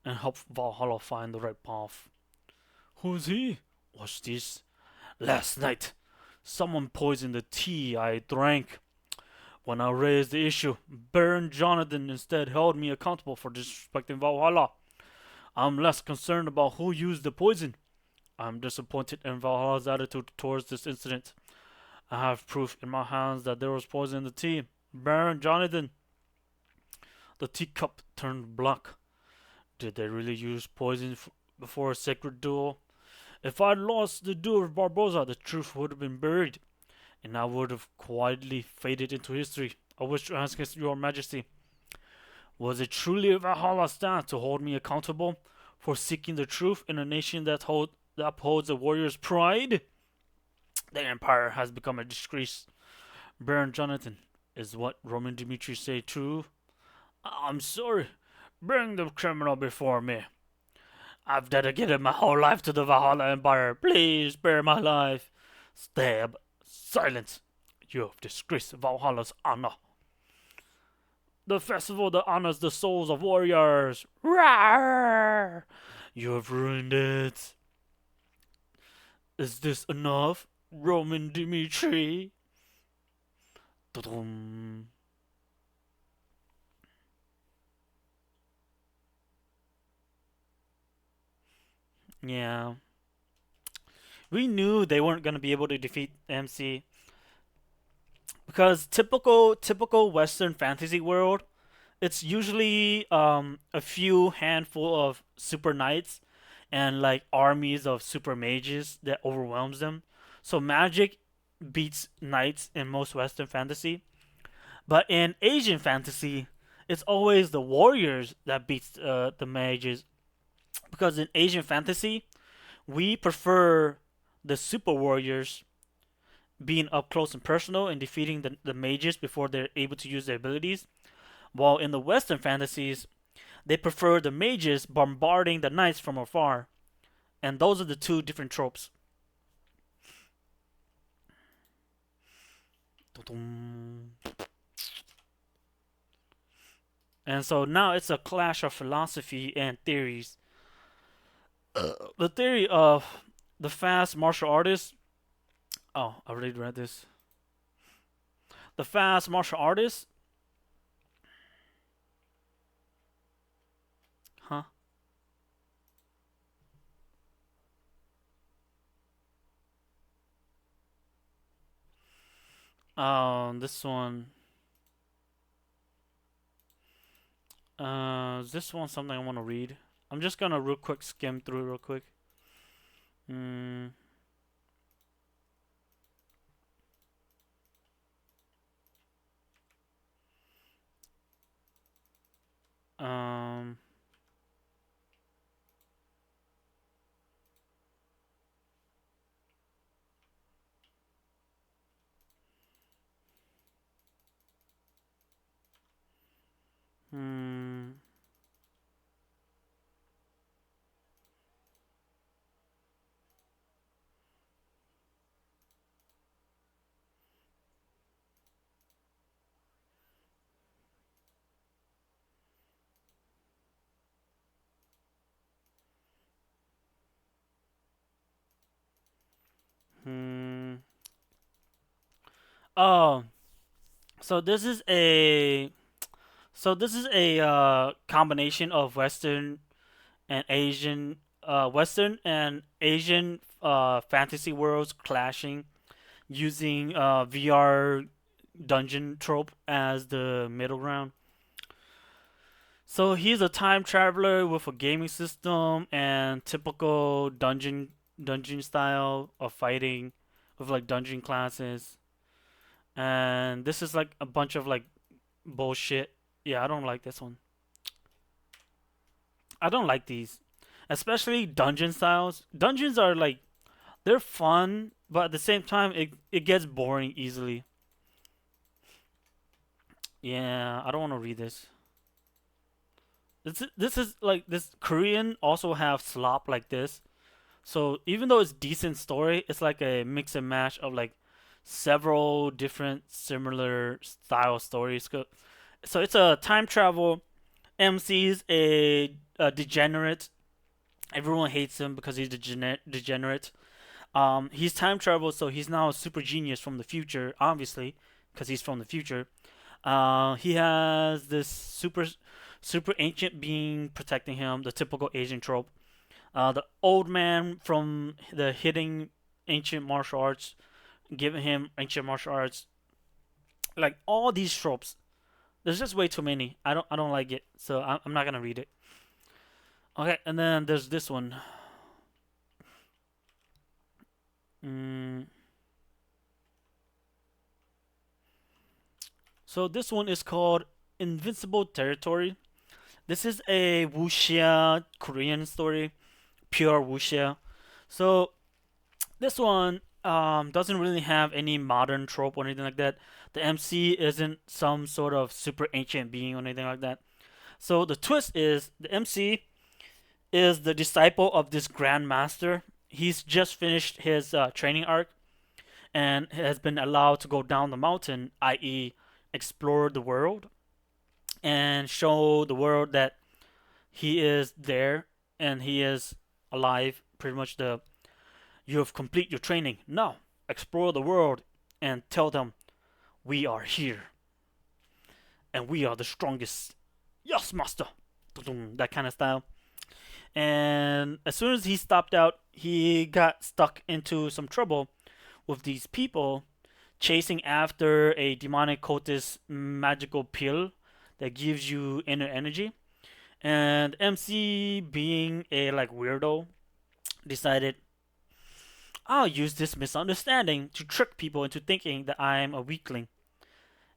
and help Valhalla find the right path. Who's he? Watch this. Last night, someone poisoned the tea I drank. When I raised the issue, Baron Jonathan instead held me accountable for disrespecting Valhalla. I'm less concerned about who used the poison. I'm disappointed in Valhalla's attitude towards this incident. I have proof in my hands that there was poison in the tea. Baron Jonathan. The teacup turned black. Did they really use poison before a sacred duel. If I'd lost the duel with Barboza, the truth would have been buried, and I would have quietly faded into history. I wish to ask your majesty, was it truly a Valhalla stand to hold me accountable for seeking the truth in a nation that upholds a warrior's pride? The empire has become a disgrace. Baron Jonathan, is what Roman Dmitri say true? I'm sorry. Bring the criminal before me. I've dedicated my whole life to the Valhalla Empire. Please spare my life. Stab. Silence. You have disgraced Valhalla's honor. The festival that honors the souls of warriors. Rawr! You have ruined it. Is this enough, Roman Dmitri? Dum. Yeah. We knew they weren't going to be able to defeat MC because typical Western fantasy world, it's usually a few handful of super knights and like armies of super mages that overwhelms them. So magic beats knights in most Western fantasy, but in Asian fantasy, it's always the warriors that beats the mages because in Asian fantasy we prefer the super warriors being up close and personal and defeating the mages before they're able to use their abilities. While in the Western fantasies, they prefer the mages bombarding the knights from afar. And those are the two different tropes. And so now it's a clash of philosophy and theories. The theory of the fast martial artist. Oh, I already read this. The fast martial artist. Huh? This one. Is this one something I want to read? I'm just gonna real quick skim through real quick. Mm, um. Hmm. Hmm. Oh, so this is a combination of Western and Asian fantasy worlds clashing using VR dungeon trope as the middle ground. So he's a time traveler with a gaming system and typical dungeon style of fighting with like dungeon classes. And this is like a bunch of like bullshit. Yeah, I don't like this one. I don't like these. Especially dungeon styles. Dungeons are like they're fun, but at the same time it gets boring easily. Yeah, I don't want to read this. This is like this Korean also have slop like this. So even though it's decent story, it's like a mix and match of like several different similar style stories. So it's a time travel. MC's a degenerate. Everyone hates him because he's a degenerate. He's time traveled, so he's now a super genius from the future, obviously, because he's from the future. He has this super ancient being protecting him, the typical Asian trope. The old man from the hitting ancient martial arts, giving him ancient martial arts. Like all these tropes, there's just way too many. I don't like it, so I'm not gonna read it. Okay, and then there's this one. Mm. So this one is called Invincible Territory. This is a Wuxia Korean story, pure Wuxia. So this one doesn't really have any modern trope or anything like that. The MC isn't some sort of super ancient being or anything like that. So the twist is the MC is the disciple of this grandmaster. He's just finished his training arc and has been allowed to go down the mountain, i.e., explore the world and show the world that he is there and he is alive. Pretty much the you have complete your training. Now explore the world and tell them we are here and we are the strongest. Yes, master. That kind of style. And as soon as he stopped out, he got stuck into some trouble with these people chasing after a demonic cultist magical pill that gives you inner energy. And MC, being a like weirdo, decided I'll use this misunderstanding to trick people into thinking that I'm a weakling.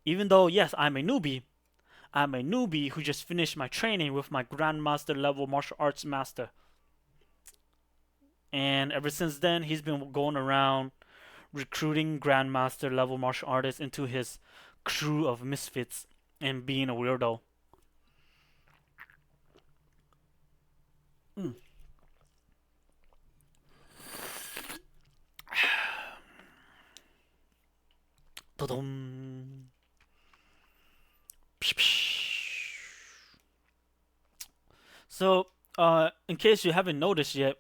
Even though yes, I'm a newbie who just finished my training with my grandmaster level martial arts master. And ever since then, he's been going around recruiting grandmaster level martial artists into his crew of misfits and being a weirdo. Mm. So, in case you haven't noticed yet,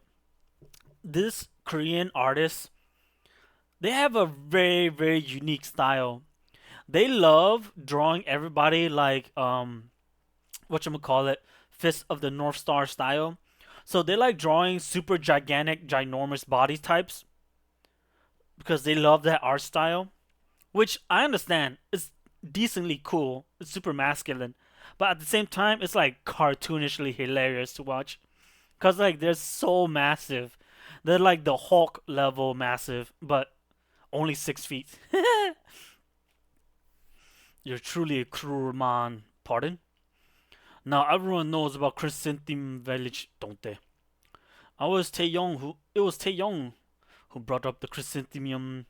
this Korean artist, they have a very, very unique style. They love drawing everybody like whatchamacallit, Fist of the North Star style. So they like drawing super gigantic, ginormous body types because they love that art style. Which I understand. It's decently cool. It's super masculine. But at the same time, it's like cartoonishly hilarious to watch. Cause like they're so massive. They're like the Hulk level massive, but only 6 feet. You're truly a cruel man. Pardon? Now everyone knows about Chrysanthemum Village, don't they? It was Taeyong who brought up the Chrysanthemum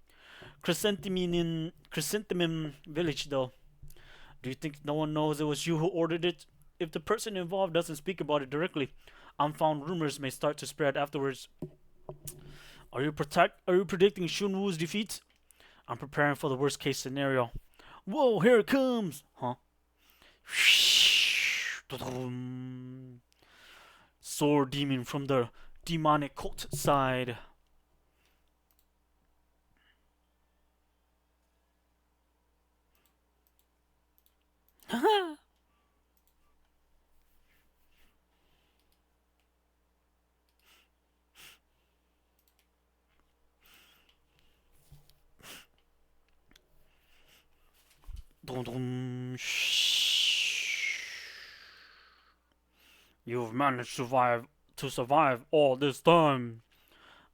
Village though. Do you think no one knows it was you who ordered it? If the person involved doesn't speak about it directly, unfound rumors may start to spread afterwards. Are you predicting Shunwu's defeat? I'm preparing for the worst case scenario. Whoa, here it comes! Huh? Sword demon from the demonic cult side. You've managed to survive all this time.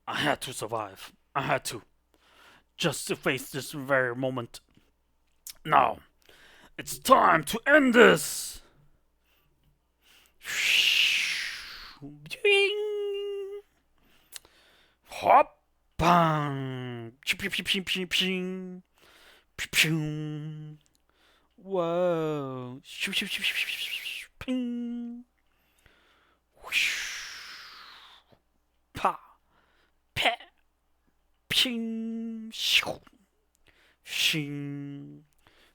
I had to survive. I had to. Just to face this very moment. Now, it's time to end this! Hop! Bang! Whoa! Ping! Pa! Pet! Ping! Shing!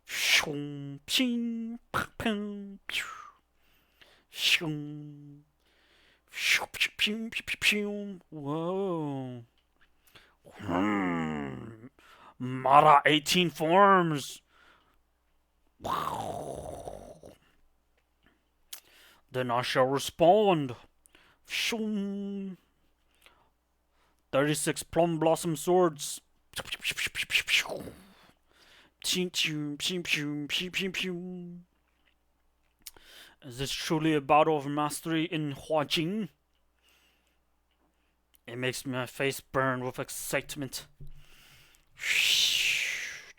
Shung! Ping! Ping! Shung! Whoa! Mara 18 forms! Then I shall respond. 36 plum blossom swords. Is this truly a battle of mastery in Huajing? It makes my face burn with excitement.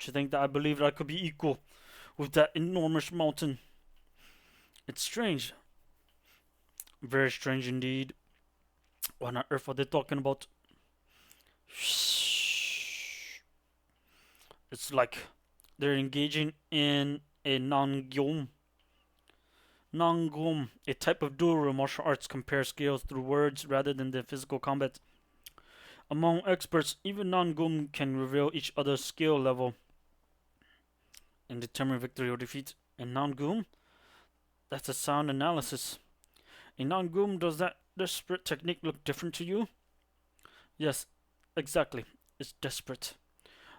To think that I believed I could be equal with that enormous mountain. It's strange. Very strange indeed. What on earth are they talking about? It's like they're engaging in a Nangyom. Nangum, a type of duel where martial arts compare skills through words rather than the physical combat. Among experts, even Nangum can reveal each other's skill level and determine victory or defeat. In Nangum, that's a sound analysis. In Nangum, does that desperate technique look different to you? Yes, exactly. It's desperate.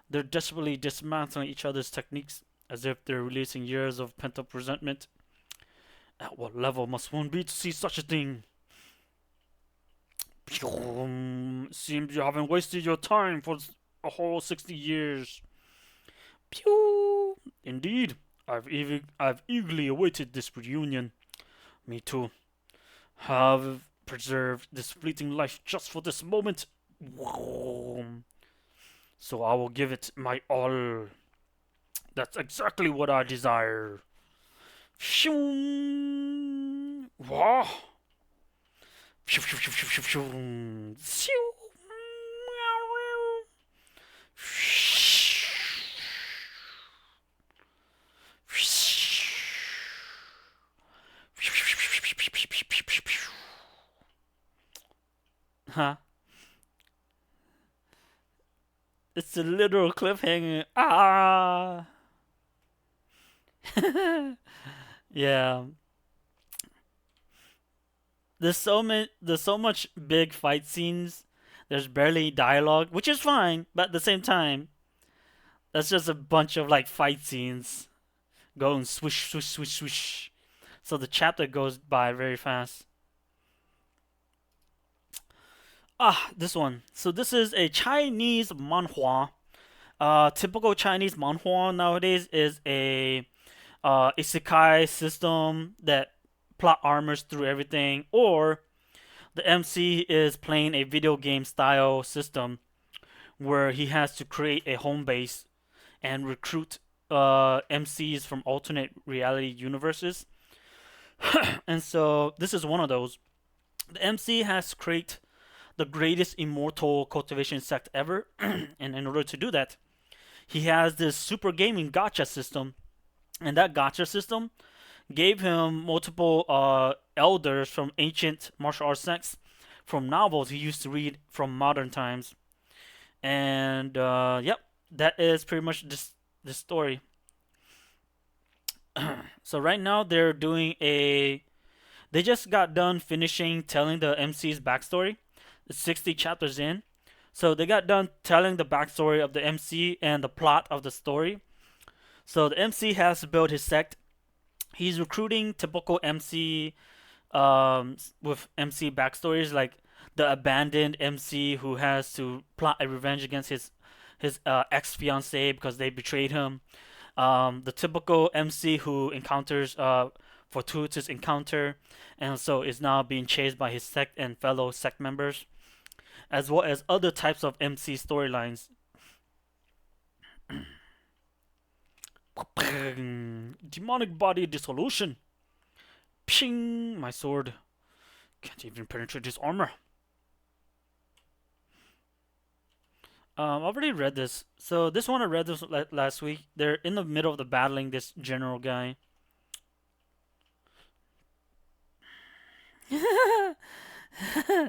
They're desperately dismantling each other's techniques as if they're releasing years of pent up resentment. At what level must one be to see such a thing? Seems you haven't wasted your time for a whole 60 years. Pew! Indeed, I've eagerly awaited this reunion. Me too. Have preserved this fleeting life just for this moment. So I will give it my all. That's exactly what I desire. Wow. Huh? It's a literal cliffhanger. Ah. Yeah. There's so much big fight scenes. There's barely dialogue, which is fine, but at the same time, that's just a bunch of like fight scenes going swish swish swish swish. So the chapter goes by very fast. Ah, this one. So this is a Chinese manhwa. Typical Chinese manhwa nowadays is a isekai system that plot armors through everything, or the MC is playing a video game style system where he has to create a home base and recruit MCs from alternate reality universes. And so this is one of those. The MC has to create the greatest immortal cultivation sect ever, and in order to do that, he has this super gaming gacha system, and that gacha system gave him multiple elders from ancient martial arts sects from novels he used to read from modern times. And yep, that is pretty much this story. So right now they're doing a. They just got done finishing telling the MC's backstory. It's 60 chapters in. So they got done telling the backstory of the MC and the plot of the story. So the MC has to build his sect. He's recruiting typical MC with MC backstories, like the abandoned MC who has to plot a revenge against his ex fiancee because they betrayed him. The typical MC who encounters fortuitous encounter, and so is now being chased by his sect and fellow sect members, as well as other types of MC storylines. Demonic body dissolution. Ping! My sword can't even penetrate his armor. I've already read this. So this one I read this last week. They're in the middle of the battling this general guy.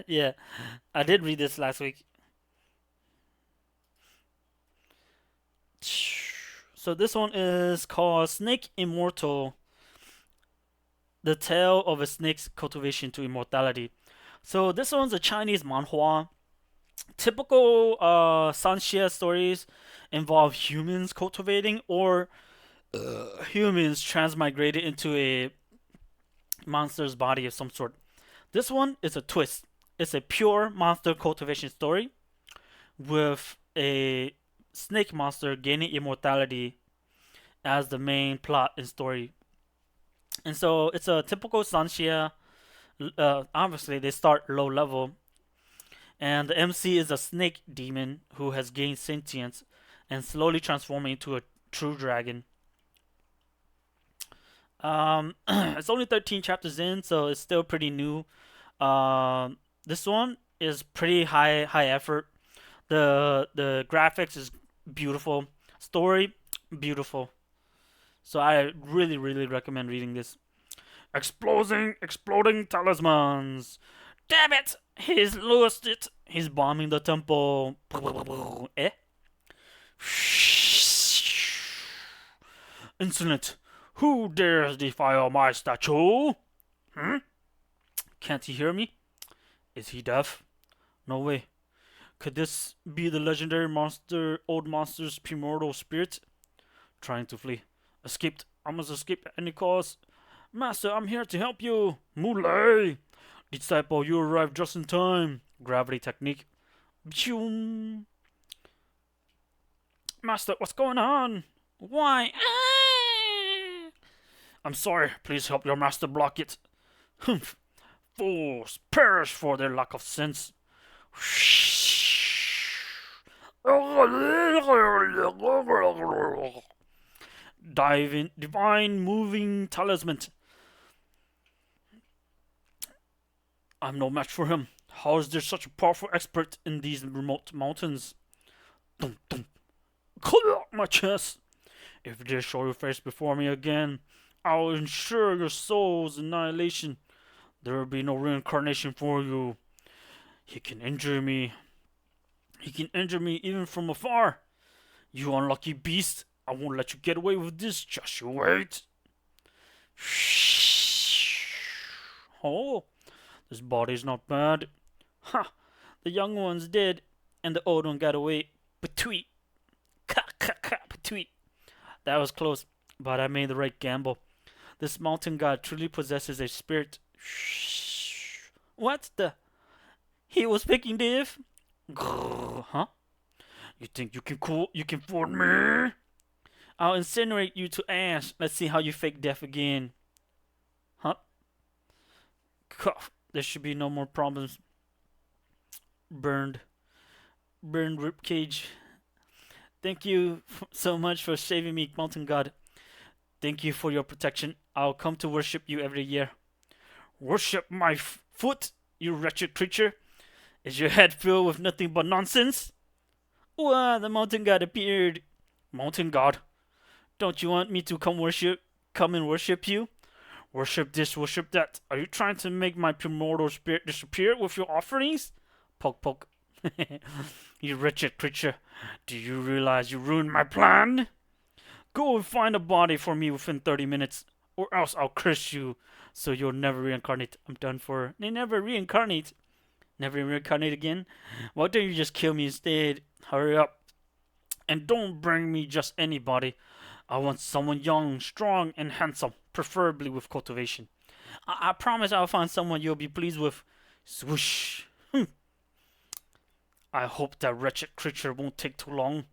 Yeah, I did read this last week. So this one is called Snake Immortal. The Tale of a Snake's Cultivation to Immortality. So this one's a Chinese manhwa. Typical Xianxia stories involve humans cultivating or humans transmigrated into a monster's body of some sort. This one is a twist. It's a pure monster cultivation story with a snake monster gaining immortality as the main plot and story. And so it's a typical Xianxia. Obviously, they start low level, and the MC is a snake demon who has gained sentience and slowly transforming into a true dragon. It's only 13 chapters in, so it's still pretty new. This one is pretty high effort. The graphics is beautiful, story beautiful. So I really recommend reading this. Exploding talismans. Damn it! He's lost it. He's bombing the temple. Eh? Insolent. Who dares defile my statue? Hmm? Can't he hear me? Is he deaf? No way. Could this be the legendary old monster's primordial spirit? Trying to flee. Escaped. I must escape at any cost. Master, I'm here to help you. Muley! Disciple, you arrived just in time. Gravity technique. Pshum. Master, what's going on? Why? I'm sorry. Please help your master block it. Humph. Fools perish for their lack of sense. Divine moving talisman. I'm no match for him. How is there such a powerful expert in these remote mountains? Dum dum. Clear out my chest. If you dare show your face before me again, I will ensure your soul's annihilation. There will be no reincarnation for you. He can injure me. He can injure me even from afar. You unlucky beast. I won't let you get away with this. Just you wait. Oh, this body's not bad. Ha! The young one's dead, and the old one got away. Betweet. Betweet. That was close, but I made the right gamble. This mountain god truly possesses a spirit. What the? He was picking Dave? Huh? You think you can fool me? I'll incinerate you to ash. Let's see how you fake death again. Huh? Cough. There should be no more problems. Burned ribcage. Thank you so much for saving me, mountain god. Thank you for your protection. I'll come to worship you every year. Worship my foot, you wretched creature? Is your head filled with nothing but nonsense? Wow, the mountain god appeared. Mountain god? Don't you want me to come and worship you? Worship this, worship that. Are you trying to make my primordial spirit disappear with your offerings? Poke poke. You wretched creature. Do you realize you ruined my plan? Go and find a body for me within 30 minutes, or else I'll curse you so you'll never reincarnate. I'm done for. They never reincarnate. Never reincarnate again? Why don't you just kill me instead? Hurry up. And don't bring me just anybody. I want someone young, strong, and handsome, preferably with cultivation. I promise I'll find someone you'll be pleased with. Swoosh. I hope that wretched creature won't take too long.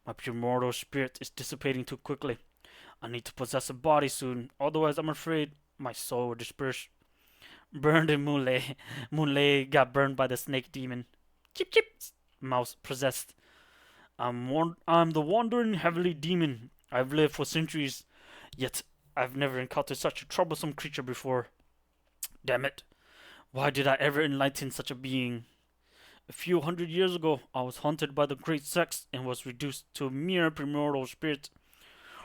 My primordial spirit is dissipating too quickly. I need to possess a body soon, otherwise I'm afraid my soul will disperse. Burned in Moonlay. Moonlay got burned by the snake demon. Chip chip. Mouse possessed. I'm the wandering heavenly demon. I've lived for centuries, yet I've never encountered such a troublesome creature before. Damn it. Why did I ever enlighten such a being? A few hundred years ago, I was haunted by the great sex and was reduced to a mere primordial spirit.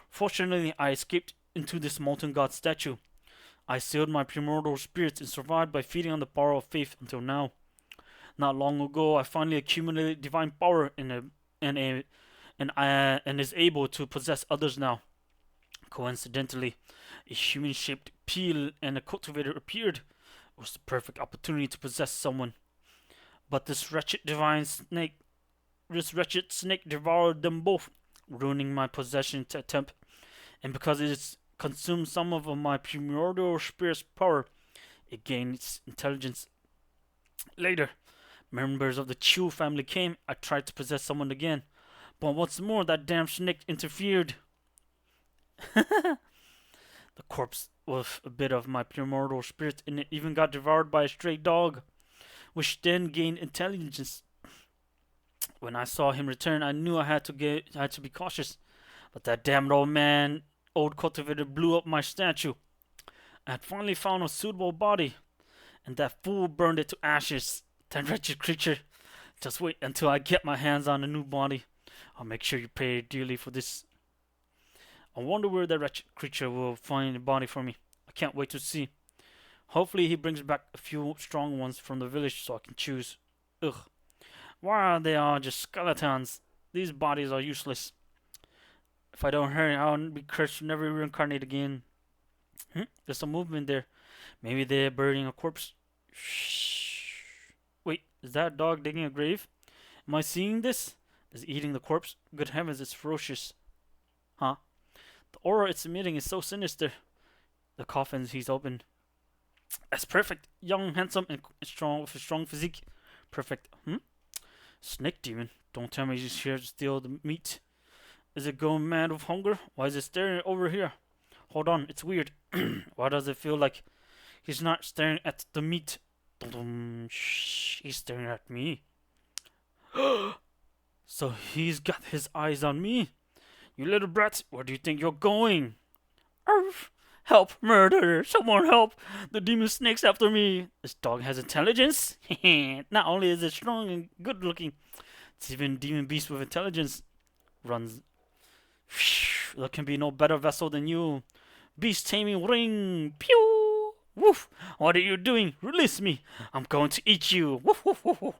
Fortunately, I escaped into this molten god statue. I sealed my primordial spirits and survived by feeding on the power of faith until now. Not long ago, I finally accumulated divine power and is able to possess others now. Coincidentally, a human-shaped peel and a cultivator appeared. It was the perfect opportunity to possess someone. But this wretched snake devoured them both, ruining my possession attempt. And because it has consumed some of my primordial spirit's power, it gained its intelligence. Later, members of the Chu family came. I tried to possess someone again, but once more that damn snake interfered. The corpse with a bit of my primordial spirit, and it even got devoured by a stray dog, which then gained intelligence. When I saw him return, I knew I had to be cautious. But that damned old cultivator blew up my statue. I had finally found a suitable body, and that fool burned it to ashes. That wretched creature. Just wait until I get my hands on a new body. I'll make sure you pay dearly for this. I wonder where that wretched creature will find a body for me. I can't wait to see. Hopefully he brings back a few strong ones from the village so I can choose. Ugh. Why are they all just skeletons? These bodies are useless. If I don't hurry, I'll be cursed to never reincarnate again. There's some movement there. Maybe they're burying a corpse. Shh. Wait, is that dog digging a grave? Am I seeing this? Is it eating the corpse? Good heavens, it's ferocious. Huh? The aura it's emitting is so sinister. The coffin he's opened. That's perfect. Young, handsome, and strong with a strong physique. Perfect. Snake demon. Don't tell me he's here to steal the meat. Is it going mad with hunger? Why is it staring over here? Hold on, it's weird. Why does it feel like he's not staring at the meat? Shh, he's staring at me. So he's got his eyes on me. You little brat, where do you think you're going? Arf! Help, murderer! Someone help! The demon snake's after me. This dog has intelligence. Not only is it strong and good looking, it's even demon beast with intelligence. Runs. There can be no better vessel than you. Beast taming ring. Pew! Woof! What are you doing? Release me! I'm going to eat you. Woof, woof, woof, woof.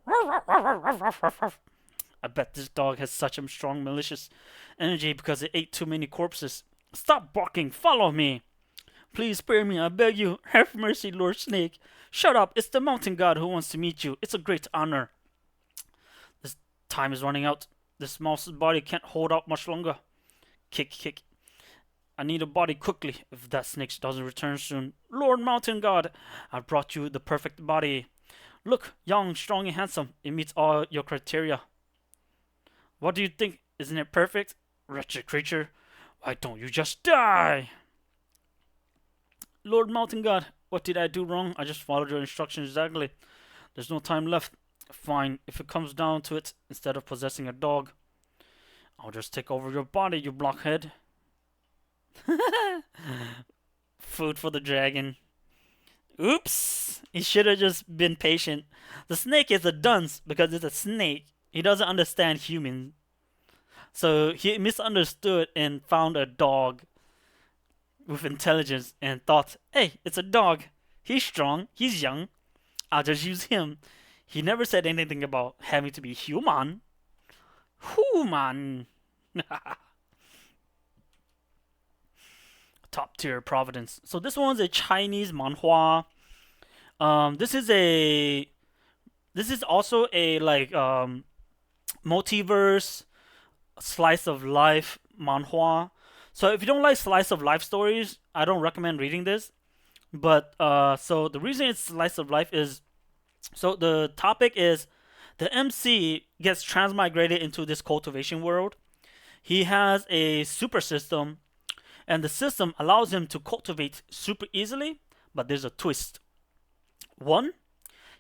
I bet this dog has such a strong malicious energy because it ate too many corpses. Stop barking! Follow me! Please spare me, I beg you. Have mercy, Lord Snake. Shut up! It's the mountain god who wants to meet you. It's a great honor. This time is running out. This mouse's body can't hold out much longer. Kick, kick. I need a body quickly if that snake doesn't return soon. Lord Mountain God, I brought you the perfect body. Look, young, strong, and handsome. It meets all your criteria. What do you think? Isn't it perfect? Wretched creature. Why don't you just die? Lord Mountain God, what did I do wrong? I just followed your instructions exactly. There's no time left. Fine, if it comes down to it, instead of possessing a dog, I'll just take over your body, you blockhead. Food for the dragon. Oops! He should have just been patient. The snake is a dunce because it's a snake. He doesn't understand humans. So he misunderstood and found a dog with intelligence and thought, hey, it's a dog. He's strong. He's young. I'll just use him. He never said anything about having to be human. Human. Top tier Providence. So this one's a Chinese manhwa. This is also a multiverse slice of life manhwa. So if you don't like slice of life stories, I don't recommend reading this. But so the reason it's slice of life is, so the topic is the MC gets transmigrated into this cultivation world. He has a super system, and the system allows him to cultivate super easily, but there's a twist. One,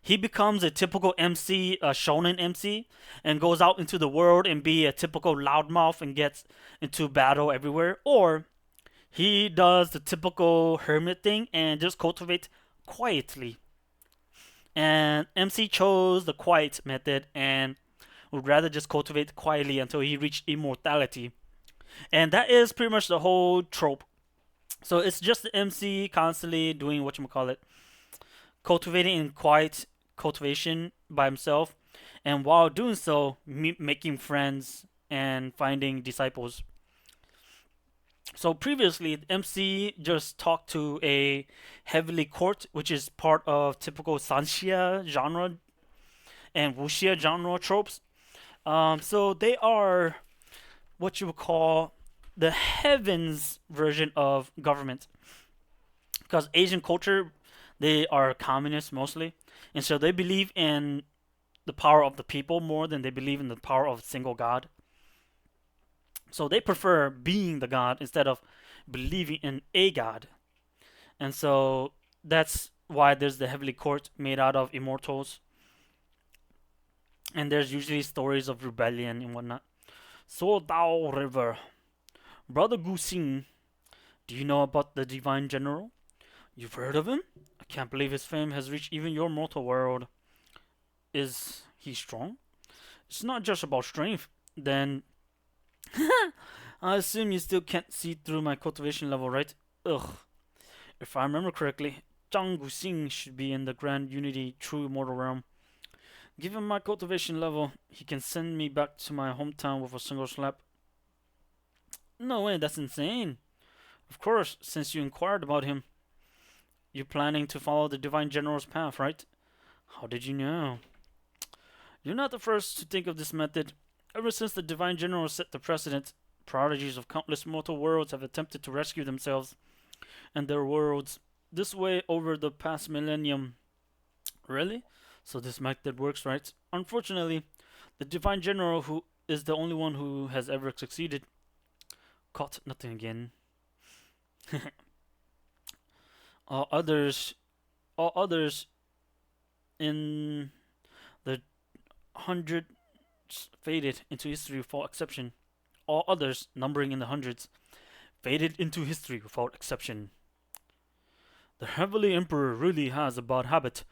he becomes a typical MC, a shonen MC, and goes out into the world and be a typical loudmouth and gets into battle everywhere. Or he does the typical hermit thing and just cultivates quietly. And MC chose the quiet method and would rather just cultivate quietly until he reached immortality. And that is pretty much the whole trope. So it's just the MC constantly doing whatchamacallit, cultivating in quiet cultivation by himself, and while doing so, making friends and finding disciples. So previously, the MC just talked to a heavenly court, which is part of typical Xianxia genre and Wuxia genre tropes. So they are what you would call the heavens version of government, because Asian culture, they are communists mostly, and so they believe in the power of the people more than they believe in the power of a single god. So they prefer being the god instead of believing in a god. And so that's why there's the heavenly court made out of immortals, and there's usually stories of rebellion and whatnot. So Dao River, brother Gu Xing, do you know about the divine general? You've heard of him? I can't believe his fame has reached even your mortal world. Is he strong? It's not just about strength. Then I assume you still can't see through my cultivation level, right? Ugh. If I remember correctly, Zhang Guxing should be in the Grand Unity True Immortal Realm. Given my cultivation level, he can send me back to my hometown with a single slap. No way, that's insane. Of course, since you inquired about him, you're planning to follow the Divine General's path, right? How did you know? You're not the first to think of this method. Ever since the Divine General set the precedent, prodigies of countless mortal worlds have attempted to rescue themselves and their worlds this way over the past millennium. Really? So this method works, right? Unfortunately, the Divine General, who is the only one who has ever succeeded, caught nothing again. all others, all others in the hundreds faded into history without exception. All others, numbering in the hundreds, faded into history without exception. The Heavenly Emperor really has a bad habit,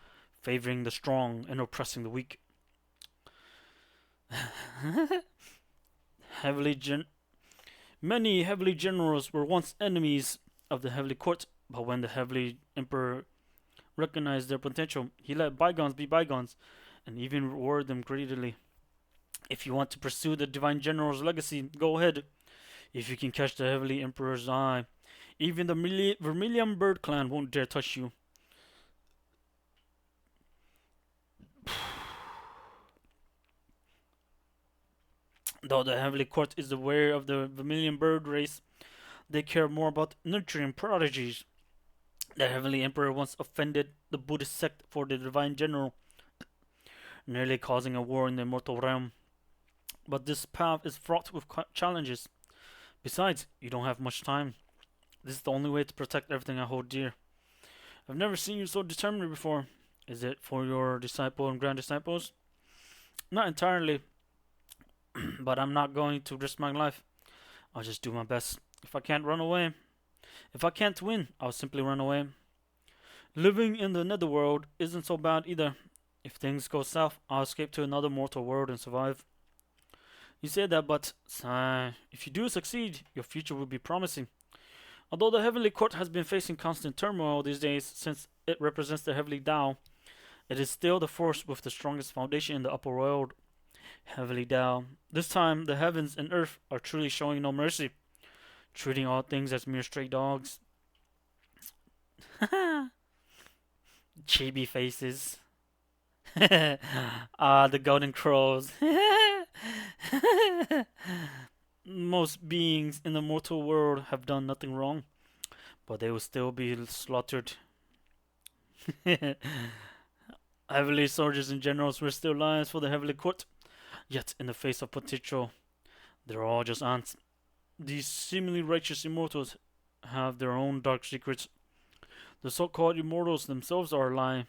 favoring the strong and oppressing the weak. Many heavenly generals were once enemies of the Heavenly Court, but when the Heavenly Emperor recognized their potential, he let bygones be bygones, and even rewarded them greatly. If you want to pursue the Divine General's legacy, go ahead. If you can catch the Heavenly Emperor's eye, even the Vermilion Bird Clan won't dare touch you. Though the Heavenly Court is aware of the Vermilion Bird race, they care more about nurturing prodigies. The Heavenly Emperor once offended the Buddhist sect for the Divine General, nearly causing a war in the immortal realm. But this path is fraught with challenges. Besides, you don't have much time. This is the only way to protect everything I hold dear. I've never seen you so determined before. Is it for your disciple and grand disciples? Not entirely, but I'm not going to risk my life. I'll just do my best. If I can't run away, if I can't win, I'll simply run away. Living in the netherworld isn't so bad either. If things go south, I'll escape to another mortal world and survive. You say that, but if you do succeed, your future will be promising. Although the Heavenly Court has been facing constant turmoil these days since it represents the Heavenly Tao, it is still the force with the strongest foundation in the upper world. Heavenly Tao. This time, the heavens and earth are truly showing no mercy, treating all things as mere stray dogs. Chibi faces. The golden crows. Most beings in the mortal world have done nothing wrong, but they will still be slaughtered. Heavenly soldiers and generals were still lions for the Heavenly Court, yet in the face of potential, they're all just ants. These seemingly righteous immortals have their own dark secrets. The so-called immortals themselves are a lie.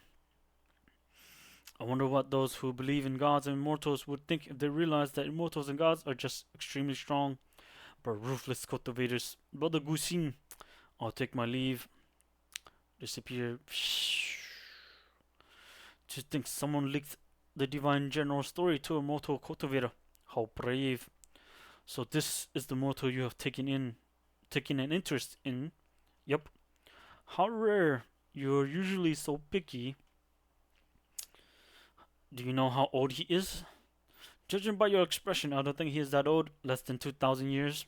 I wonder what those who believe in gods and immortals would think if they realized that immortals and gods are just extremely strong, but ruthless cultivators. Brother Guxing, I'll take my leave. Disappear. To think someone leaked the Divine General story to a mortal cultivator. How brave. So this is the mortal you have taken an interest in. Yep. How rare. You're usually so picky. Do you know how old he is? Judging by your expression, I don't think he is that old. Less than 2,000 years.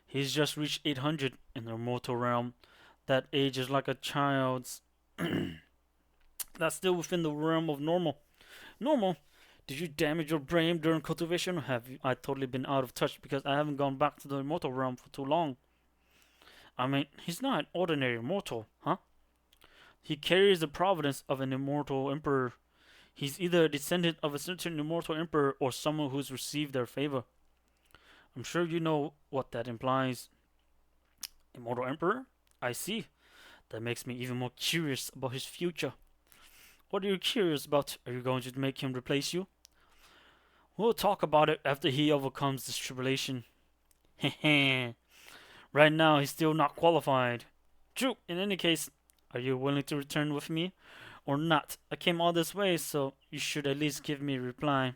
He's just reached 800 in the mortal realm. That age is like a child's. That's still within the realm of normal. Normal? Did you damage your brain during cultivation, or have I totally been out of touch because I haven't gone back to the immortal realm for too long? I mean, he's not an ordinary mortal, huh? He carries the providence of an immortal emperor. He's either a descendant of a certain immortal emperor or someone who's received their favor. I'm sure you know what that implies. Immortal emperor? I see. That makes me even more curious about his future. What are you curious about? Are you going to make him replace you? We'll talk about it after he overcomes this tribulation. Heh. Right now, he's still not qualified. True. In any case, are you willing to return with me or not? I came all this way, so you should at least give me a reply.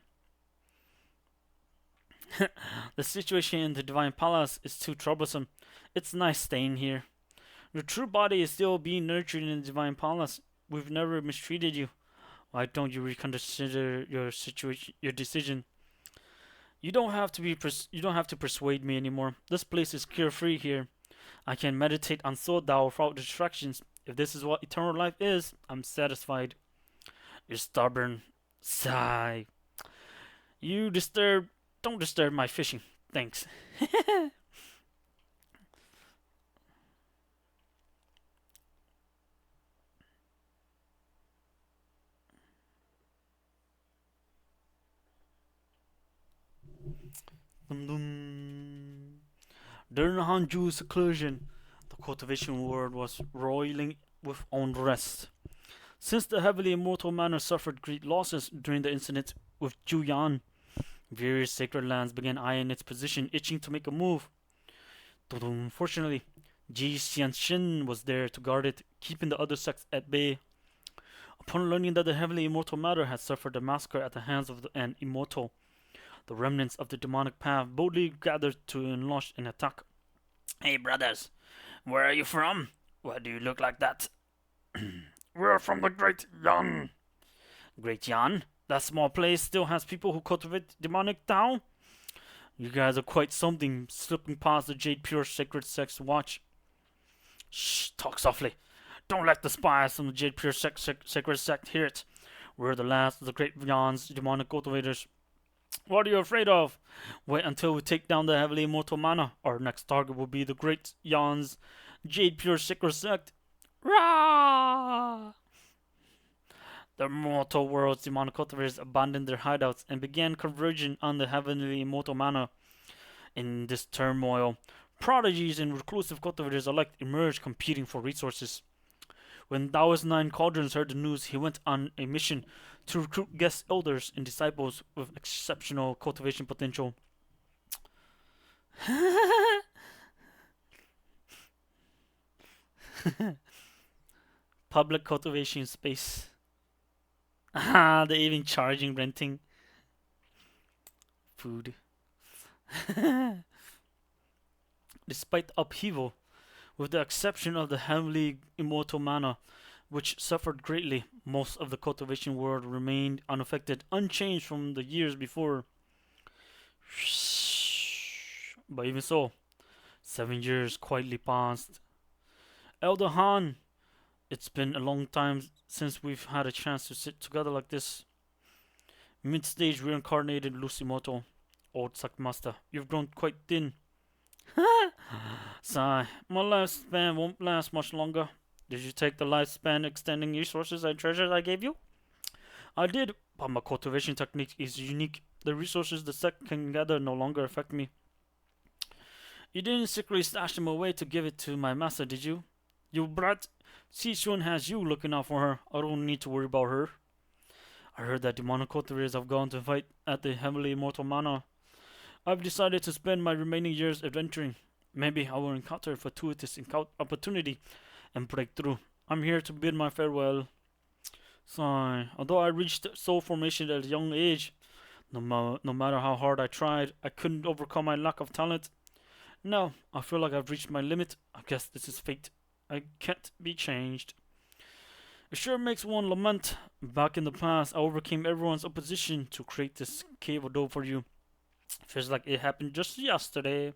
The situation in the Divine Palace is too troublesome. It's nice staying here. Your true body is still being nurtured in the Divine Palace. We've never mistreated you. Why don't you reconsider your situation, your decision? You don't have to persuade me anymore. This place is carefree here. I can meditate on Soul Dao without distractions. If this is what eternal life is, I'm satisfied. You're stubborn. Sigh. Don't disturb my fishing. Thanks. Dum dum. During Hanju's seclusion, the cultivation world was roiling with unrest. Since the heavily immortal manor suffered great losses during the incident with Juyan, various sacred lands began eyeing its position, itching to make a move. Fortunately, Ji Xianxin was there to guard it, keeping the other sects at bay. Upon learning that the heavily immortal matter had suffered a massacre at the hands of an immortal, the remnants of the demonic path boldly gathered to launch an attack. Hey brothers, where are you from? Why do you look like that? We're from the Great Yan. Great Yan? That small place still has people who cultivate demonic Tao? You guys are quite something, slipping past the Jade Pure Sacred Sect's watch. Shh, talk softly. Don't let the spies from the Jade Pure Sacred Sect hear it. We're the last of the Great Yan's demonic cultivators. What are you afraid of? Wait until we take down the heavily immortal mana. Our next target will be the Great Yan's Jade Pure Sacred Sect. Rah! The mortal world's demonic cultivators abandoned their hideouts and began converging on the heavenly immortal mana. In this turmoil, prodigies and reclusive cultivators alike emerged, competing for resources. When Taoist Nine Cauldrons heard the news, he went on a mission to recruit guest elders and disciples with exceptional cultivation potential. Public cultivation space. Ah, they're even charging renting. Food. Despite upheaval, with the exception of the heavily immortal mana, which suffered greatly, most of the cultivation world remained unaffected, unchanged from the years before. But even so, 7 years quietly passed. Elder Han, it's been a long time since we've had a chance to sit together like this. Mid-stage reincarnated Lucimoto, old Sackmaster, you've grown quite thin. Sigh, my lifespan won't last much longer. Did you take the lifespan extending resources and treasures I gave you? I did, but my cultivation technique is unique. The resources the sect can gather no longer affect me. You didn't secretly stash them away to give it to my master, did you? You brat! Sichuan has you looking out for her. I don't need to worry about her. I heard that demonic cultivators have gone to fight at the heavily immortal manor. I've decided to spend my remaining years adventuring. Maybe I will encounter a fortuitous opportunity and break through. I'm here to bid my farewell. Sigh. Although I reached soul formation at a young age, no matter how hard I tried, I couldn't overcome my lack of talent. Now, I feel like I've reached my limit. I guess this is fate. I can't be changed. It sure makes one lament. Back in the past, I overcame everyone's opposition to create this cave of dough for you. Feels like it happened just yesterday.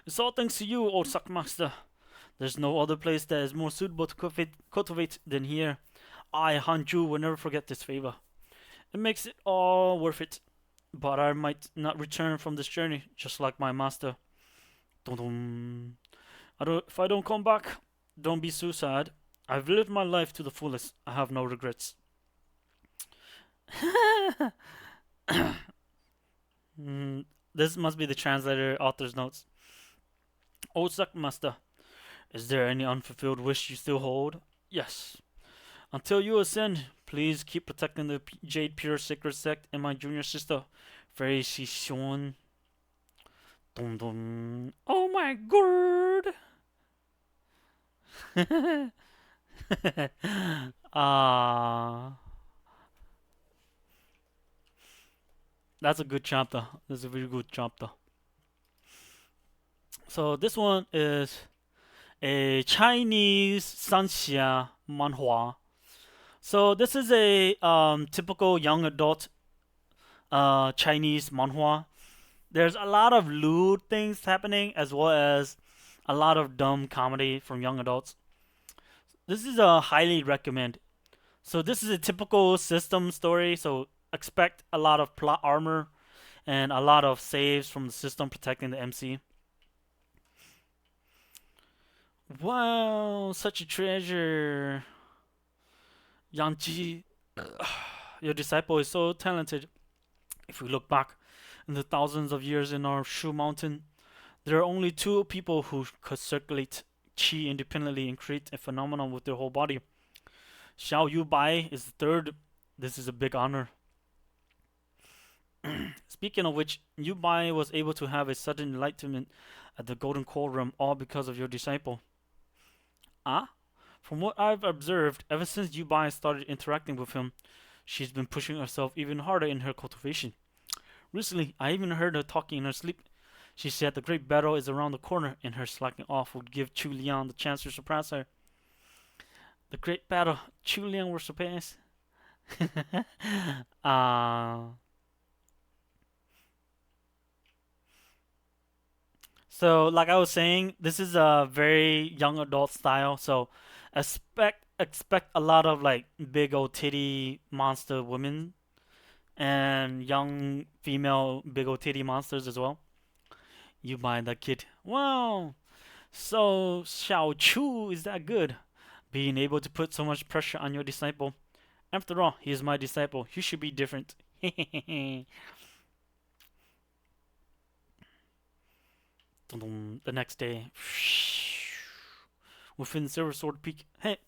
It's all thanks to you, old Sackmaster. There's no other place that is more suitable to cultivate than here. I, Hanju, will never forget this favor. It makes it all worth it. But I might not return from this journey, just like my master. Dum-dum. If I don't come back, don't be so sad. I've lived my life to the fullest. I have no regrets. This must be the translator author's notes. Old Sackmaster, Is there any unfulfilled wish you still hold? Yes. Until you ascend, please keep protecting the Jade Pure Sacred Sect and my junior sister, Fairy Shishon. Dum dum. Oh my god! Ah, that's a good chapter. That's a very good chapter. So this one is a Chinese Xianxia manhwa. So this is a typical young adult Chinese manhwa. There's a lot of lewd things happening as well as a lot of dumb comedy from young adults. This is a highly recommend. So this is a typical system story. So expect a lot of plot armor and a lot of saves from the system protecting the MC. Wow, such a treasure. Yang your disciple is so talented. If we look back in the thousands of years in our Shu Mountain, there are only two people who could circulate qi independently and create a phenomenon with their whole body. Xiao Yu Bai is the third. This is a big honor. Speaking of which, Yu Bai was able to have a sudden enlightenment at the Golden Core Room, all because of your disciple. Ah? From what I've observed, ever since Yu Bai started interacting with him, she's been pushing herself even harder in her cultivation. Recently, I even heard her talking in her sleep. She said the great battle is around the corner, and her slacking off would give Chu Liang the chance to surpass her. The great battle, Chu Liang will surpass. uh, so, like I was saying, this is a very young adult style. So, expect a lot of like big old titty monster women and young female big old titty monsters as well. You buy that kid. Wow. So Xiao Chu is that good? Being able to put so much pressure on your disciple. After all, he is my disciple. You should be different. The next day, within Silver Sword Peak. Hey,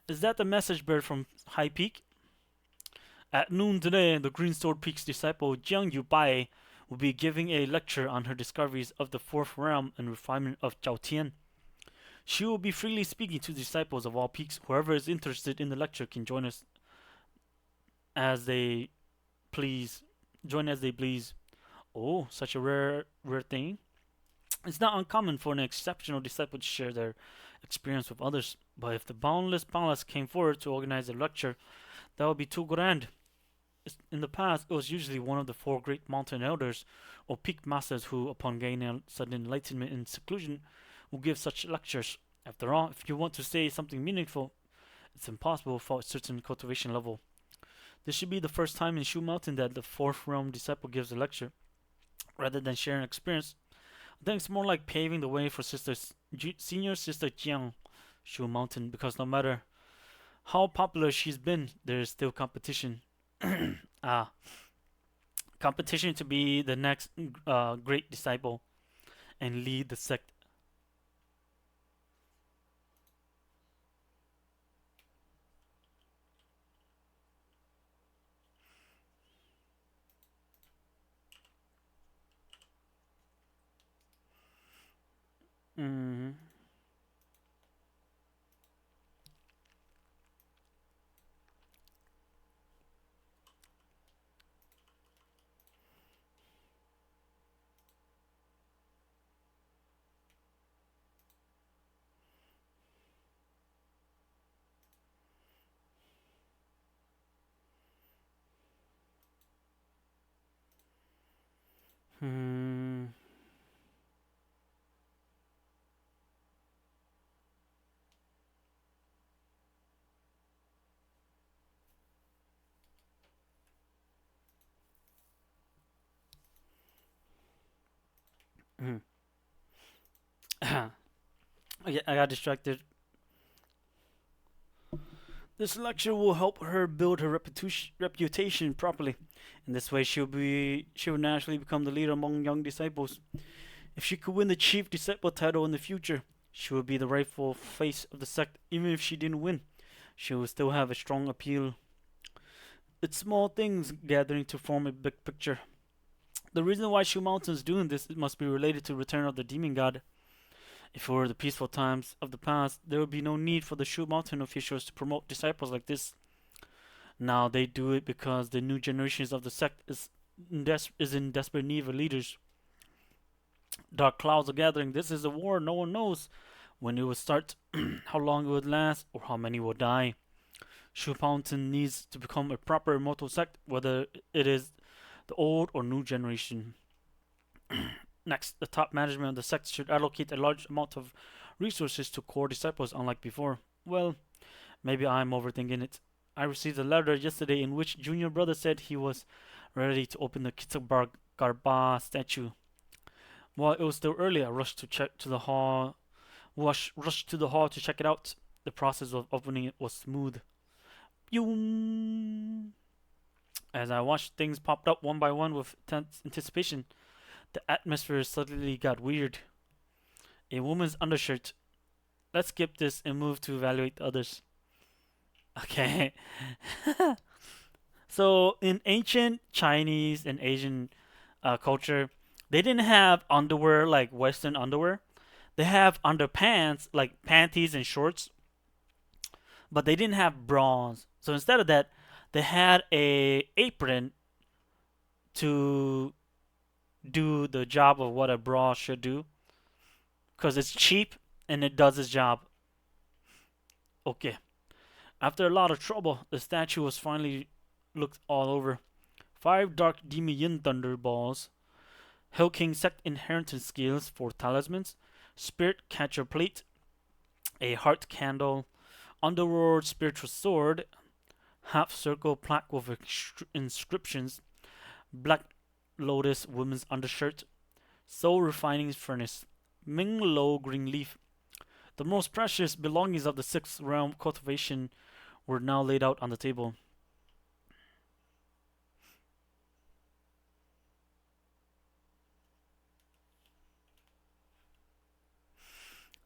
is that the message bird from High Peak? At noon today, the Green Sword Peak's disciple Jiang Yubai will be giving a lecture on her discoveries of the fourth realm and refinement of Zhao Tian. She will be freely speaking to disciples of all peaks. Whoever is interested in the lecture can join us as they please. Join as they please. Oh, such a rare thing. It's not uncommon for an exceptional disciple to share their experience with others. But if the boundless palace came forward to organize a lecture, that would be too grand. In the past, it was usually one of the four great mountain elders or peak masters who, upon gaining sudden enlightenment and seclusion, will give such lectures. After all, if you want to say something meaningful, it's impossible without a certain cultivation level. This should be the first time in Shu Mountain that the fourth realm disciple gives a lecture, rather than sharing experience. I think it's more like paving the way for senior sister Jiang Shu Mountain, because no matter how popular she's been, there is still competition. Competition to be the next great disciple and lead the sect. Mm-hmm. Hmm. I got distracted. This lecture will help her build her reputation properly. In this way, she will naturally become the leader among young disciples. If she could win the chief disciple title in the future, She would be the rightful face of the sect. Even if she didn't win, she would still have a strong appeal. It's small things gathering to form a big picture. The reason why Shu Mountain is doing this must be related to Return of the Demon God. If it were the peaceful times of the past, there would be no need for the Shu Mountain officials to promote disciples like this. Now they do it because the new generations of the sect is in desperate need of leaders. Dark clouds are gathering. This is a war. No one knows when it would start, how long it would last, or how many will die. Shu Mountain needs to become a proper immortal sect, whether it is the old or new generation. Next, the top management of the sect should allocate a large amount of resources to core disciples, unlike before. Well, maybe I'm overthinking it. I received a letter yesterday in which Junior Brother said he was ready to open the Kitsubar Garba statue. While it was still early, I rushed to the hall to check it out. The process of opening it was smooth. Yoom. As I watched, things popped up one by one with tense anticipation. The atmosphere suddenly got weird. A woman's undershirt. Let's skip this and move to evaluate the others. Okay. So, in ancient Chinese and Asian culture, they didn't have underwear like Western underwear. They have underpants like panties and shorts, but they didn't have bras. So instead of that, they had a apron to do the job of what a bra should do, because it's cheap and it does its job. Okay. After a lot of trouble, the statue was finally looked all over. 5 dark demon yin thunder balls, Hill King sect inheritance skills for talismans, spirit catcher plate, a heart candle, underworld spiritual sword, half circle plaque with inscriptions, black lotus women's undershirt, soul refining furnace, Ming Lo green leaf. The most precious belongings of the sixth realm cultivation were now laid out on the table.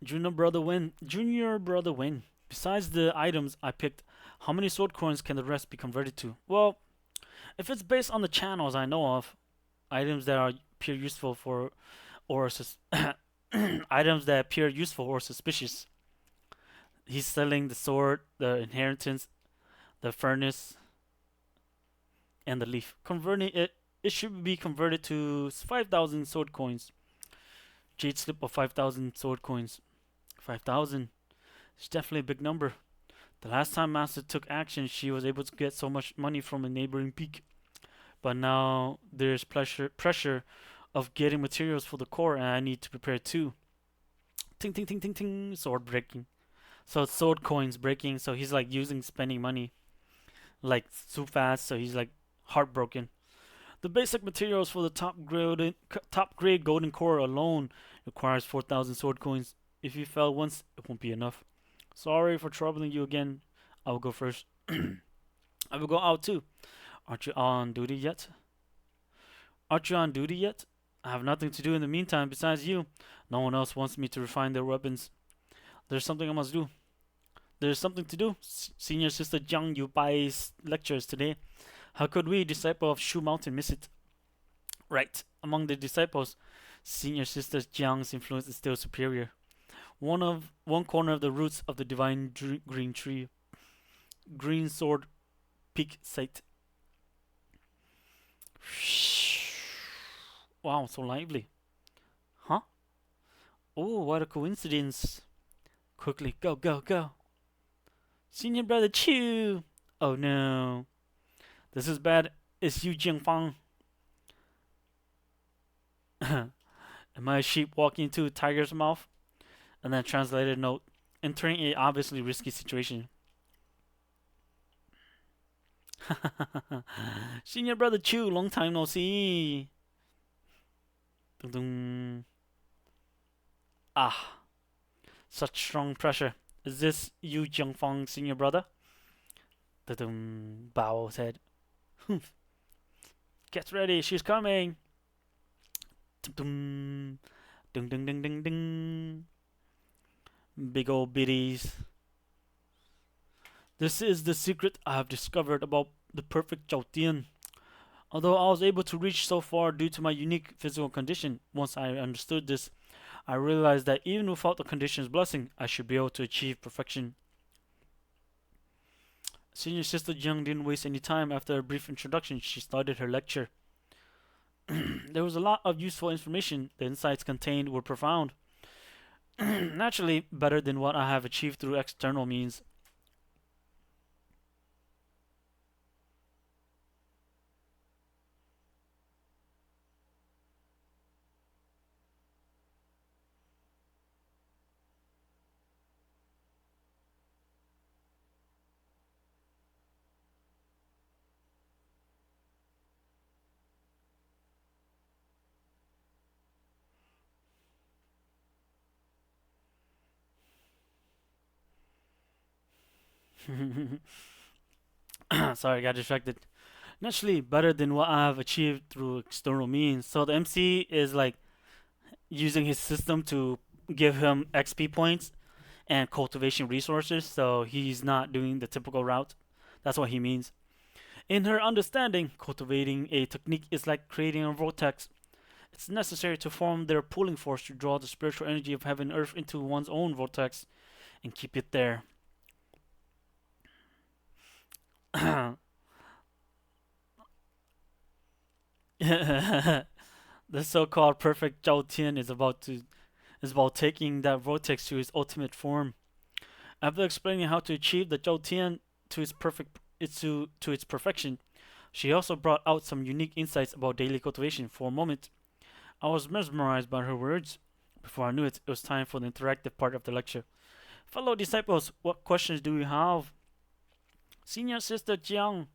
Junior brother win. Besides the items I picked, how many sword coins can the rest be converted to? Well, if it's based on the channels I know of, items that are pure useful for or items that appear useful or suspicious. He's selling the sword, the inheritance, the furnace, and the leaf. Converting it should be converted to 5,000 sword coins. Jade slip of 5,000 sword coins. 5,000. It's definitely a big number. The last time Master took action, she was able to get so much money from a neighboring peak. But now there's pressure of getting materials for the core, and I need to prepare too. Ting ting ting ting ting. Sword breaking. So it's sword coins breaking. So he's like spending money like too fast. So he's like heartbroken. The basic materials for the top grade golden core alone requires 4,000 sword coins. If you fell once, it won't be enough. Sorry for troubling you again. I will go first. I will go out too. Aren't you on duty yet? Aren't you on duty yet? I have nothing to do in the meantime besides you. No one else wants me to refine their weapons. There's something I must do. There's something to do. Senior Sister Jiang Yubai's lectures today. How could we, disciple of Shu Mountain, miss it? Right. Among the disciples, Senior Sister Jiang's influence is still superior. One corner of the roots of the divine green tree. Green sword peak sight. Wow, so lively. Huh? Oh, what a coincidence. Quickly, go, go, go. Senior brother Chu. Oh no. This is bad. It's Yu Jingfang. Am I a sheep walking into a tiger's mouth? And then translated note. Entering a obviously risky situation. Senior brother Chu, long time no see. Dun-dun. Ah, such strong pressure. Is this Yu Jiangfang, senior brother? Dun-dun. Bao said. Get ready, she's coming. Dun-dun. Ding ding ding ding ding. Big old biddies. This is the secret I have discovered about the perfect Zhaotian. Although I was able to reach so far due to my unique physical condition, once I understood this, I realized that even without the condition's blessing, I should be able to achieve perfection. Senior Sister Jiang didn't waste any time. After a brief introduction, she started her lecture. There was a lot of useful information. The insights contained were profound. Naturally, better than what I have achieved through external means. Sorry, I got distracted. Naturally, better than what I have achieved through external means. So the MC is like using his system to give him XP points and cultivation resources, so he's not doing the typical route. That's what he means. In her understanding, cultivating a technique is like creating a vortex. It's necessary to form their pulling force to draw the spiritual energy of heaven and earth into one's own vortex and keep it there. The so-called perfect Zhao Tian is about taking that vortex to its ultimate form. After explaining how to achieve the Zhao Tian to its perfection, she also brought out some unique insights about daily cultivation. For a moment, I was mesmerized by her words. Before I knew it, it was time for the interactive part of the lecture. Fellow disciples, what questions do you have? Senior Sister Jiang,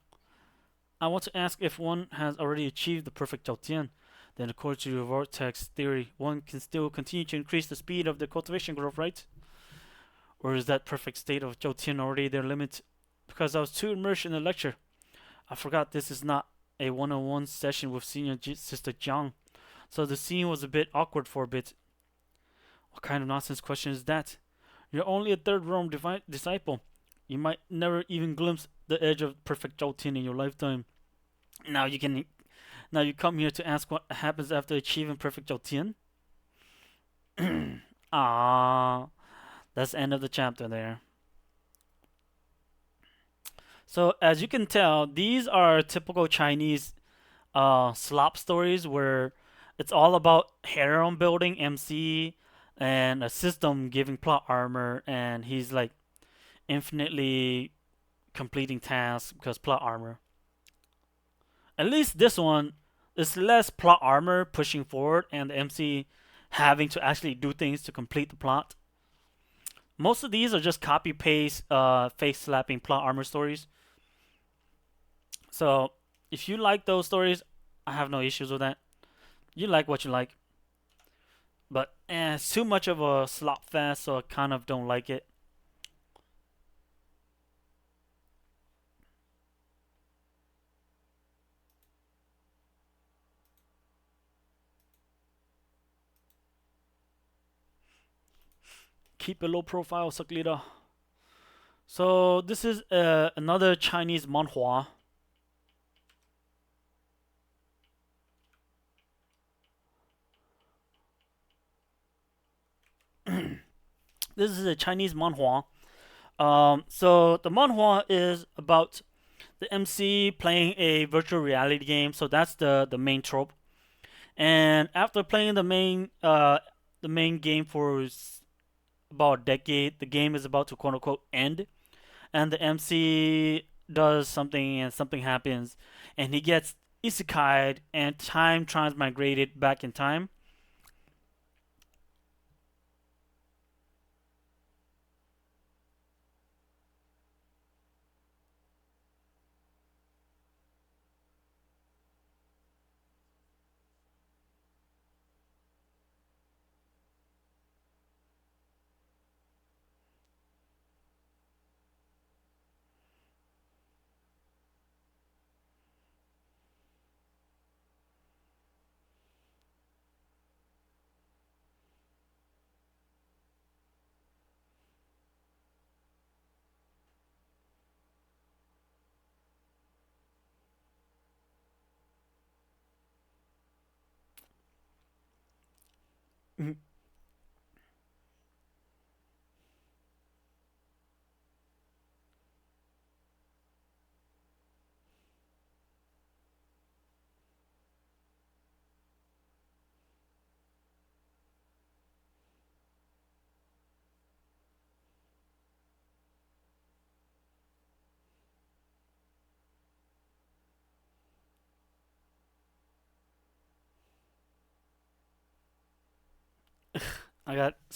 I want to ask if one has already achieved the perfect Zhao Tian. Then, according to your vortex theory, one can still continue to increase the speed of the cultivation growth, right? Or is that perfect state of Zhao Tian already their limit? Because I was too immersed in the lecture, I forgot this is not a one-on-one session with Senior Sister Jiang, so the scene was a bit awkward for a bit. What kind of nonsense question is that? You're only a third realm disciple. You might never even glimpse the edge of perfect Zhao Tian in your lifetime. Now you can. Now you come here to ask what happens after achieving perfect Zhao Tian? Ah, that's the end of the chapter there. So as you can tell, these are typical Chinese slop stories where it's all about harem building, MC, and a system giving plot armor, and he's like infinitely completing tasks because plot armor. At least this one is less plot armor pushing forward and the MC having to actually do things to complete the plot. Most of these are just copy paste, face slapping plot armor stories. So if you like those stories, I have no issues with that. You like what you like. But it's too much of a slop fest, so I kind of don't like it. Keep a low profile, Saklita. So this is another Chinese manhwa. This is a Chinese manhwa. So the manhwa is about the MC playing a virtual reality game. So that's the main trope. And after playing the main game for about a decade, the game is about to quote unquote end, and the MC does something and something happens, and he gets isekai'd and time transmigrated back in time.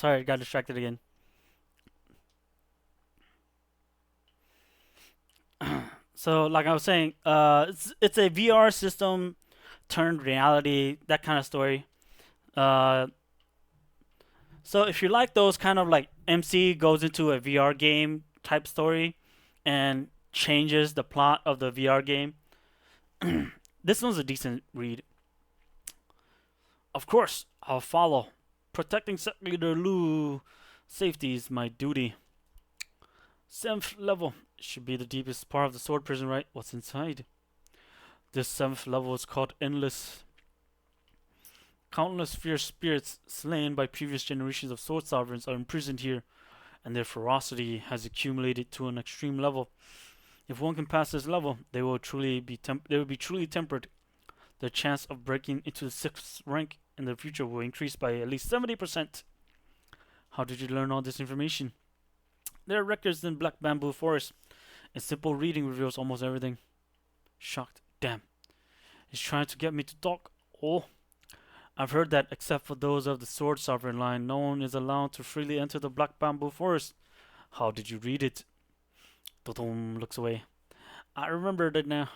I got distracted again. So, like I was saying, it's a VR system turned reality, that kind of story. Uh, so if you like those kind of like MC goes into a VR game type story and changes the plot of the VR game, this one's a decent read. Of course, I'll follow. Protecting Sect Leader Lu safety is my duty. 7th level should be the deepest part of the sword prison, right? What's inside? This 7th level is called Endless. Countless fierce spirits slain by previous generations of sword sovereigns are imprisoned here, and their ferocity has accumulated to an extreme level. If one can pass this level, they will be truly tempered. Their chance of breaking into the 6th rank in the future will increase by at least 70%. How did you learn all this information? There are records in Black Bamboo Forest, and simple reading reveals almost everything. Shocked. Damn. He's trying to get me to talk. Oh, I've heard that except for those of the Sword Sovereign line, no one is allowed to freely enter the Black Bamboo Forest. How did you read it? Totom looks away. I remembered it now.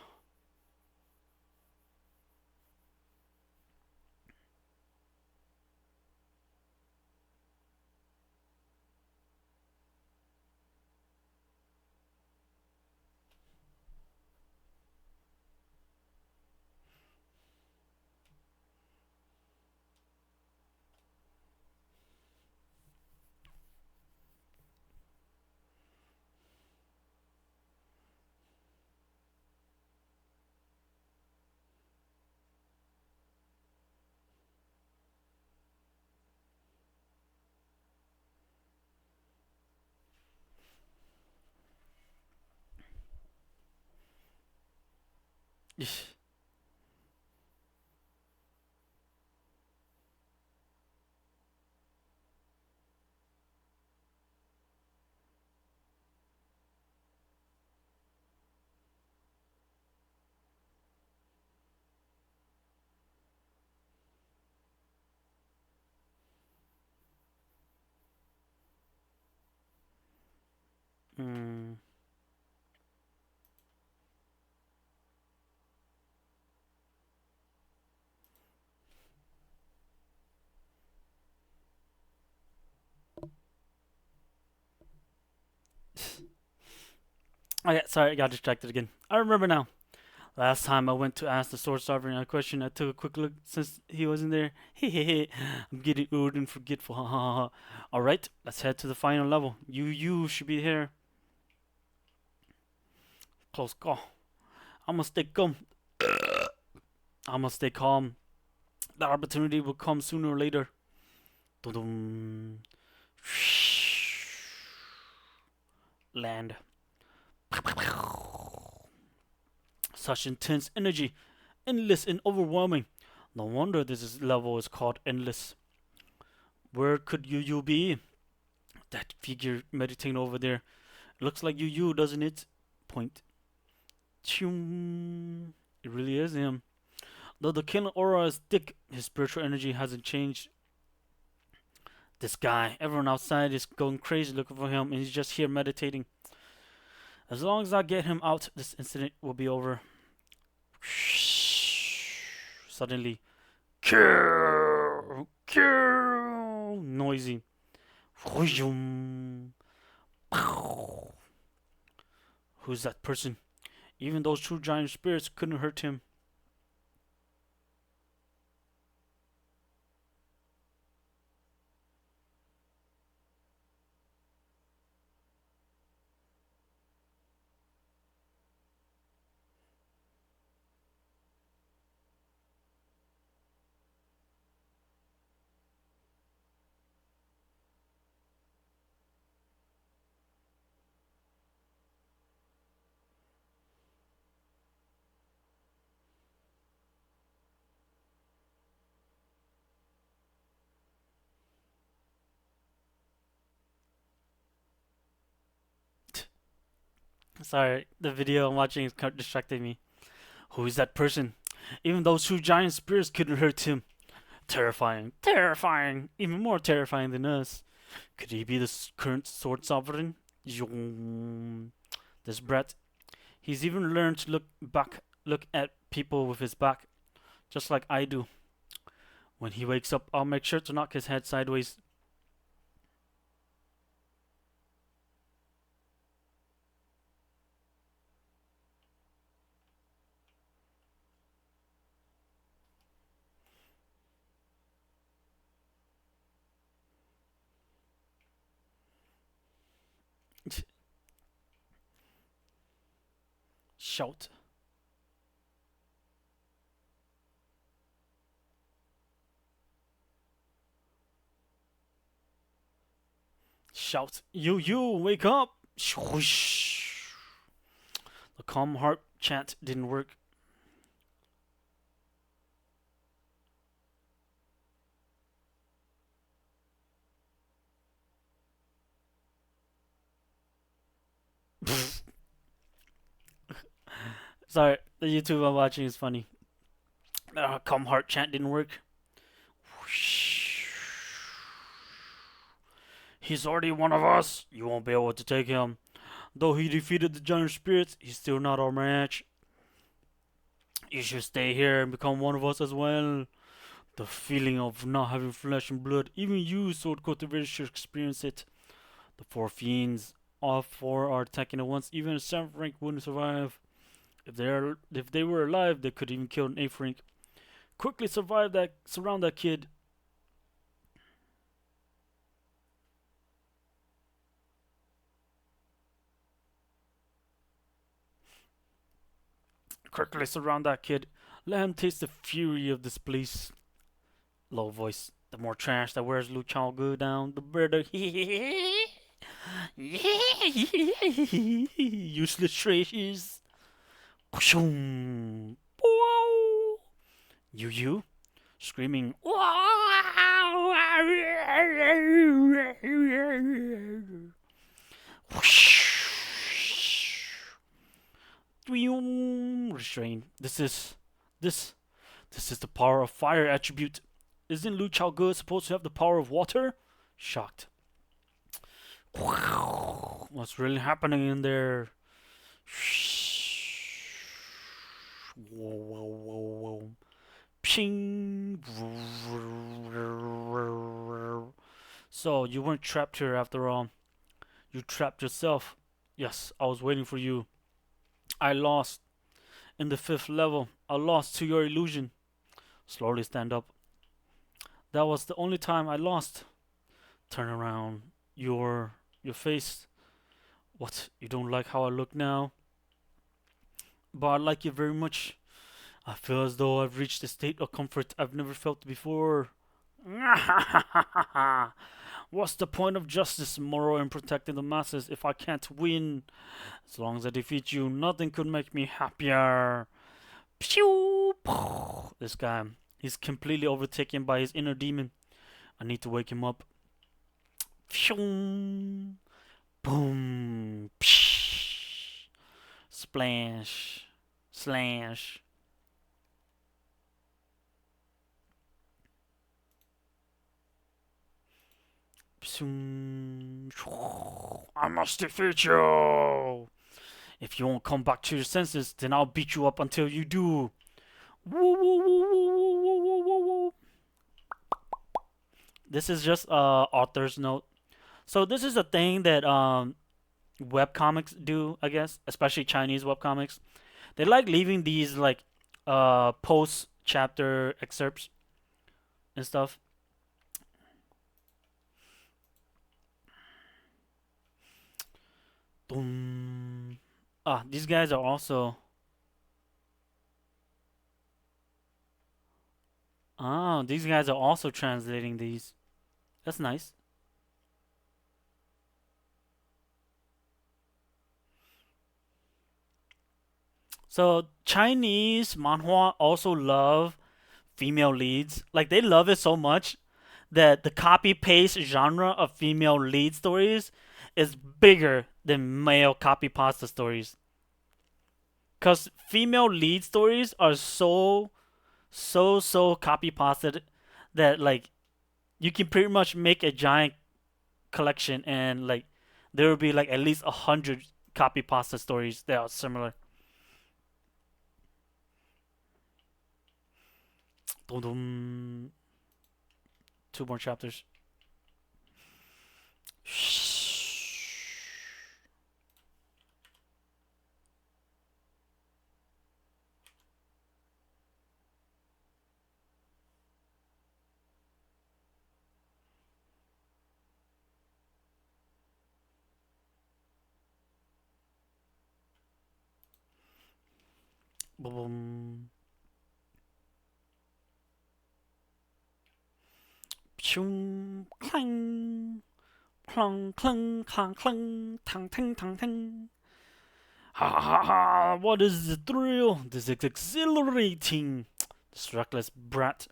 Hmm. Okay, sorry, I got distracted again. I remember now. Last time I went to ask the Sword Sovereign a question, I took a quick look since he wasn't there. Hehehe, I'm getting old and forgetful. Ha ha ha. Alright, let's head to the final level. You should be here. Close call. I must stay calm. I must stay calm. The opportunity will come sooner or later. Dum-dum. Land. Such intense energy. Endless and overwhelming. No wonder level is called Endless. Where could you be? That figure meditating over there. Looks like you, doesn't it? Point. Chum. It really is him. Though the killing aura is thick, his spiritual energy hasn't changed. This guy, everyone outside is going crazy looking for him, and he's just here meditating. As long as I get him out, this incident will be over. Suddenly, noisy. Who's that person? Even those true giant spirits couldn't hurt him. Sorry, the video I'm watching is distracting me. Who is that person? Even those two giant spears couldn't hurt him. Terrifying. Terrifying. Even more terrifying than us. Could he be the current sword sovereign? Yong. This brat. He's even learned to look at people with his back, just like I do. When he wakes up, I'll make sure to knock his head sideways. Shout. Shout. You, wake up! Whoosh. The calm heart chant didn't work. Sorry, the YouTube I'm watching is funny. Calm heart chant didn't work. Whoosh. He's already one of us. You won't be able to take him. Though he defeated the giant spirits, he's still not our match. You should stay here and become one of us as well. The feeling of not having flesh and blood, even you, sword cultivators, should experience it. The four fiends, all four are attacking at once. Even a 7th rank wouldn't survive. If they were alive, they could even kill an 8th rank. Quickly surround that kid. Quickly surround that kid. Let him taste the fury of this place. Low voice. The more trash that wears Lu Chao go down, the better. Useless trash. You screaming. Restrain. This is the power of fire attribute. Isn't Lu Chao Ge supposed to have the power of water? Shocked. What's really happening in there? Whoa. Ping. So you weren't trapped here after all. You trapped yourself. Yes, I was waiting for you. I lost. In the 5th level, I lost to your illusion. Slowly stand up. That was the only time I lost. Turn around. Your face. What? You don't like how I look now? But I like you very much. I feel as though I've reached a state of comfort I've never felt before. What's the point of justice, moral, and protecting the masses if I can't win? As long as I defeat you, nothing could make me happier. Pew! This guy, he's completely overtaken by his inner demon. I need to wake him up. Boom! Splash! Slash! I must defeat you! If you won't come back to your senses, then I'll beat you up until you do. This is just author's note. So this is a thing that webcomics do, I guess, especially Chinese webcomics. They like leaving these like post chapter excerpts and stuff. Boom. These guys are also. These guys are also translating these. That's nice. So Chinese manhwa also love female leads. Like they love it so much that the copy paste genre of female lead stories is bigger than male copy pasta stories. Cause female lead stories are so copy pasted that like you can pretty much make a giant collection and like there will be like at least 100 copy pasta stories that are similar. Dum dum. Two more chapters. Boom, boom. Chung, clang, clang, clang, clang, clang, tang, tang, tang, tang. Ha ha ha! What is the thrill? This is exhilarating. This reckless brat.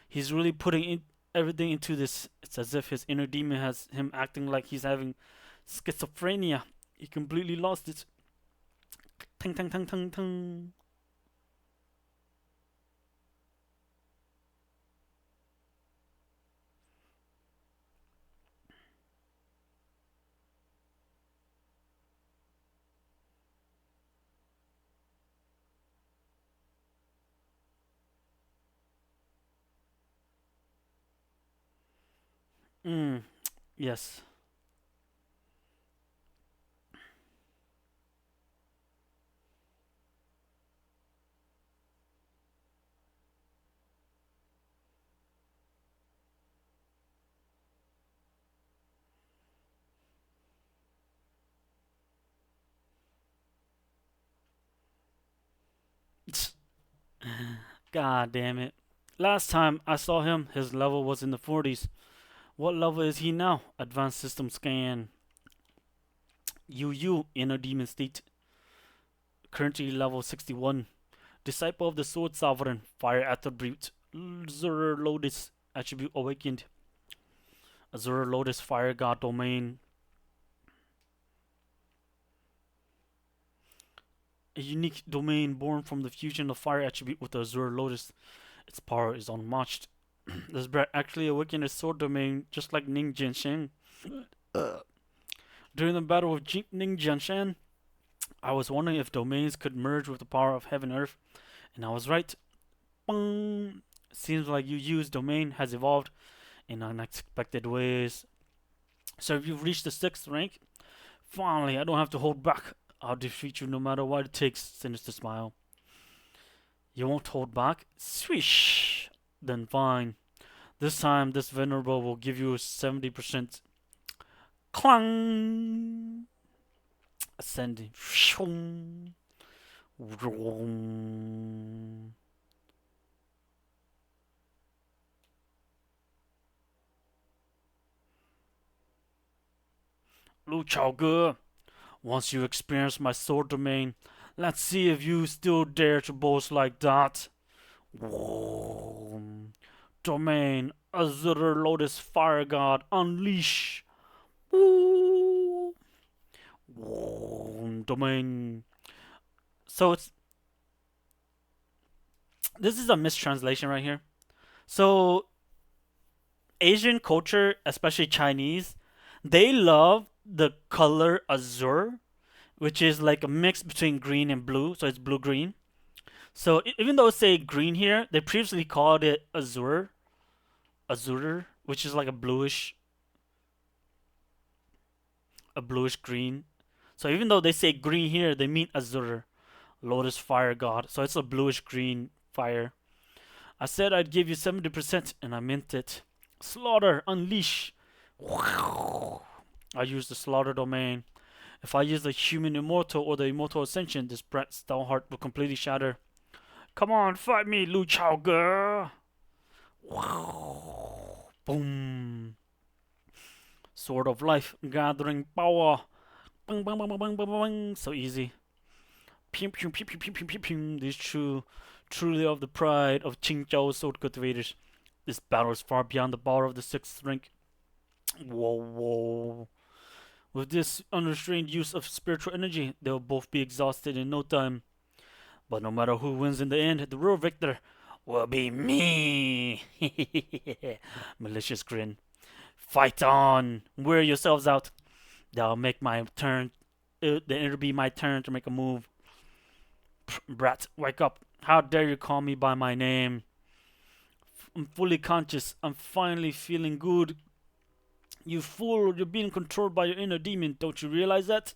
He's really putting everything into this. It's as if his inner demon has him acting like he's having schizophrenia. He completely lost it. Tang, tang, tang, tang, tang. Yes. God damn it. Last time I saw him, his level was in the 40s. What level is he now? Advanced system scan. Yu inner demon state. Currently level 61. Disciple of the Sword Sovereign. Fire attribute. Azure Lotus attribute awakened. Azure Lotus Fire God domain. A unique domain born from the fusion of fire attribute with the Azure Lotus. Its power is unmatched. This brat actually awakened his sword domain just like Ning Jinshan. During the battle of Ning Jinshan, I was wondering if domains could merge with the power of heaven and earth, and I was right. Bang! Seems like Yu's domain has evolved in unexpected ways. So if you've reached the 6th rank, finally, I don't have to hold back. I'll defeat you no matter what it takes. Sinister smile. You won't hold back? Swish! Then fine. This time, this venerable will give you 70%. Clang! Ascending. Lu Chao Ge, once you experience my sword domain, let's see if you still dare to boast like that. Domain, Azure Lotus Fire God, unleash. Domain. So this is a mistranslation right here. So Asian culture, especially Chinese, they love the color azure, which is like a mix between green and blue, so it's blue green. So even though it say green here, they previously called it azure, which is like a bluish green. So even though they say green here, they mean azure, lotus fire god. So it's a bluish green fire. I said I'd give you 70%, and I meant it. Slaughter, unleash. I use the slaughter domain. If I use the human immortal or the immortal ascension, this brat's stout heart will completely shatter. Come on, fight me, Lu Chao Ge! Boom. Sword of life, gathering power. Bang, bang, bang, bang, bang, bang, bang. So easy. Pew, pew, pew, pew, pew, pew, pew, pew. This truly of the pride of Qingzhou sword cultivators. This battle is far beyond the bar of the 6th rank. Whoa, whoa. With this unrestrained use of spiritual energy, they'll both be exhausted in no time. But no matter who wins in the end, the real victor will be me. Malicious grin. Fight on. Wear yourselves out. That'll make my turn. Then it'll be my turn to make a move. Brat, wake up. How dare you call me by my name? I'm fully conscious. I'm finally feeling good. You fool, you're being controlled by your inner demon. Don't you realize that?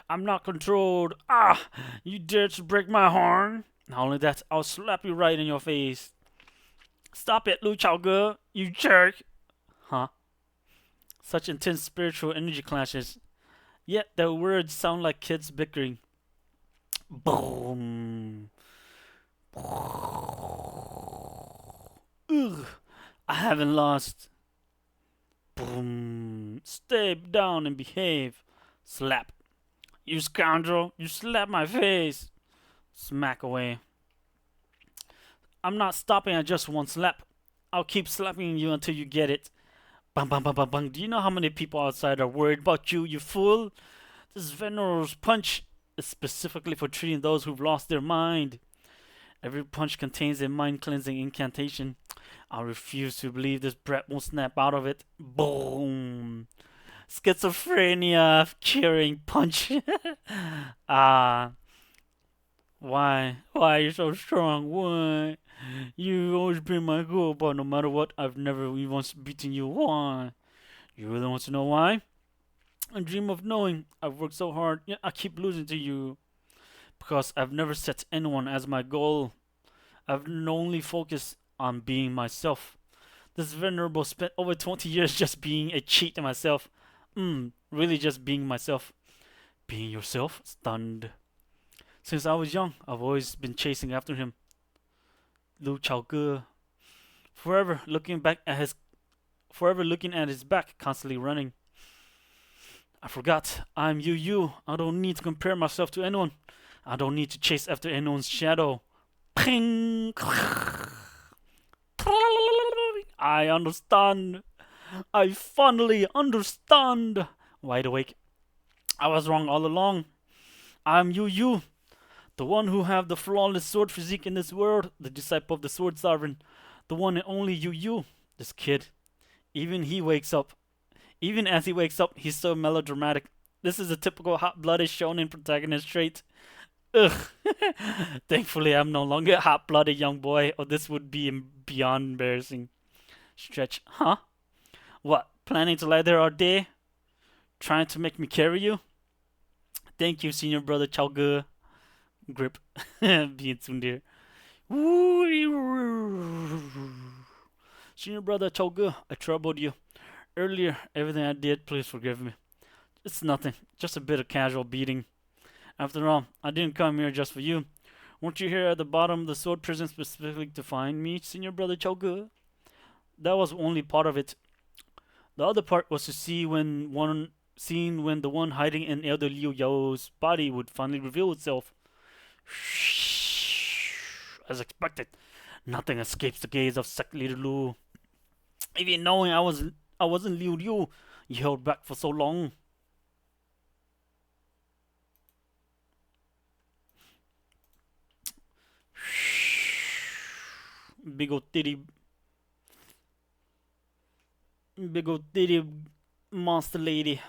I'm not controlled. Ah! You dare to break my horn? Not only that, I'll slap you right in your face. Stop it, Lu Chaoge, you jerk! Huh? Such intense spiritual energy clashes. Yet their words sound like kids bickering. Boom. Ugh. I haven't lost. Boom. Stay down and behave. Slap. You scoundrel. You slapped my face. Smack away. I'm not stopping at just one slap. I'll keep slapping you until you get it. Bang, bang, bang, bang, bang. Do you know how many people outside are worried about you, you fool? This Veneral's punch is specifically for treating those who've lost their mind. Every punch contains a mind-cleansing incantation. I refuse to believe this brat won't snap out of it. Boom. Schizophrenia curing punch. Ah. Why? Why are you so strong? Why? You've always been my goal, but no matter what, I've never even once beaten you. Why? You really want to know why? I dream of knowing. I've worked so hard, yet I keep losing to you. Because I've never set anyone as my goal. I've only focused on being myself. This venerable spent over 20 years just being a cheat to myself. Really just being myself. Being yourself? Stunned. Since I was young, I've always been chasing after him. Lu Chaoge. Forever looking at his back, constantly running. I forgot. I'm Yu. I don't need to compare myself to anyone. I don't need to chase after anyone's shadow. Ping! I understand. I finally understand. Wide awake. I was wrong all along. I'm Yu. The one who have the flawless sword physique in this world. The disciple of the sword sovereign. The one and only Yu. This kid. Even as he wakes up, he's so melodramatic. This is a typical hot-blooded shonen protagonist trait. Ugh. Thankfully, I'm no longer a hot-blooded young boy, or this would be beyond embarrassing. Stretch. Huh? What? Planning to lie there all day? Trying to make me carry you? Thank you, senior brother Chaoge. Grip. Being tsundere. Senior brother Chaoge, I troubled you. Earlier, everything I did, please forgive me. It's nothing, just a bit of casual beating. After all, I didn't come here just for you. Weren't you here at the bottom of the sword prison specifically to find me, senior brother Chaoge? That was only part of it. The other part was to see when the one hiding in Elder Liu Yao's body would finally reveal itself. As expected, nothing escapes the gaze of sect leader Lu. Even knowing I wasn't Liu Liu, you held back for so long. Big old titty monster lady.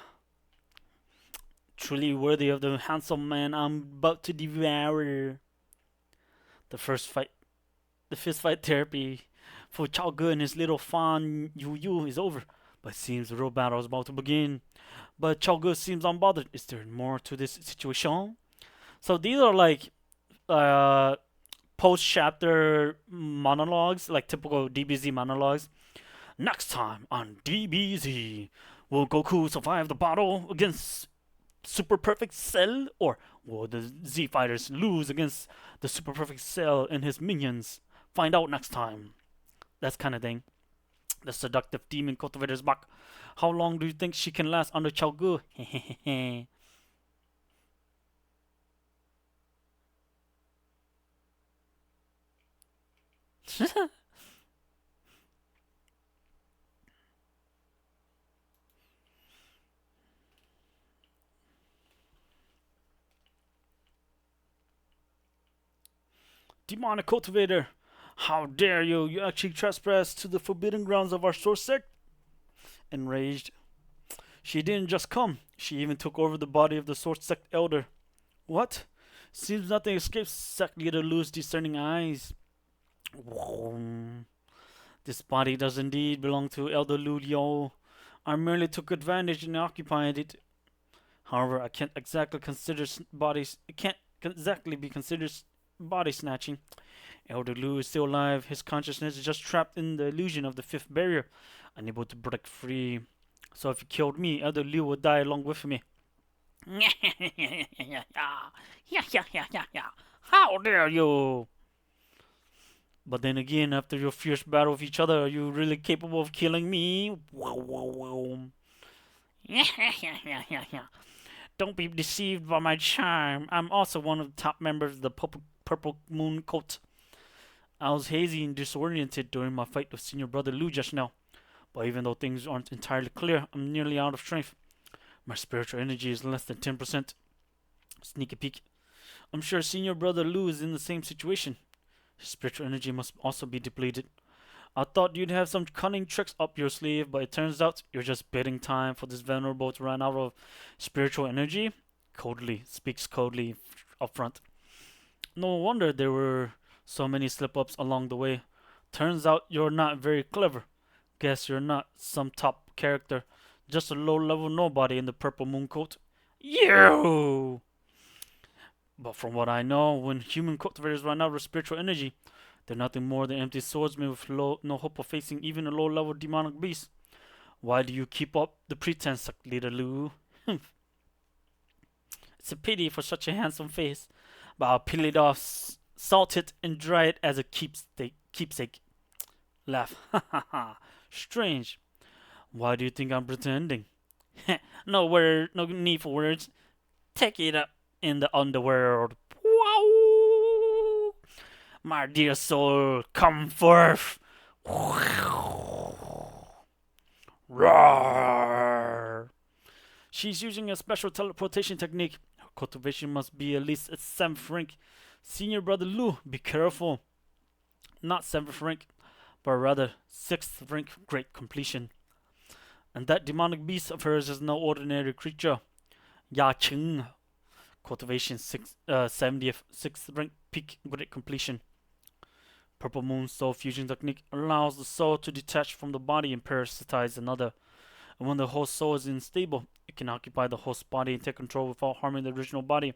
Truly worthy of the handsome man I'm about to devour. The fist fight therapy for Chaoge and his little fan Yu is over, but it seems the real battle is about to begin. But Chaoge seems unbothered. Is there more to this situation? So these are like post-chapter monologues, like typical DBZ monologues. Next time on DBZ, will Goku survive the battle against Super Perfect Cell, or will the Z Fighters lose against the Super Perfect Cell and his minions? Find out next time. That kind of thing. The seductive demon cultivator's back. How long do you think she can last under Chaoge? Demonic cultivator! How dare you! You actually trespass to the forbidden grounds of our source sect? Enraged, she didn't just come, she even took over the body of the source sect elder. What? Seems nothing escapes sect leader Lu's discerning eyes. This body does indeed belong to Elder Lu Liu. I merely took advantage and occupied it. However, I can't exactly consider bodies. It can't exactly be considered body snatching. Elder Lu is still alive. His consciousness is just trapped in the illusion of the fifth barrier, unable to break free. So if you killed me, Elder Lu would die along with me. How dare you! But then again, after your fierce battle with each other, are you really capable of killing me? Don't be deceived by my charm. I'm also one of the top members of the Purple Moon cult. I was hazy and disoriented during my fight with Senior Brother Lu just now. But even though things aren't entirely clear, I'm nearly out of strength. My spiritual energy is less than 10%. Sneak a peek. I'm sure Senior Brother Lu is in the same situation. His spiritual energy must also be depleted. I thought you'd have some cunning tricks up your sleeve, but it turns out you're just bidding time for this venerable to run out of spiritual energy. Speaks coldly up front. No wonder there were so many slip-ups along the way. Turns out you're not very clever. Guess you're not some top character. Just a low-level nobody in the Purple Moon cult. You! But from what I know, when human cultivators run out of spiritual energy, they're nothing more than empty swordsmen with no hope of facing even a low-level demonic beast. Why do you keep up the pretense, Leader Lu? It's a pity for such a handsome face, but I'll peel it off, salt it, and dry it as a keepsake. Laugh. Ha ha ha. Strange. Why do you think I'm pretending? No need for words. Take it up in the underworld. Wow! My dear soul, come forth! Roar! She's using a special teleportation technique. Her cultivation must be at least at 7th rank. Senior Brother Lu, be careful. Not 7th rank, but rather 6th rank great completion. And that demonic beast of hers is no ordinary creature. Ya Cheng. Cultivation 70th, 6th rank peak great completion. Purple Moon Soul Fusion Technique allows the soul to detach from the body and parasitize another. And when the host soul is unstable, it can occupy the host body and take control without harming the original body.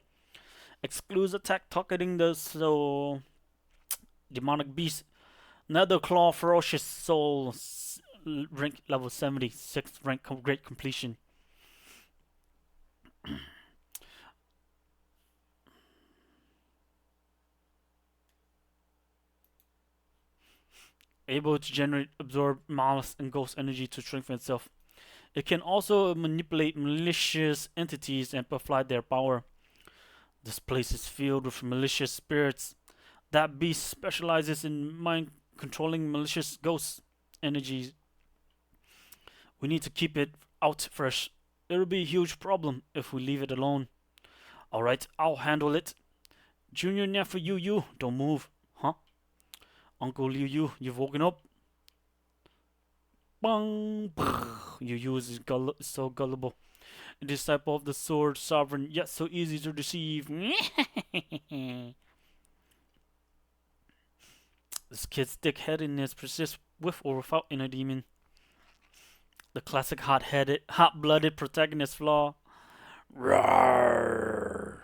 Excludes attack targeting the soul. Demonic Beast. Nether Claw Ferocious Soul. Rank level 70. 6th rank great completion. Able to generate, absorb malice and ghost energy to strengthen itself. It can also manipulate malicious entities and amplify their power. This place is filled with malicious spirits. That beast specializes in mind controlling malicious ghost energies. We need to keep it out first. It'll be a huge problem if we leave it alone. Alright, I'll handle it. Junior nephew Yu, don't move. Huh? Uncle Liu Yu, you've woken up? Bang! Yu Yu is so gullible. A disciple of the sword sovereign, yet so easy to deceive. This kid's thick-headedness persists with or without inner demon. The classic hot-blooded protagonist flaw. Roar!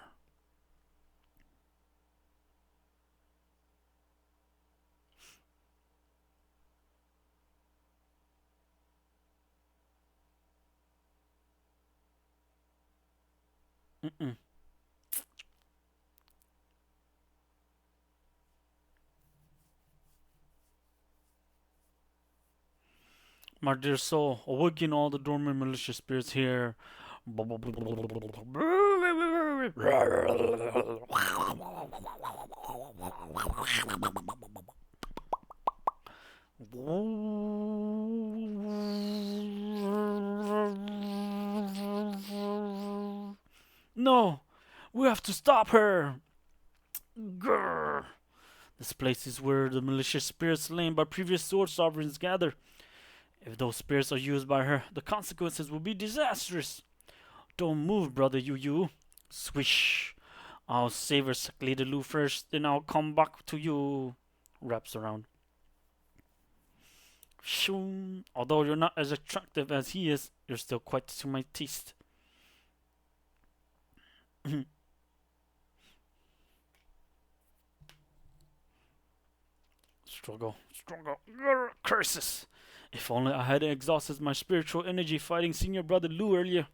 My dear soul, awaken all the dormant malicious spirits here. No, we have to stop her. Grr. This place is where the malicious spirits slain by previous sword sovereigns gather. If those spirits are used by her, the consequences will be disastrous. Don't move, brother Yu. Swish. I'll save her sickly the Lu first, then I'll come back to you. Wraps around. Shoom. Although you're not as attractive as he is, you're still quite to my taste. Struggle. Curses. If only I had exhausted my spiritual energy fighting senior brother Lu earlier,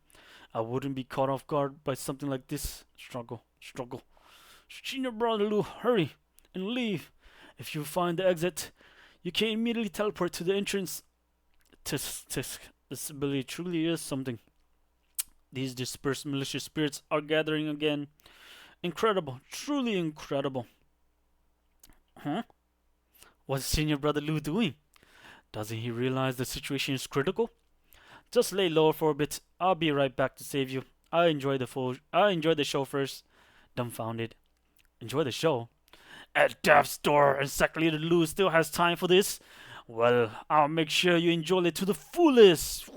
I wouldn't be caught off guard by something like this. Struggle. Senior brother Lu, hurry and leave. If you find the exit, you can immediately teleport to the entrance. Tisk. This ability truly is something. These dispersed malicious spirits are gathering again. Incredible. Truly incredible. Huh? What's senior brother Lu doing? Doesn't he realize the situation is critical? Just lay low for a bit. I'll be right back to save you. I enjoy the show first. Dumbfounded. Enjoy the show? At death's door, and Sect Leader Lu still has time for this? Well, I'll make sure you enjoy it to the fullest.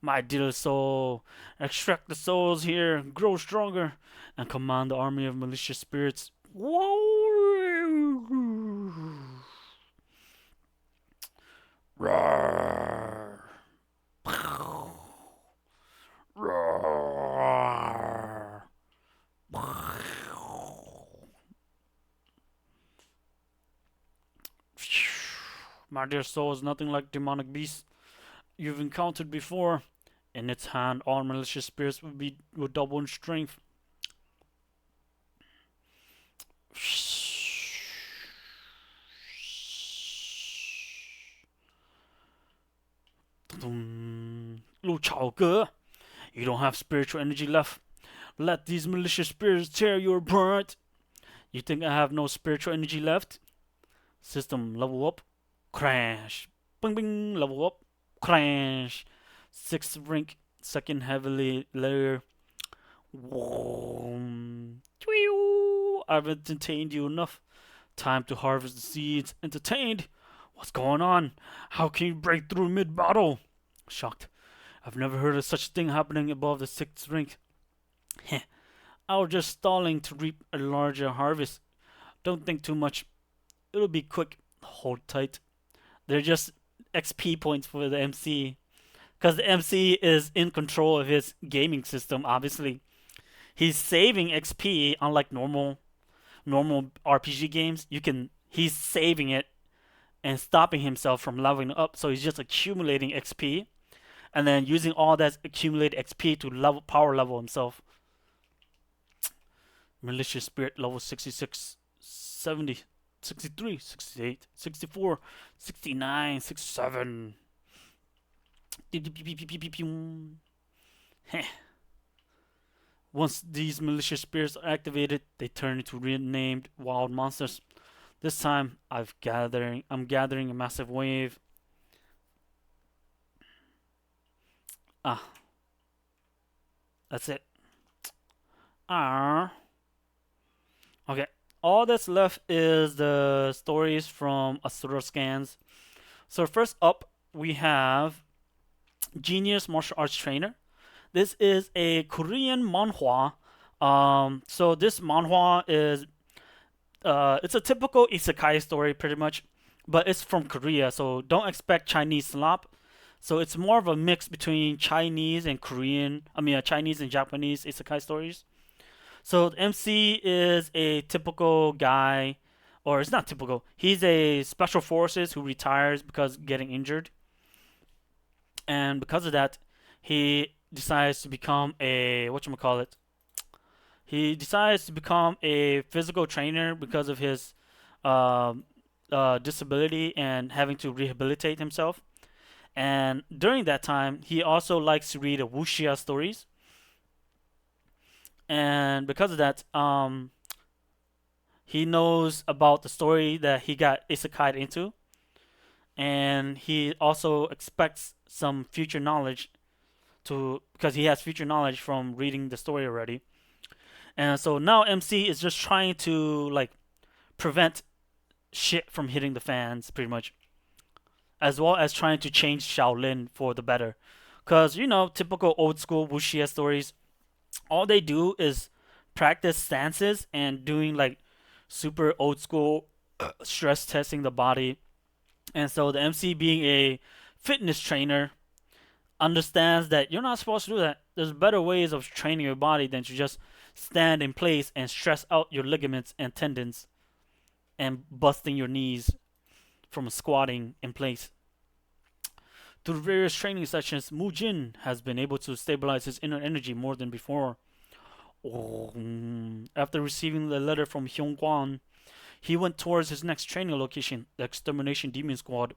My dear soul, extract the souls here, grow stronger, and command the army of malicious spirits. Roar. Roar. My dear soul is nothing like demonic beasts you've encountered before. In its hand, all malicious spirits would double in strength. Lu Chao Ge, you don't have spiritual energy left. Let these malicious spirits tear you apart. You think I have no spiritual energy left? System level up. Crash. Bing bing. Level up. Crash. 6th rank. Second heavily layer. I've entertained you enough. Time to harvest the seeds. Entertained? What's going on? How can you break through mid-battle? Shocked. I've never heard of such a thing happening above the 6th rank. Heh. I was just stalling to reap a larger harvest. Don't think too much. It'll be quick. Hold tight. They're just XP points for the MC. Because the MC is in control of his gaming system, obviously. He's saving XP, unlike normal RPG games. He's saving it and stopping himself from leveling up. So he's just accumulating XP. And then using all that accumulated XP to power level himself. Malicious Spirit level 66, 70, 63, 68, 64, 69, 67. Once these malicious spirits are activated, they turn into renamed wild monsters. This time, I'm gathering a massive wave. That's it. Okay. All that's left is the stories from Asura Scans. So first up, we have Genius Martial Arts Trainer. This is a Korean manhwa. So this manhwa is it's a typical isekai story pretty much, but it's from Korea, so don't expect Chinese slop. So it's more of a mix between Chinese and Chinese and Japanese isekai stories. So the MC is a typical guy, or it's not typical. He's a special forces who retires because getting injured, and because of that, he decides to become a He decides to become a physical trainer because of his disability and having to rehabilitate himself. And during that time, he also likes to read Wuxia stories. And because of that, he knows about the story that he got isekai'd into. And he also expects some future knowledge because he has future knowledge from reading the story already. And so now MC is just trying to like prevent shit from hitting the fans, pretty much, as well as trying to change Shaolin for the better. Cause you know, typical old school wuxia stories, all they do is practice stances and doing like super old school stress testing the body. And so the MC, being a fitness trainer, understands that you're not supposed to do that. There's better ways of training your body than to just stand in place and stress out your ligaments and tendons and busting your knees from squatting in place. Through various training sessions, Mu Jin has been able to stabilize his inner energy more than before. After receiving the letter from Hyungkwan, he went towards his next training location, the Extermination Demon Squad.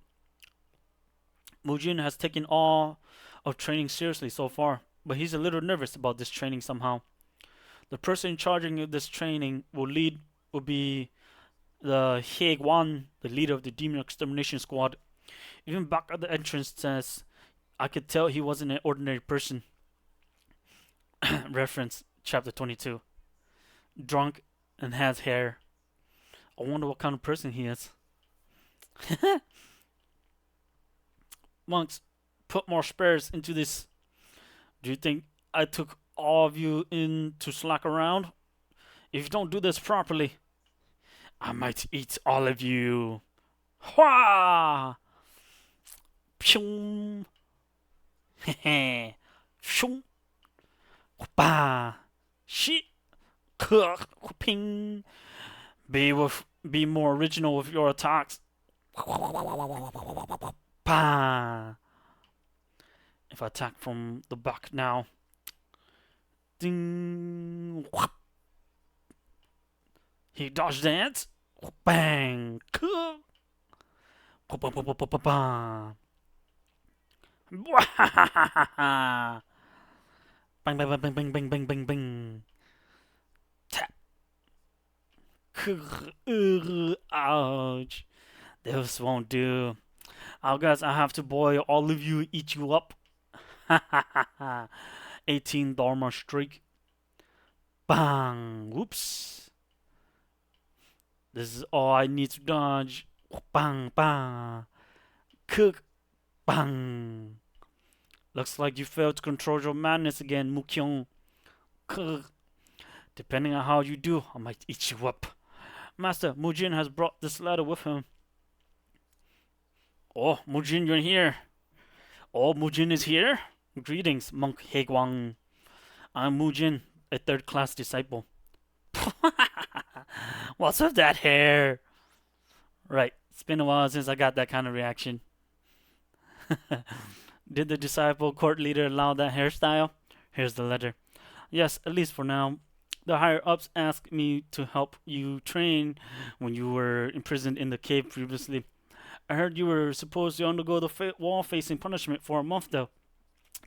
Mu Jin has taken all of training seriously so far, but he's a little nervous about this training somehow. The person charging this training will be the Haegwan, the leader of the Demon Extermination Squad. Even back at the entrance says, I could tell he wasn't an ordinary person. Reference chapter 22. Drunk and has hair. I wonder what kind of person he is. Monks, put more spares into this. Do you think I took all of you in to slack around? If you don't do this properly, I might eat all of you. Hua! Pyong! Hehe! Shung! Ba! Shi! Ping! Be more original with your attacks. Pa! If I attack from the back now. Ding! He dodged that. Bang! Bang, bang, bang, bang, bang, bang, bang, bang, bang. Tap. Ouch. This won't do. I guess I have to boil all of you, eat you up. 18 Dharma streak. Bang. Whoops. This is all I need to dodge. Bang, bang. Cook. Bang. Looks like you failed to control your madness again, Mukyung. Depending on how you do, I might eat you up. Master, Mujin has brought this letter with him. Oh, Mujin, you're here. Oh, Mujin is here? Greetings, Monk Haegwang. I'm Mujin, a third-class disciple. What's with that hair? Right, it's been a while since I got that kind of reaction. Did the disciple court leader allow that hairstyle? Here's the letter. Yes, at least for now. The higher-ups asked me to help you train when you were imprisoned in the cave previously. I heard you were supposed to undergo the wall-facing punishment for a month, though.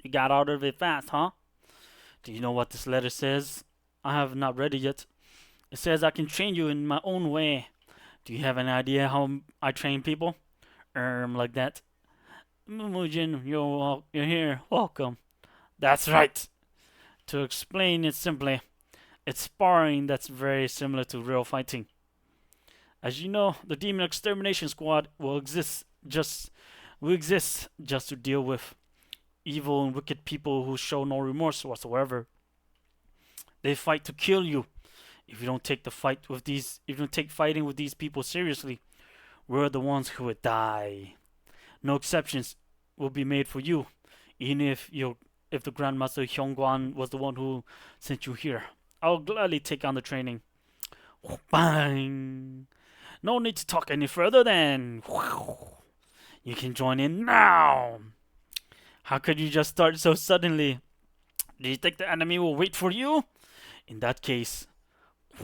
You got out of it fast, huh? Do you know what this letter says? I have not read it yet. It says I can train you in my own way. Do you have an idea how I train people? Like that. Mujin, you're here. Welcome. That's right. To explain it simply, it's sparring that's very similar to real fighting. As you know, the Demon Extermination Squad will exist just to deal with evil and wicked people who show no remorse whatsoever. They fight to kill you. If you don't take fighting with these people seriously, we're the ones who would die. No exceptions will be made for you, even if the Grandmaster Hyungwan was the one who sent you here. I'll gladly take on the training. Bang! No need to talk any further then. You can join in now. How could you just start so suddenly? Do you think the enemy will wait for you? In that case,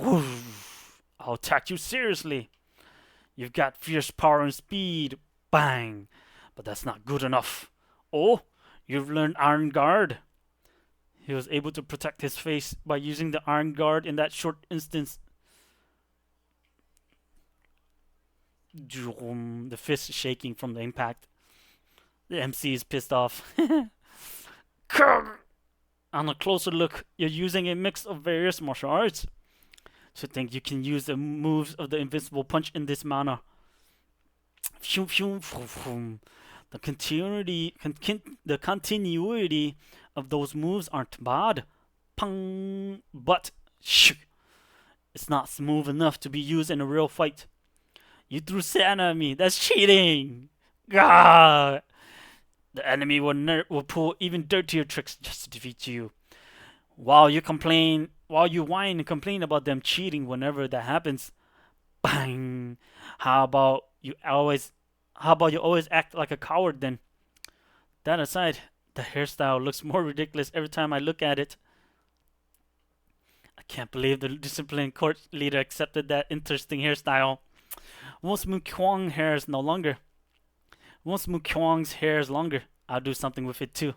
I'll attack you seriously. You've got fierce power and speed. Bang! But that's not good enough. Oh, you've learned Iron Guard. He was able to protect his face by using the Iron Guard in that short instance. The fist shaking from the impact. The MC is pissed off. On a closer look, you're using a mix of various martial arts. To think you can use the moves of the invincible punch in this manner. The continuity of those moves aren't bad. Pang, but it's not smooth enough to be used in a real fight. You threw sand at me. That's cheating. God. The enemy will pull even dirtier tricks just to defeat you. While you whine and complain about them cheating whenever that happens, bang. How about you always act like a coward then? That aside, the hairstyle looks more ridiculous every time I look at it. I can't believe the disciplined court leader accepted that interesting hairstyle. Once Mukwang's hair is longer, I'll do something with it too.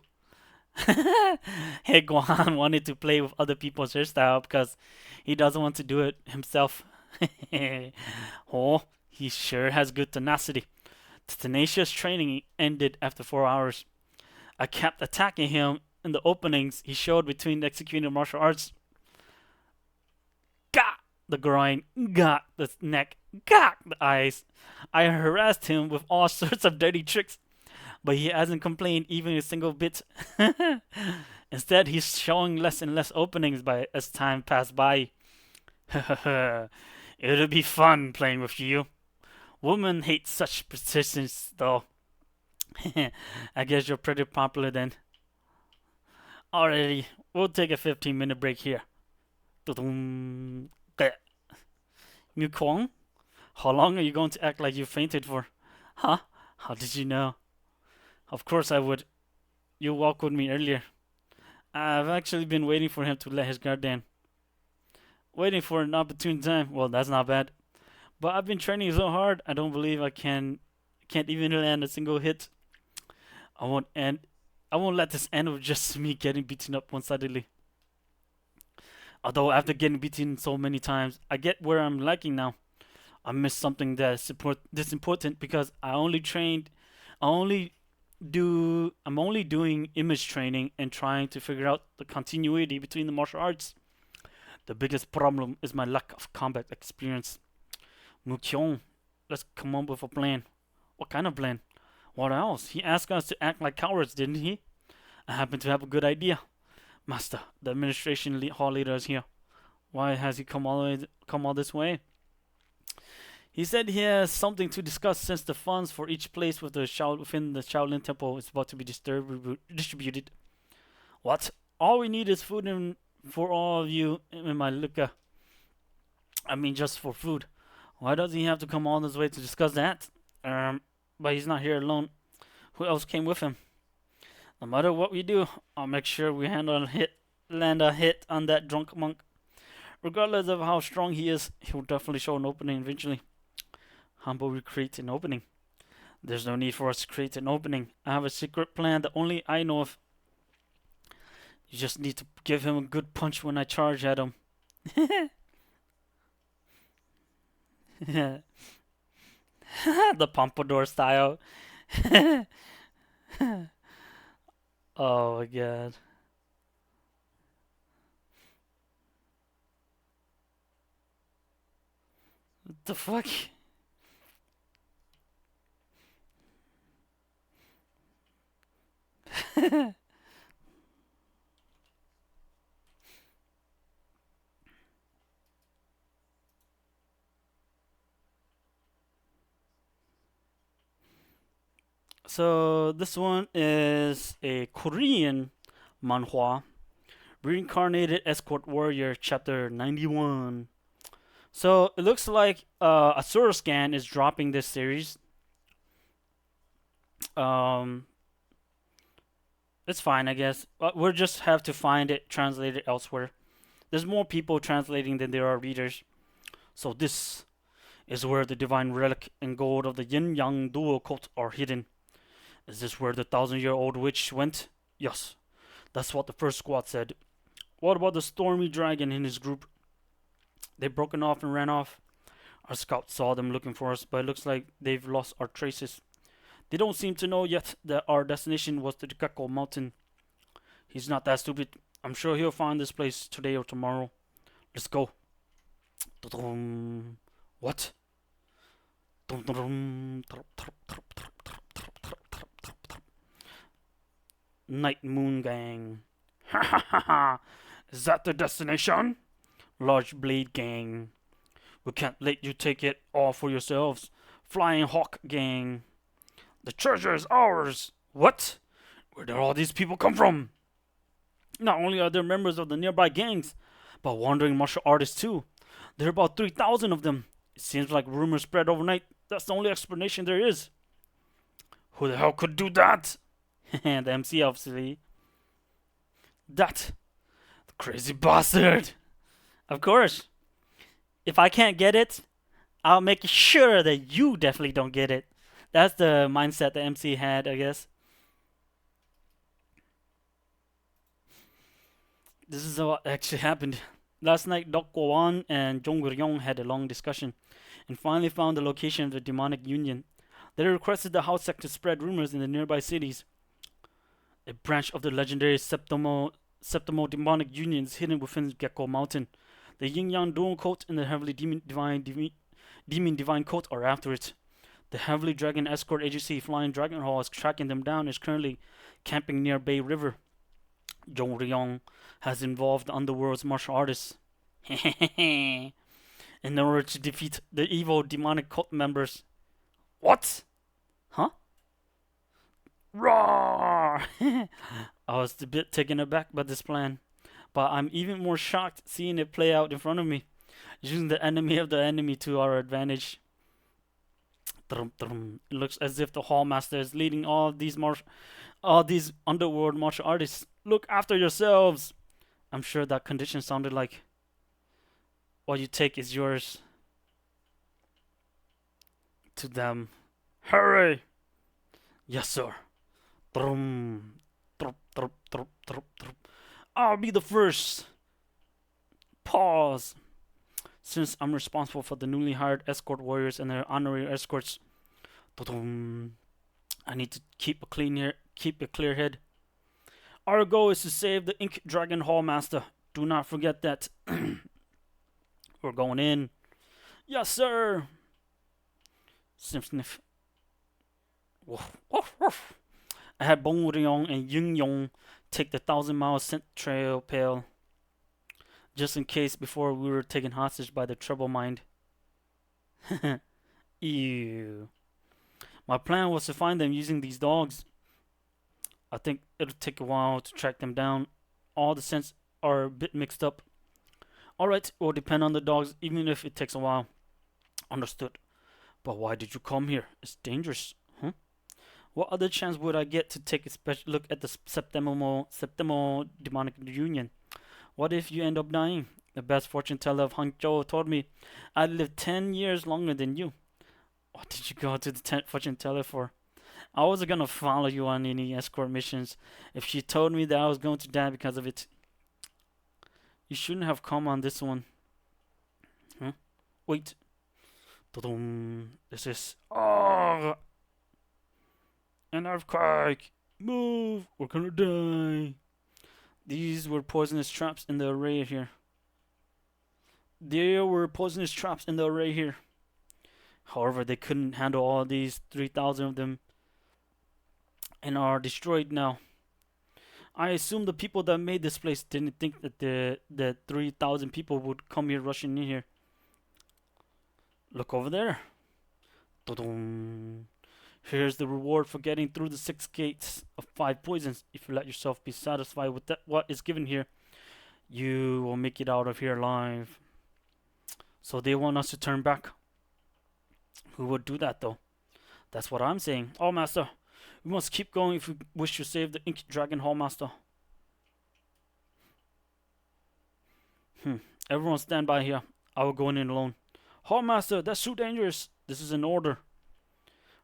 Hey, Guan wanted to play with other people's hairstyle because he doesn't want to do it himself. Oh, he sure has good tenacity. The tenacious training ended after 4 hours. I kept attacking him in the openings he showed between executing martial arts. Got the groin, got the neck, got the eyes. I harassed him with all sorts of dirty tricks, but he hasn't complained even a single bit. Instead, he's showing less and less openings as time passed by. It'll be fun playing with you. Women hate such persistence, though. I guess you're pretty popular then. Alrighty, we'll take a 15-minute break here. Mukwang, how long are you going to act like you fainted for? Huh? How did you know? Of course I would. You walked with me earlier. I've actually been waiting for him to let his guard down. Waiting for an opportune time. Well, that's not bad. But I've been training so hard, I don't believe I can't even land a single hit. I won't let this end with just me getting beaten up one-sidedly. Although after getting beaten so many times, I get where I'm lacking now. I missed something that's important because I'm only doing image training and trying to figure out the continuity between the martial arts. The biggest problem is my lack of combat experience. Mukyong, let's come up with a plan. What kind of plan? What else? He asked us to act like cowards, didn't he? I happen to have a good idea. Master, the administration hall leader is here. Why has he come all this way? He said he has something to discuss since the funds for each place within the Shaolin Temple is about to be distributed. What? All we need is food for all of you in my luka. I mean, just for food. Why does he have to come all this way to discuss that? But he's not here alone. Who else came with him? No matter what we do, I'll make sure we land a hit on that drunk monk. Regardless of how strong he is, he'll definitely show an opening eventually. How about we create an opening? There's no need for us to create an opening. I have a secret plan that only I know of. You just need to give him a good punch when I charge at him. The pompadour style. Oh my god. What the fuck? So this one is a Korean manhwa, Reincarnated Escort Warrior, Chapter 91. So it looks like Asura Scan is dropping this series. It's fine, I guess. We'll just have to find it translated elsewhere. There's more people translating than there are readers. So this is where the divine relic and gold of the yin-yang dual cult are hidden. Is this where the 1,000-year-old witch went? Yes, that's what the first squad said. What about the stormy dragon and his group? They've broken off and ran off. Our scouts saw them looking for us, but it looks like they've lost our traces. They don't seem to know yet that our destination was the Gekko Mountain. He's not that stupid. I'm sure he'll find this place today or tomorrow. Let's go. What? Night Moon Gang. Ha ha ha ha! Is that the destination? Large Blade Gang. We can't let you take it all for yourselves. Flying Hawk Gang. The treasure is ours. What? Where did all these people come from? Not only are there members of the nearby gangs, but wandering martial artists too. There are about 3,000 of them. It seems like rumors spread overnight. That's the only explanation there is. Who the hell could do that? The MC, obviously. That. The crazy bastard. Of course. If I can't get it, I'll make sure that you definitely don't get it. That's the mindset the MC had, I guess. This is what actually happened. Last night, Dok Wan and Jong Ryong had a long discussion and finally found the location of the demonic union. They requested the house sect to spread rumors in the nearby cities. A branch of the legendary Septimo demonic union is hidden within Gecko Mountain. The Yin Yang Dual cult and the Heavenly Demon Divine cult are after it. The Heavenly Dragon Escort Agency Flying Dragon Hall is tracking them down and is currently camping near Bay River. Jong Ryong has involved the underworld's martial artists. In order to defeat the evil demonic cult members. What? Huh? Roar! I was a bit taken aback by this plan, but I'm even more shocked seeing it play out in front of me, using the enemy of the enemy to our advantage. It looks as if the Hall Master is leading all these underworld martial artists. Look after yourselves! I'm sure that condition sounded like, what you take is yours. To them. Hurry! Yes, sir. I'll be the first. Pause. Since I'm responsible for the newly hired escort warriors and their honorary escorts, I need to keep a clear head. Our goal is to save the Ink Dragon Hall Master. Do not forget that. We're going in. Yes, sir. Sniff, sniff. Woof, woof, woof. I had Bong Ryong and Ying Yong take the 1,000-mile scent trail pail, just in case before we were taken hostage by the Trouble Mind. Ew. My plan was to find them using these dogs. I think it'll take a while to track them down. All the scents are a bit mixed up. Alright, it will depend on the dogs, even if it takes a while. Understood. But why did you come here? It's dangerous, huh? What other chance would I get to take a special look at the Septimo demonic union? What if you end up dying? The best fortune teller of Hangzhou told me I'd live 10 years longer than you. What did you go to the fortune teller for? I wasn't gonna follow you on any escort missions if she told me that I was going to die because of it. You shouldn't have come on this one. Huh? Wait. This is... Oh! An earthquake! Move! We're gonna die! These were poisonous traps in the array here. There were poisonous traps in the array here. However, they couldn't handle all these 3,000 of them and are destroyed now. I assume the people that made this place didn't think that the 3,000 people would come here rushing in here. Look over there. Here's the reward for getting through the 6 gates of 5 poisons. If you let yourself be satisfied with what is given here, you will make it out of here alive. So they want us to turn back. Who would do that though? That's what I'm saying. Oh, Master, we must keep going if we wish to save the Ink Dragon Hall Master. Everyone stand by here. I will go in alone. Hall Master, that's too dangerous. This is an order.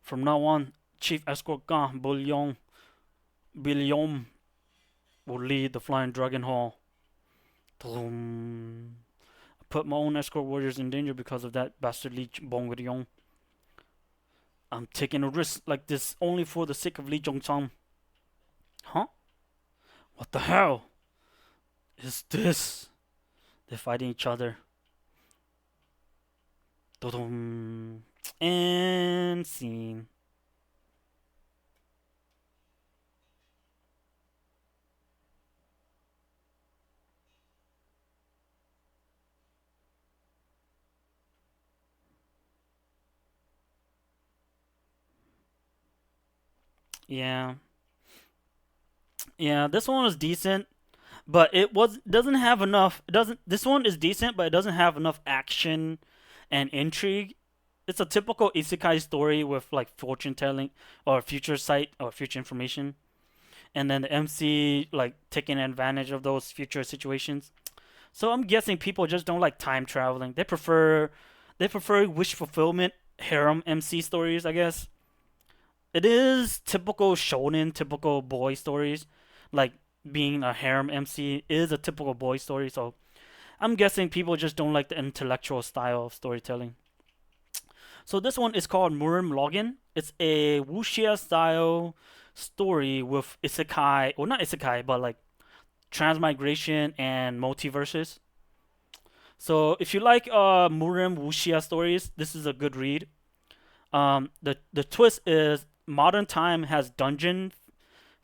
From now on, Chief Escort Ga Billion will lead the Flying Dragon Hall. I put my own escort warriors in danger because of that bastard leech Bong Ryong. I'm taking a risk like this only for the sake of Li Zhongchang. Huh? What the hell? is this? They're fighting each other. Dum. And scene. Yeah. Yeah, this one was decent, but it was doesn't have enough. It doesn't. This one is decent, but it doesn't have enough action and intrigue. It's a typical isekai story with like fortune telling or future sight or future information, and then the MC like taking advantage of those future situations. So I'm guessing people just don't like time traveling. They prefer wish fulfillment harem MC stories, I guess. It is typical shonen, typical boy stories. Like being a harem MC is a typical boy story, so I'm guessing people just don't like the intellectual style of storytelling. So this one is called Murim Login. It's a wuxia style story with isekai, well not isekai, but like transmigration and multiverses. So if you like Murim wuxia stories, this is a good read. The twist is modern time has dungeon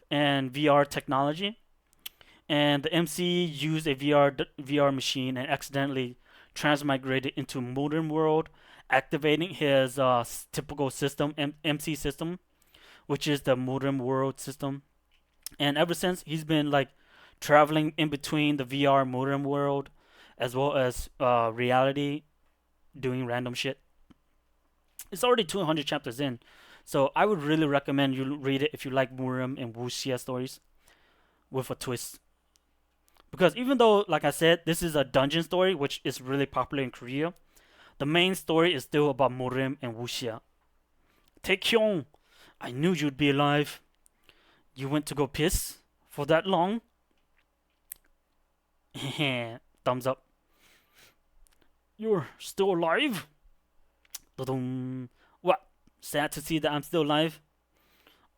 and VR technology, and the MC used a VR machine and accidentally transmigrated into modern world, activating his typical system MC system, which is the modern world system. And ever since he's been like traveling in between the VR modern world as well as reality, doing random shit. It's already 200 chapters in, so I would really recommend you read it if you like Murim and Wuxia stories with a twist. Because even though, like I said, this is a dungeon story, which is really popular in Korea, the main story is still about Murim and Wuxia. Taekyong, I knew you'd be alive. You went to go piss for that long? Thumbs up. You're still alive? Da-dum. What? Sad to see that I'm still alive?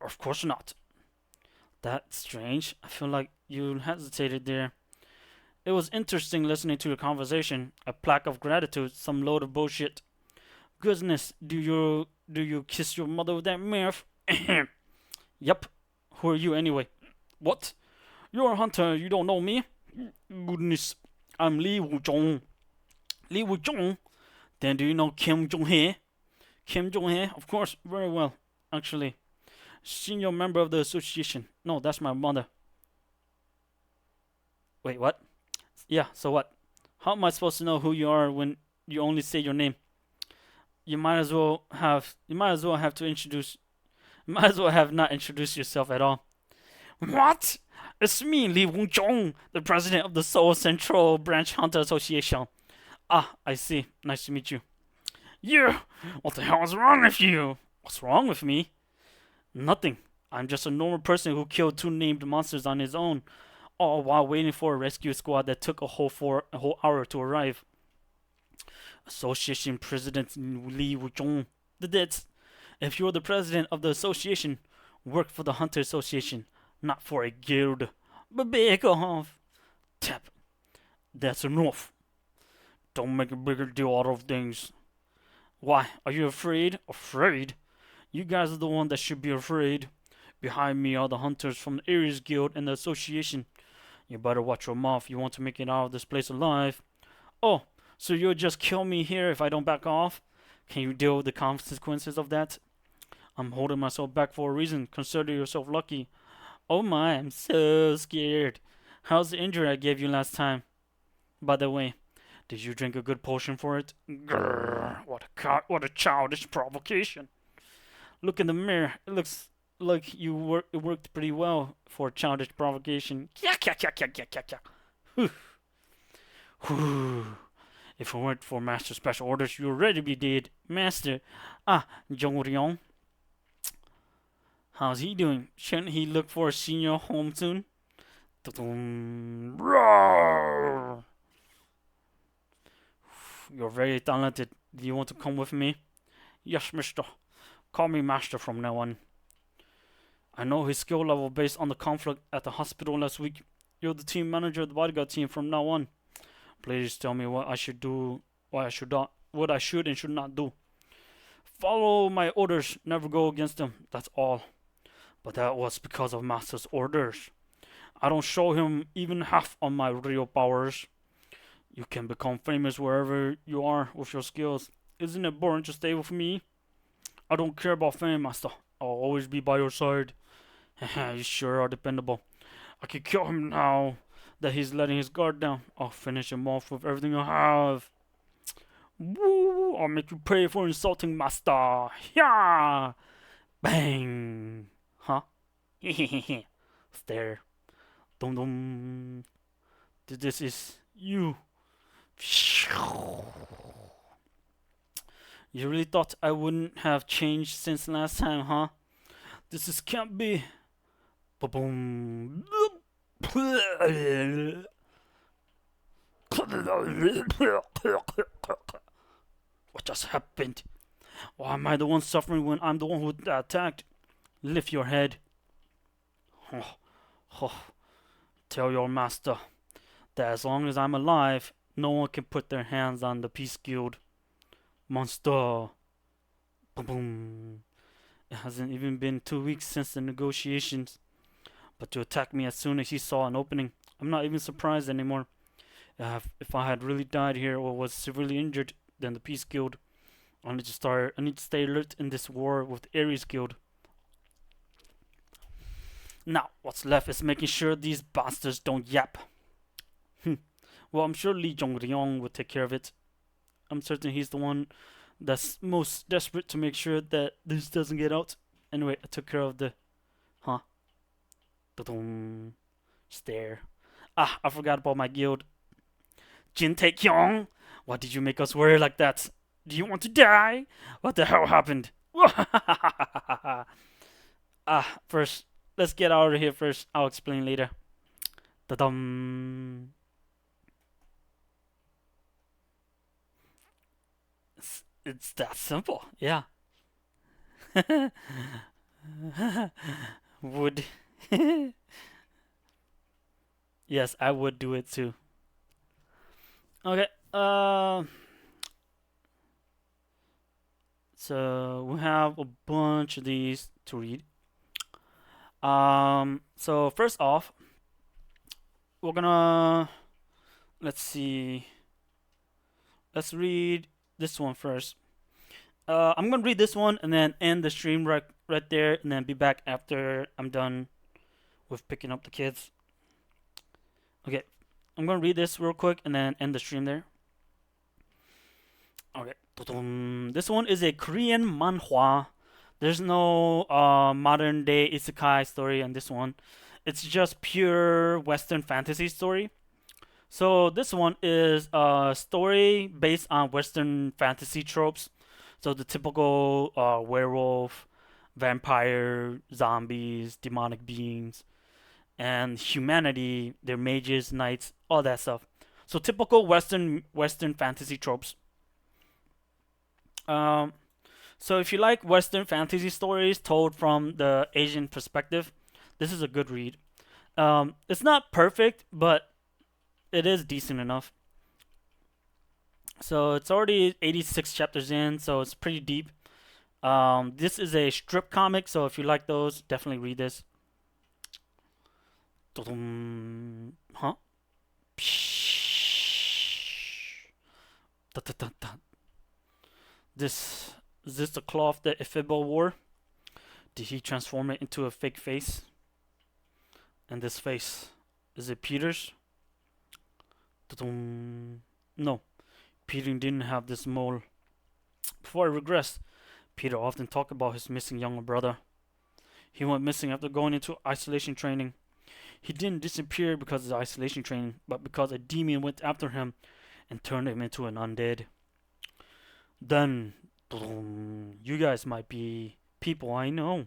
Of course not. That's strange. I feel like you hesitated there. It was interesting listening to your conversation. A plaque of gratitude, some load of bullshit. Goodness, do you kiss your mother with that mouth? Yep. Who are you anyway? What? You're a hunter. You don't know me? Goodness, I'm Lee Woo-jong. Lee Woo-jong? Then do you know Kim Jong-hee? Kim Jong-hee? Of course, very well. Actually, senior member of the association. No, that's my mother. Wait, what? Yeah, so what? How am I supposed to know who you are when you only say your name? You might as well have to introduce you might as well have not introduced yourself at all. What? It's me, Lee Woo-jong, the president of the Seoul Central Branch Hunter Association. Ah, I see. Nice to meet you. You! What the hell is wrong with you? What's wrong with me? Nothing. I'm just a normal person who killed two named monsters on his own, all while waiting for a rescue squad that took a whole hour to arrive. Association President Lee Woo-jong. That's if you're the president of the association, work for the Hunter Association, not for a guild. But back off. Tap. That's enough. Don't make a bigger deal out of things. Why? Are you afraid? Afraid? You guys are the one that should be afraid. Behind me are the hunters from the Aries Guild and the association. You better watch your mouth. You want to make it out of this place alive. Oh, so you'll just kill me here if I don't back off? Can you deal with the consequences of that? I'm holding myself back for a reason. Consider yourself lucky. Oh my, I'm so scared. How's the injury I gave you last time? By the way, did you drink a good potion for it? Grrr, what a childish provocation. Look in the mirror. It looks like it worked pretty well for a childish provocation. Yak, yak, yak, yak, yak, yak, yak. Whew. Whew. If it weren't for Master Special Orders, you'd already be dead. Master. Jong Ryong. How's he doing? Shouldn't he look for a senior home soon? Roar! You're very talented. Do you want to come with me? Yes, mister. Call me master from now on. I know his skill level based on the conflict at the hospital last week. You're the team manager of the bodyguard team from now on. Please tell me what I should do, what I should and should not do. Follow my orders, never go against them, that's all. But that was because of Master's orders. I don't show him even half of my real powers. You can become famous wherever you are with your skills. Isn't it boring to stay with me? I don't care about fame, Master. I'll always be by your side. You sure are dependable. I can kill him now that he's letting his guard down. I'll finish him off with everything I have. Woo! I'll make you pay for insulting Master. Yeah! Bang! Huh? Stare. Dum dum. This is you. You really thought I wouldn't have changed since last time, huh? This is can't be. Boom. What just happened? Why am I the one suffering when I'm the one who attacked? Lift your head. Oh, oh. Tell your master that as long as I'm alive, no one can put their hands on the Peace Guild. Monster. Boom, boom. It hasn't even been 2 weeks since the negotiations. But to attack me as soon as he saw an opening, I'm not even surprised anymore. If I had really died here or was severely injured, then the Peace Guild. I need to stay alert in this war with the Ares Guild. Now, what's left is making sure these bastards don't yap. Well, I'm sure Li Zhongryong will take care of it. I'm certain he's the one that's most desperate to make sure that this doesn't get out. Anyway, I took care of the... Huh? Da-dum. Stare. Ah, I forgot about my guild. Jin Taekyong! Why did you make us worry like that? Do you want to die? What the hell happened? First, let's get out of here first. I'll explain later. Da-dum. It's that simple, yeah. Would. Yes, I would do it too. Okay, so we have a bunch of these to read. So first off, we're gonna, let's see, let's read this one first. I'm gonna read this one and then end the stream right there, and then be back after I'm done with picking up the kids. Okay, I'm gonna read this real quick and then end the stream there. Okay, this one is a Korean manhwa. There's no modern day isekai story in this one. It's just pure Western fantasy story. So this one is a story based on Western fantasy tropes. So the typical werewolf, vampire, zombies, demonic beings, and humanity, they're mages, knights, all that stuff. So typical Western fantasy tropes. So if you like Western fantasy stories told from the Asian perspective, this is a good read. It's not perfect, but it is decent enough. So it's already 86 chapters in, so it's pretty deep. This is a strip comic, so if you like those, definitely read this. Huh? Is this the cloth that Ephebo wore? Did he transform it into a fake face? And this face, is it Peter's? No, Peter didn't have this mole. Before I regress, Peter often talked about his missing younger brother. He went missing after going into isolation training. He didn't disappear because of the isolation training, but because a demon went after him and turned him into an undead. Then, you guys might be people I know.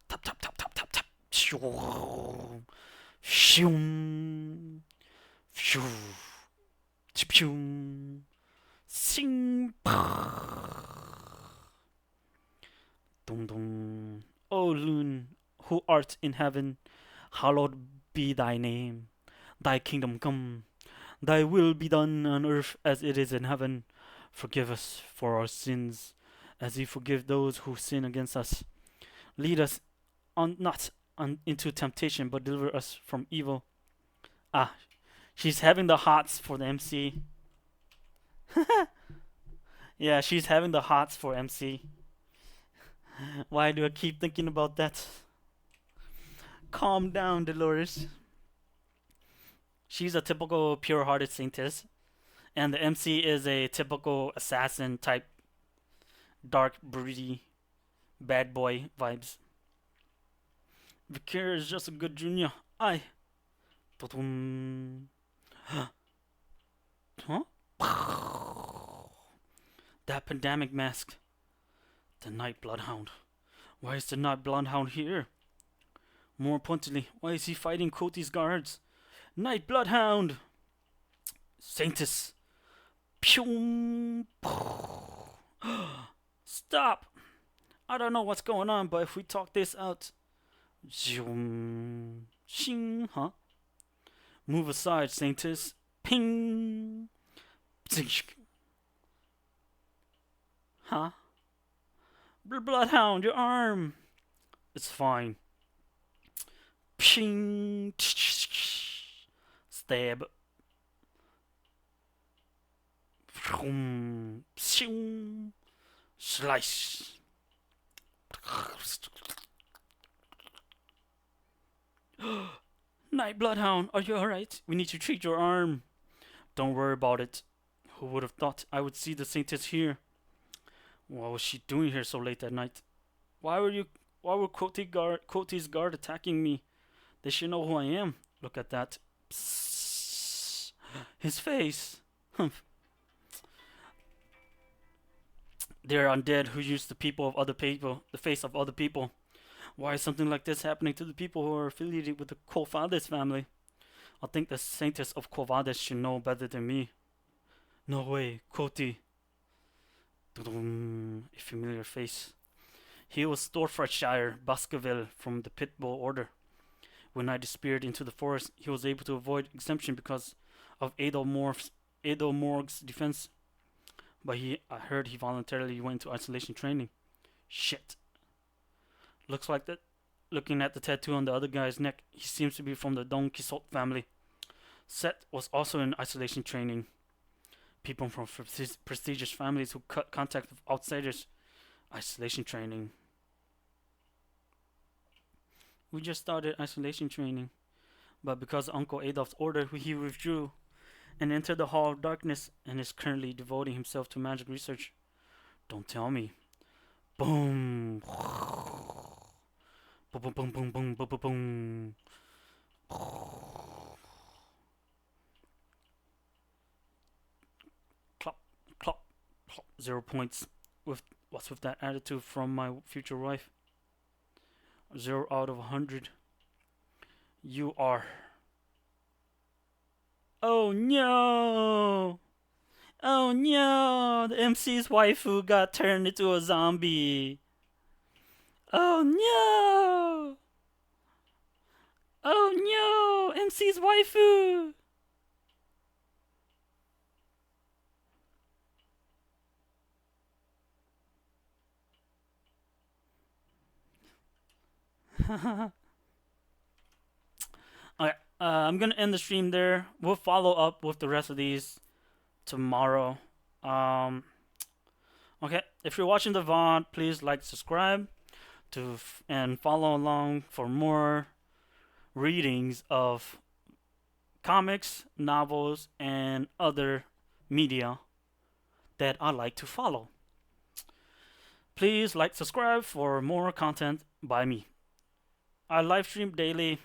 Tap tap tap tap tap tap. Shoo. Shoo. Shoo. Shoo. Sing. Dum dum. O Loon, who art in heaven, hallowed be thy name. Thy kingdom come, thy will be done on earth as it is in heaven. Forgive us for our sins, as we forgive those who sin against us. Lead us not into temptation, but deliver us from evil. Ah, she's having the hots for the MC. Yeah, she's having the hots for MC. Why do I keep thinking about that? Calm down, Dolores. She's a typical pure-hearted saintess, and the MC is a typical assassin type, dark, broody, bad boy vibes. Vicaria is just a good junior. Aye. Huh? That pandemic mask. The Night Bloodhound. Why is the Night Bloodhound here? More pointedly, why is he fighting Koti's guards? Night Bloodhound! Saintus! Pew! Stop! I don't know what's going on, but if we talk this out. Shing, huh? Move aside, Saintus. Ping! Huh? Bloodhound, your arm! It's fine. Ping! Stab. Slice. Night Bloodhound, are you alright? We need to treat your arm. Don't worry about it. Who would have thought I would see the Saintess here? What was she doing here so late at night? Why were Koti's guard attacking me? They should know who I am. Look at that. Psst. His face. They're undead who use the face of other people. Why is something like this happening to the people who are affiliated with the Kovades family? I think the Saintess of Kovades should know better than me. No way, Koti. A familiar face. He was Storefreshire Baskerville from the Pitbull Order. When I disappeared into the forest, he was able to avoid exemption because of Adelmorg's defense. But I heard he voluntarily went into isolation training. Shit. Looks like that. Looking at the tattoo on the other guy's neck, he seems to be from the Don Quixote family. Set was also in isolation training. People from prestigious families who cut contact with outsiders. Isolation training. We just started isolation training. But because Uncle Adolf's order, he withdrew and entered the Hall of Darkness and is currently devoting himself to magic research. Don't tell me. Boom. Boom, boom, boom, boom, boom, boom, boom. Clop, clop, clop. 0 points. What's with that attitude from my future wife? 0 out of 100. You are. Oh no! Oh no! The MC's waifu got turned into a zombie. Oh no! Oh no! MC's waifu! Alright, I'm gonna end the stream there. We'll follow up with the rest of these tomorrow. Okay, if you're watching the VOD, please like, subscribe, and follow along for more readings of comics, novels, and other media that I like to follow. Please like, subscribe for more content by me. I live stream daily